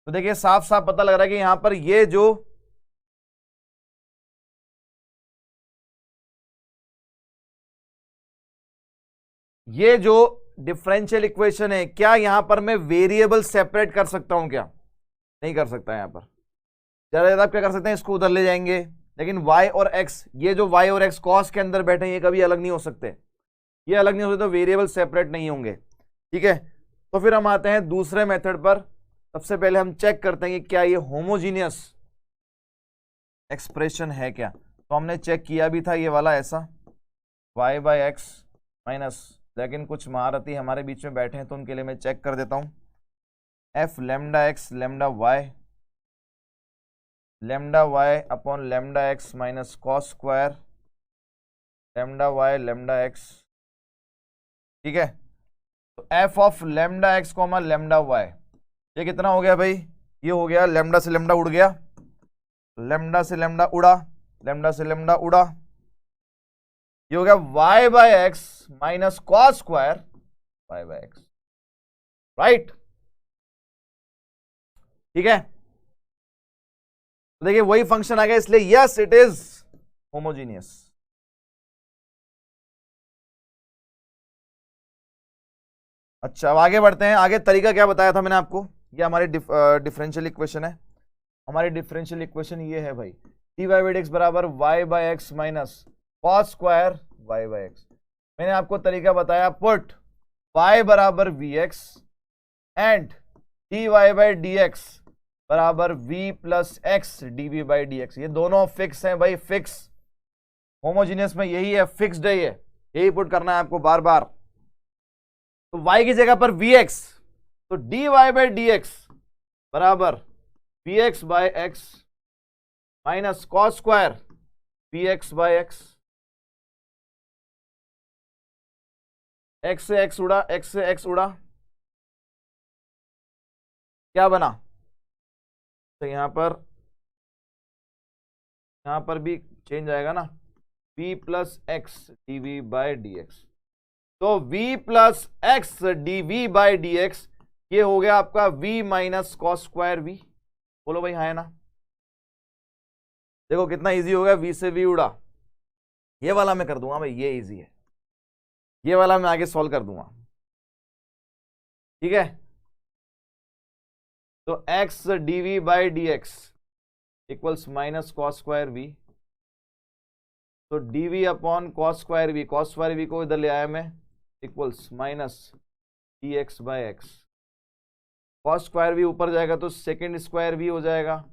तो देखिए साफ साफ पता लग रहा है कि यहां पर ये जो डिफरेंशियल इक्वेशन है, क्या यहां पर मैं वेरिएबल सेपरेट कर सकता हूं क्या? नहीं कर सकता यहां पर। ज्यादा ज्यादा आप क्या कर सकते हैं, इसको उधर ले जाएंगे, लेकिन y और x, ये जो y और x कॉस के अंदर बैठे हैं ये कभी अलग नहीं हो सकते, ये अलग नहीं हो सकते, तो वेरिएबल सेपरेट नहीं होंगे। ठीक है, तो फिर हम आते हैं दूसरे मेथड पर। सबसे पहले हम चेक करते हैं कि क्या ये होमोजीनियस एक्सप्रेशन है क्या। तो हमने चेक किया भी था ये वाला ऐसा, y बाई एक्स माइनस, लेकिन कुछ महारथी हमारे बीच में बैठे हैं तो उनके लिए मैं चेक कर देता हूं, f lambda x lambda y upon lambda x minus cos square lambda y lambda x. ठीक है, तो f of lambda x comma lambda y, ये कितना हो गया भाई, ये हो गया लेमडा से लेमडा उड़ गया, लेमडा से लेमडा उड़ा, लेमडा से लेमडा उड़ा, ये हो गया y by x minus cos square y by x, right. ठीक है, तो देखिए वही फंक्शन आ गया, इसलिए यस इट इज होमोजीनियस। अच्छा अब आगे बढ़ते हैं, आगे तरीका क्या बताया था मैंने आपको, ये हमारी डिफरेंशियल इक्वेशन है, हमारी डिफरेंशियल इक्वेशन ये है भाई, dy बाई एक्स बराबर y by x minus cos square y by x. मैंने आपको तरीका बताया, पुट y बराबर vx and dy by dx बराबर v plus x dv by dx, ये दोनों फिक्स हैं भाई, फिक्स। होमोजीनियस में यही है, फिक्स्ड है, ये यही पुट करना है आपको बार बार। तो y की जगह पर vx, तो dy बाई dx बराबर vx by x minus cos square vx by x, x से एक्स उड़ा, एक्स से एक्स उड़ा, क्या बना, तो यहां पर भी चेंज आएगा ना, v plus x D by d x. तो v plus x D by d x, ये हो गया आपका v minus cos square v। बोलो भाई हाँ है ना, देखो कितना इजी हो गया, v से v उड़ा, ये वाला मैं कर दूंगा भाई, ये इजी है, ये वाला मैं आगे सॉल्व कर दूंगा। ठीक है, तो x dv by d x equals minus cos square v, तो dv upon cos square v को इधर ले आया मैं, equals minus D x by x, cos square v ऊपर जाएगा तो सेकेंड स्क्वायर v हो जाएगा,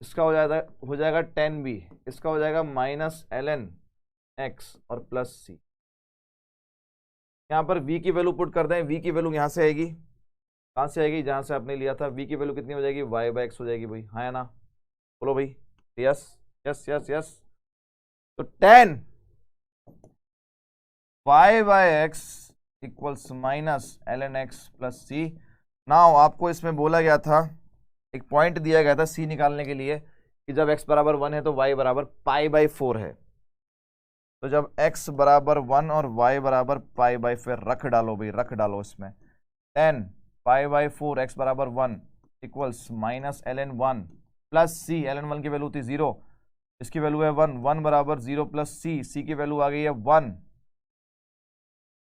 इसका हो जाएगा 10b, इसका हो जाएगा माइनस ln x और प्लस c। यहां पर v की वैल्यू पुट कर दें, v की वैल्यू यहां से आएगी, कहां से आएगी, जहां से आपने लिया था, v की वैल्यू कितनी हो जाएगी, y बाई एक्स हो जाएगी भाई, हाँ है ना, बोलो भाई यस यस यस यस। तो 10 y by x equals minus ln x plus c। Now आपको इसमें बोला गया था, एक पॉइंट दिया गया था c निकालने के लिए, कि जब x बराबर 1 है तो y बराबर पाई बाई 4 है, तो जब x बराबर 1 और y बराबर पाई बाई 4 रख डालो भाई, रख डालो इसमें, 10 पाई बाई 4 x बराबर 1 equals minus ln 1 plus c, ln 1 की वैल्यू थी 0, इसकी वैल्यू है 1, 1 बराबर 0 प्लस c की वैल्यू आ गई है 1,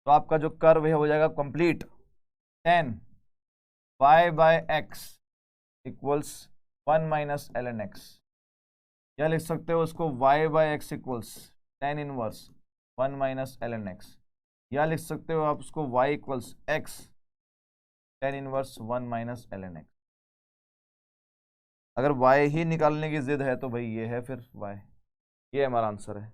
तो आपका जो कर्व है हो जाएगा complete, 10 y by x equals 1 minus ln x, या लिख सकते हो उसको y by x equals tan inverse 1 minus ln x, या लिख सकते हो आप उसको y equals x tan inverse 1 minus ln x। अगर y ही निकालने की जिद है तो भाई ये है फिर y, ये हमारा आंसर है।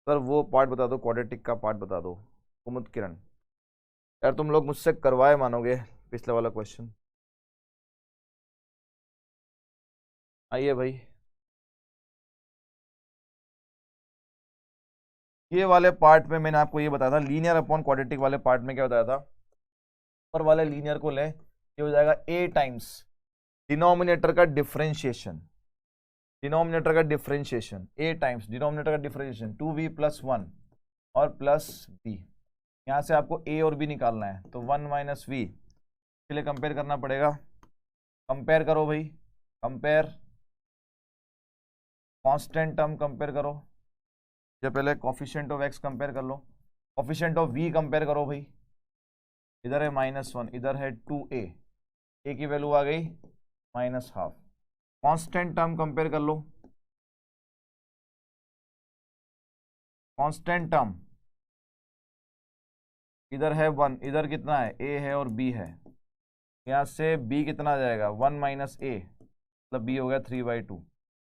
सर वो पार्ट बता दो, क्वाड्रेटिक का पार्ट बता दो, कुमुद किरण, यार तुम लोग मुझसे करवाए मानोगे पिछले वाला क्वेश्चन। आइए भाई, ये वाले पार्ट में मैंने आपको ये बताया था, लीनियर अपॉन क्वाड्रेटिक वाले पार्ट में क्या बताया था, ऊपर वाले लीनियर को ले, ये हो जाएगा a टाइम्स डिनोमिनेटर का डिफरेंशिएशन, डिनोमिनेटर का डिफरेंशिएशन a टाइम्स डिनोमिनेटर का डिफरेंशिएशन 2v प्लस 1 और प्लस b। यहाँ से आपको a और b निकालना है, तो 1 माइनस वी के लिए कंपेयर करना पड़ेगा। कंपेयर करो भाई, कंपेयर कांस्टेंट टर्म कंपेयर करो, जब पहले कोफिशिएंट ऑफ x कंपेयर कर लो, कोफिशिएंट ऑफ v कंपेयर करो भाई, इधर है -1, इधर है 2a, a की वैल्यू आ गई -12। कांस्टेंट टर्म कंपेयर कर लो, कांस्टेंट टर्म इधर है 1, इधर कितना है a है और b है, यहाँ से b कितना आ जाएगा 1 माइनस a, मतलब b हो गया 3/2।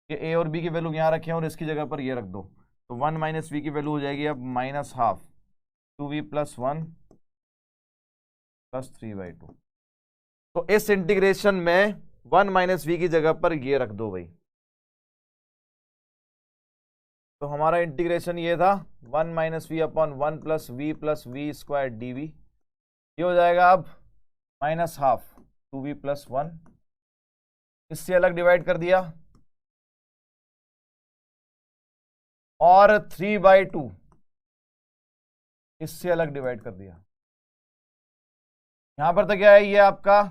ये a और b की वैल्यू यहाँ रखें और इसकी जगह पर ये रख दो, तो 1 माइनस वी की वैल्यू हो जाएगी अब -12 2v प्लस 1 प्लस 3/2। तो इस इंटीग्रेशन में 1 माइनस वी की जगह पर ये रख दो भाई, तो हमारा इंटीग्रेशन ये था 1 minus v upon 1 plus v square d v, ये हो जाएगा अब -12 2v प्लस 1, इससे अलग डिवाइड कर दिया और 3/2 इससे अलग डिवाइड कर दिया। यहां पर तो क्या है, ये आपका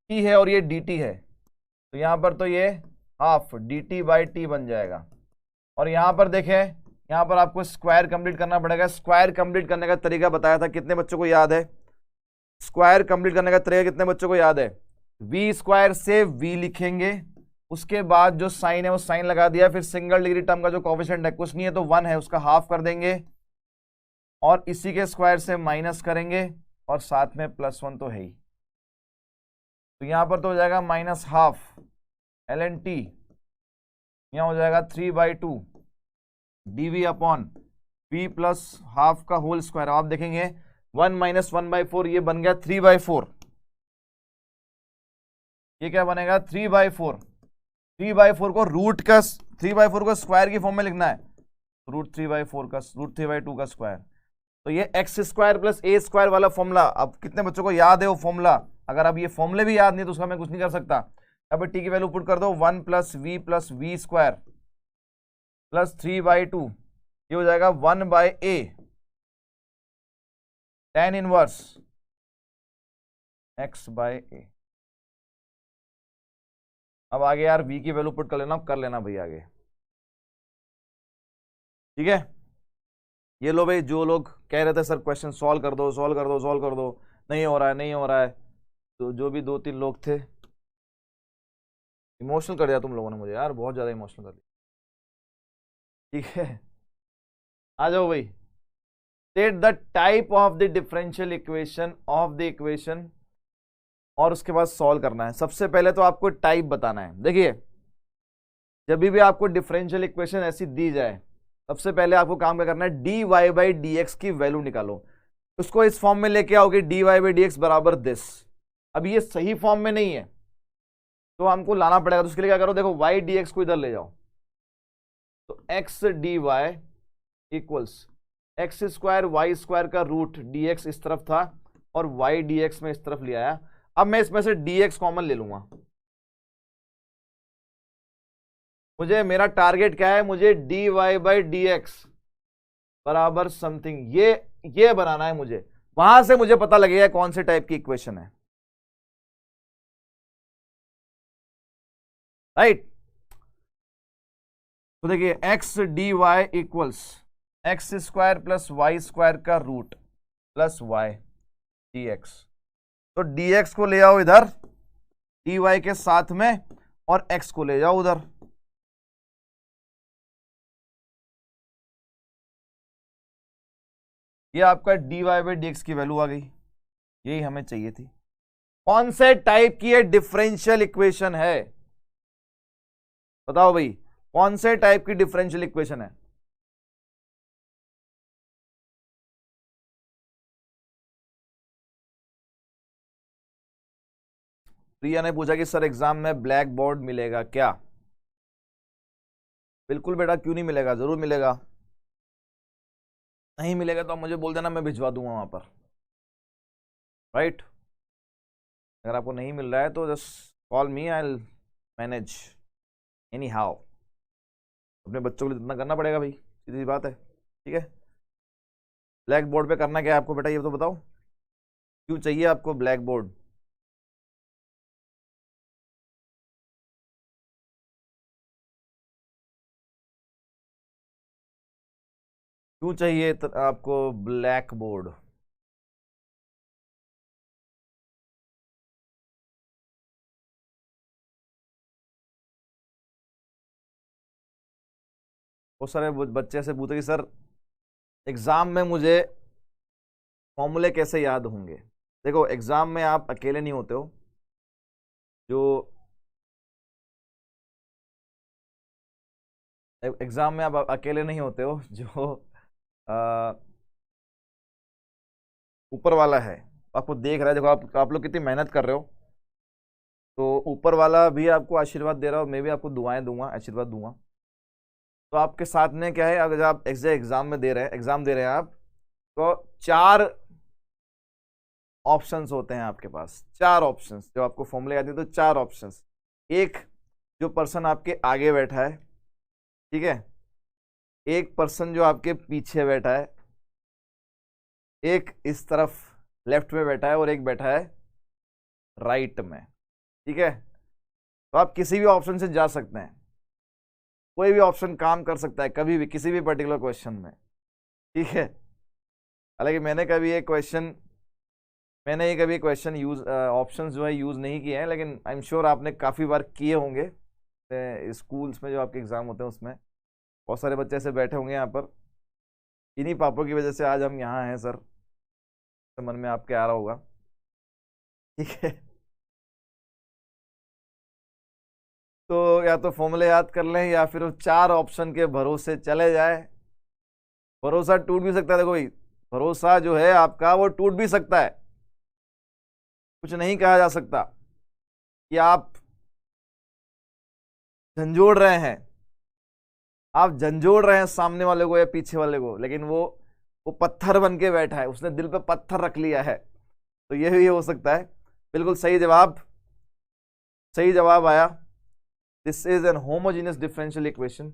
t है और ये dt है, तो यहां पर तो ये हाफ dt/t बन जाएगा। और यहां पर देखें, यहां पर आपको स्क्वायर कंप्लीट करना पड़ेगा। स्क्वायर कंप्लीट करने का तरीका बताया था, कितने बच्चों को याद है? स्क्वायर कंप्लीट करने का तरीका कितने बच्चों को याद है? v स्क्वायर से v लिखेंगे, उसके बाद जो साइन है वो साइन लगा दिया, फिर सिंगल डिग्री टर्म का जो कोएफिशिएंट है कुछ नहीं है तो 1 है, उसका हाफ कर देंगे और इसी के स्क्वायर से माइनस करेंगे और साथ में +1 तो है ही, तो यहां पर तो हो जाएगा -12 ln t, यहां हो जाएगा 3/2 dv upon v plus half का होल स्क्वायर। आप देखेंगे 1 माइनस 1/4, ये बन गया 3/4, ये क्या बनेगा 3/4। 3/4 को रूट का 3/4 को स्क्वायर की फॉर्म में लिखना है, √3/4 का √3/2 का स्क्वायर, तो ये x square plus a square वाला फॉर्मूला। अब कितने बच्चों को याद है वो फॉर्मूला? अगर अब ये फॉर्मूले भी याद नहीं तो उसका मैं कुछ नहीं कर सकता। अब t की वैल्यू पुट कर दो, 1 प्लस v स्क्वायर प्लस 3/2, ये हो जाएगा 1/a tan इनवर्स x/a। अब आगे यार v की वैल्यू पुट कर लेना, कर लेना भाई आगे, ठीक है। ये लो भाई, जो लोग कह रहे थे सर क्वेश्चन सॉल्व कर दो सॉल्व कर दो सॉल्व कर दो, नहीं हो रहा है नहीं हो रहा है, तो जो भी 2-3 लोग थे, इमोशनल कर दिया तुम लोगों ने मुझे यार, बहुत ज्यादा इमोशनल कर दिया, ठीक है। आ जाओ भाई, state the type of the differential equation of the equation, और उसके बाद सॉल्व करना है। सबसे पहले तो आपको टाइप बताना है। देखिए, जब भी आपको डिफरेंशियल इक्वेशन ऐसी दी जाए, सबसे पहले आपको काम क्या करना है, dy/dx की वैल्यू निकालो, उसको इस फॉर्म में लेके आओगे dy/dx बराबर दिस। अब ये सही फॉर्म में नहीं है तो हमको लाना पड़ेगा, तो उसके लिए क्या करो, देखो y dx को इधर ले जाओ, तो x dy equals x square y square का रूट dx इस तरफ था और y dx में इस तरफ ले आया। अब मैं इसमें से dx कॉमन ले लूंगा, मुझे मेरा टारगेट क्या है, मुझे dy/dx बराबर समथिंग ये बनाना है मुझे, वहां से मुझे पता लगेगा कौन से टाइप की इक्वेशन है, राइट। तो देखिए x dy equals x square plus y square का रूट प्लस y dx, तो dx को ले आओ इधर dy के साथ में और x को ले जाओ उधर, ये आपका dy/dx की वैल्यू आ गई, यही हमें चाहिए थी। कौन से टाइप की ये डिफरेंशियल इक्वेशन है, बताओ भाई, कौन से टाइप की डिफरेंशियल इक्वेशन है? प्रिया ने पूछा कि सर एग्जाम में ब्लैक बोर्ड मिलेगा क्या? बिल्कुल बेटा, क्यों नहीं मिलेगा, जरूर मिलेगा। नहीं मिलेगा तो आप मुझे बोल देना, मैं भिजवा दूंगा वहां पर, राइट। अगर आपको नहीं मिल रहा है तो just call me, I will manage any how. अपने बच्चों के लिए इतना करना पड़ेगा भाई, सीधी सी बात है, ठीक है। ब्लैक बोर्ड पे करना क्या है आपको बेटा, ये तो बताओ, क्यों चाहिए आपको ब्लैक बोर्ड? क्यों चाहिए आपको ब्लैक बोर्ड? बहुत सारे बच्चे से पूछते कि सर एग्जाम में मुझे फॉर्मूले कैसे याद होंगे। देखो, एग्जाम में आप अकेले नहीं होते हो, जो एग्जाम में आप अकेले नहीं होते हो, जो ऊपर वाला है आपको देख रहा है। देखो, आप लोग कितनी मेहनत कर रहे हो, तो ऊपर वाला भी आपको आशीर्वाद दे रहा हो, मैं भी आपको दुआएं दूंगा, आशीर्वाद दूंगा। तो आपके साथ में क्या है, अगर आप एग्जाम में दे रहे हैं, एग्जाम दे रहे हैं आप, तो चार ऑप्शंस होते हैं आपके पास, चार ऑप्शंस। जब आपको फॉर्मूले आते हैं तो चार ऑप्शंस। एक, जो पर्सन आपके आगे बैठा है, ठीक है, एक पर्सन जो आपके पीछे बैठा है, एक इस तरफ लेफ्ट में बैठा है, और एक बैठा है राइट में, ठीक है। तो आप किसी भी ऑप्शन से जा सकते हैं, कोई भी ऑप्शन काम कर सकता है कभी भी, किसी भी पर्टिकुलर क्वेश्चन में, ठीक है। हालांकि मैंने ये कभी क्वेश्चन यूज ऑप्शंस जो है यूज नहीं किए हैं, लेकिन आई एम श्योर आपने काफी बार किए होंगे। स्कूल्स में जो आपके एग्जाम होते हैं उसमें बहुत सारे बच्चे ऐसे बैठे होंगे यहाँ पर, इन्हीं पापों की वजह से आज हम यहाँ हैं सर, तो मन में आपके आ रहा होगा, ठीक है। तो या तो फॉर्मूले याद कर लें, या फिर उस चार ऑप्शन के भरोसे चले जाए। भरोसा टूट भी सकता है, देखो भाई, भरोसा जो है आपका वो टूट भी सकता है। कुछ नहीं कहा जा सकता कि आप झंझोड़ रहे हैं, आप झंझोड़ रहे हैं सामने वाले को या पीछे वाले को, लेकिन वो पत्थर बन के बैठा है, उसने दिल पे पत्थर रख लिया है। तो ये भी हो सकता है। बिल्कुल सही जवाब, सही जवाब आया। This is an homogeneous differential equation,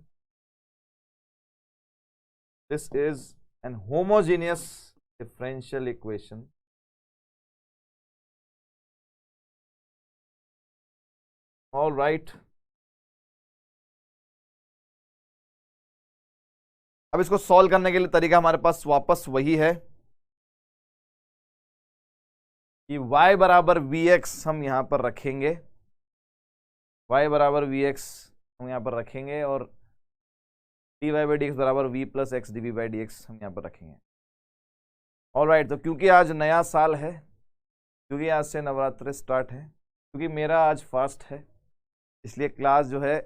this is an homogeneous differential equation. All right, अब इसको सॉल्व करने के लिए तरीका हमारे पास वापस वही है कि y बराबर वी एक्स हम यहां पर रखेंगे, y बराबर वी एक्स हम यहां पर रखेंगे, और dy बाई डी एक्स बराबर v plus x D by d x हम यहां पर रखेंगे। ऑल राइट, तो क्योंकि आज नया साल है, क्योंकि आज से नवरात्रि स्टार्ट है, क्योंकि मेरा आज फास्ट है, इसलिए क्लास जो है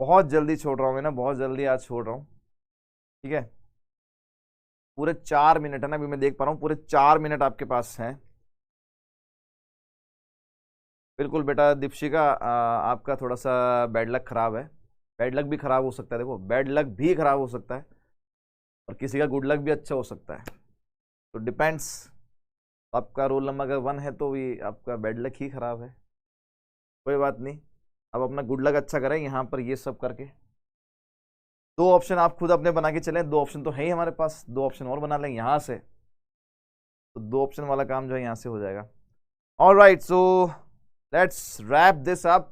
बहुत जल्दी छोड़ रहा हूँ मैं ना, बहुत जल्दी आज छोड़ रहा हूँ, ठीक है। पूरे 4 मिनट है ना, अभी मैं देख पा रहा हूँ पूरे 4 मिनट आपके पास हैं। बिल्कुल बेटा दीपशिका, आपका थोड़ा सा बैड लक खराब है, बैड लक भी खराब हो सकता है, देखो बैड लक भी खराब हो सकता है, और किसी का गुड लक भी अच्छा हो सकता है, तो डिपेंड्स। आपका रोल नंबर अगर 1 है तो भी आपका बैड लक ही खराब है, कोई बात नहीं। अब अपना गुड लक अच्छा करें यहाँ पर ये सब करके। दो ऑप्शन आप खुद अपने बना के चलें, दो ऑप्शन तो है ही हमारे पास, दो ऑप्शन और बना लेंगे यहाँ से, तो दो ऑप्शन वाला काम जो है यहाँ से हो जाएगा। All right, so let's wrap this up,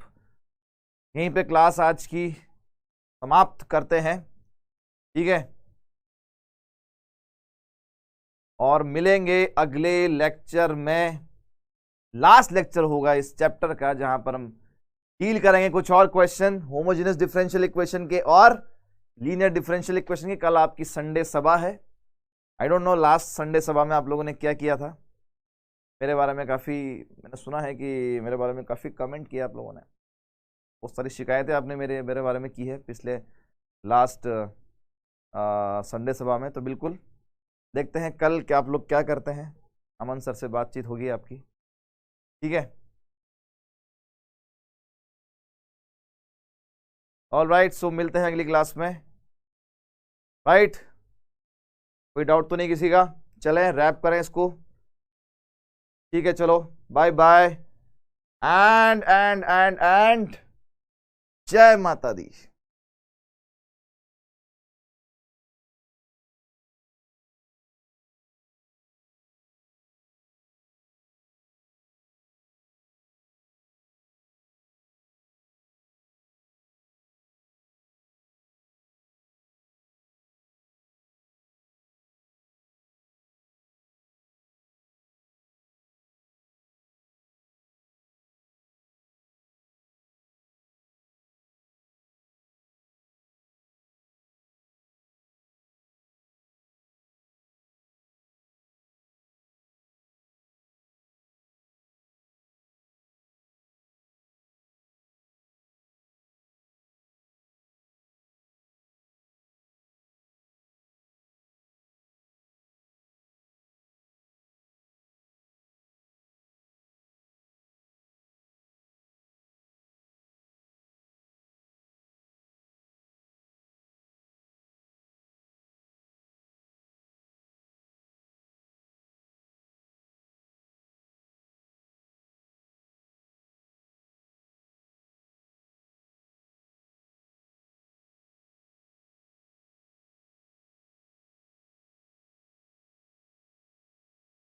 यहीं पे क्लास आज की समाप्त करते हैं, ठीक है। और मिलेंगे अगले लेक्चर में, लास्ट लेक्चर होगा इस चैप्टर का, जहां पर हम डील करेंगे कुछ और क्वेश्चन होमोजेनियस डिफरेंशियल इक्वेशन के और लीनियर डिफरेंशियल इक्वेशन की। कल आपकी संडे सभा है, I don't know last Sunday सभा में आप लोगों ने क्या किया था। मेरे बारे में काफ़ी, मैंने सुना है कि मेरे बारे में काफ़ी कमेंट किया आप लोगों ने, बहुत सारी शिकायतें आपने मेरे मेरे बारे में की है पिछले लास्ट संडे सभा में। तो बिल्कुल देखते हैं कल क्या आप लोग क्या करते हैं, अमन सर से बातचीत होगी आपकी, ठीक है। ऑल राइट, सो मिलते हैं अगली क्लास में। राइट, कोई डाउट तो नहीं किसी का? चलें रैप करें इसको। ठीक है, चलो बाय बाय एंड जय माता दी।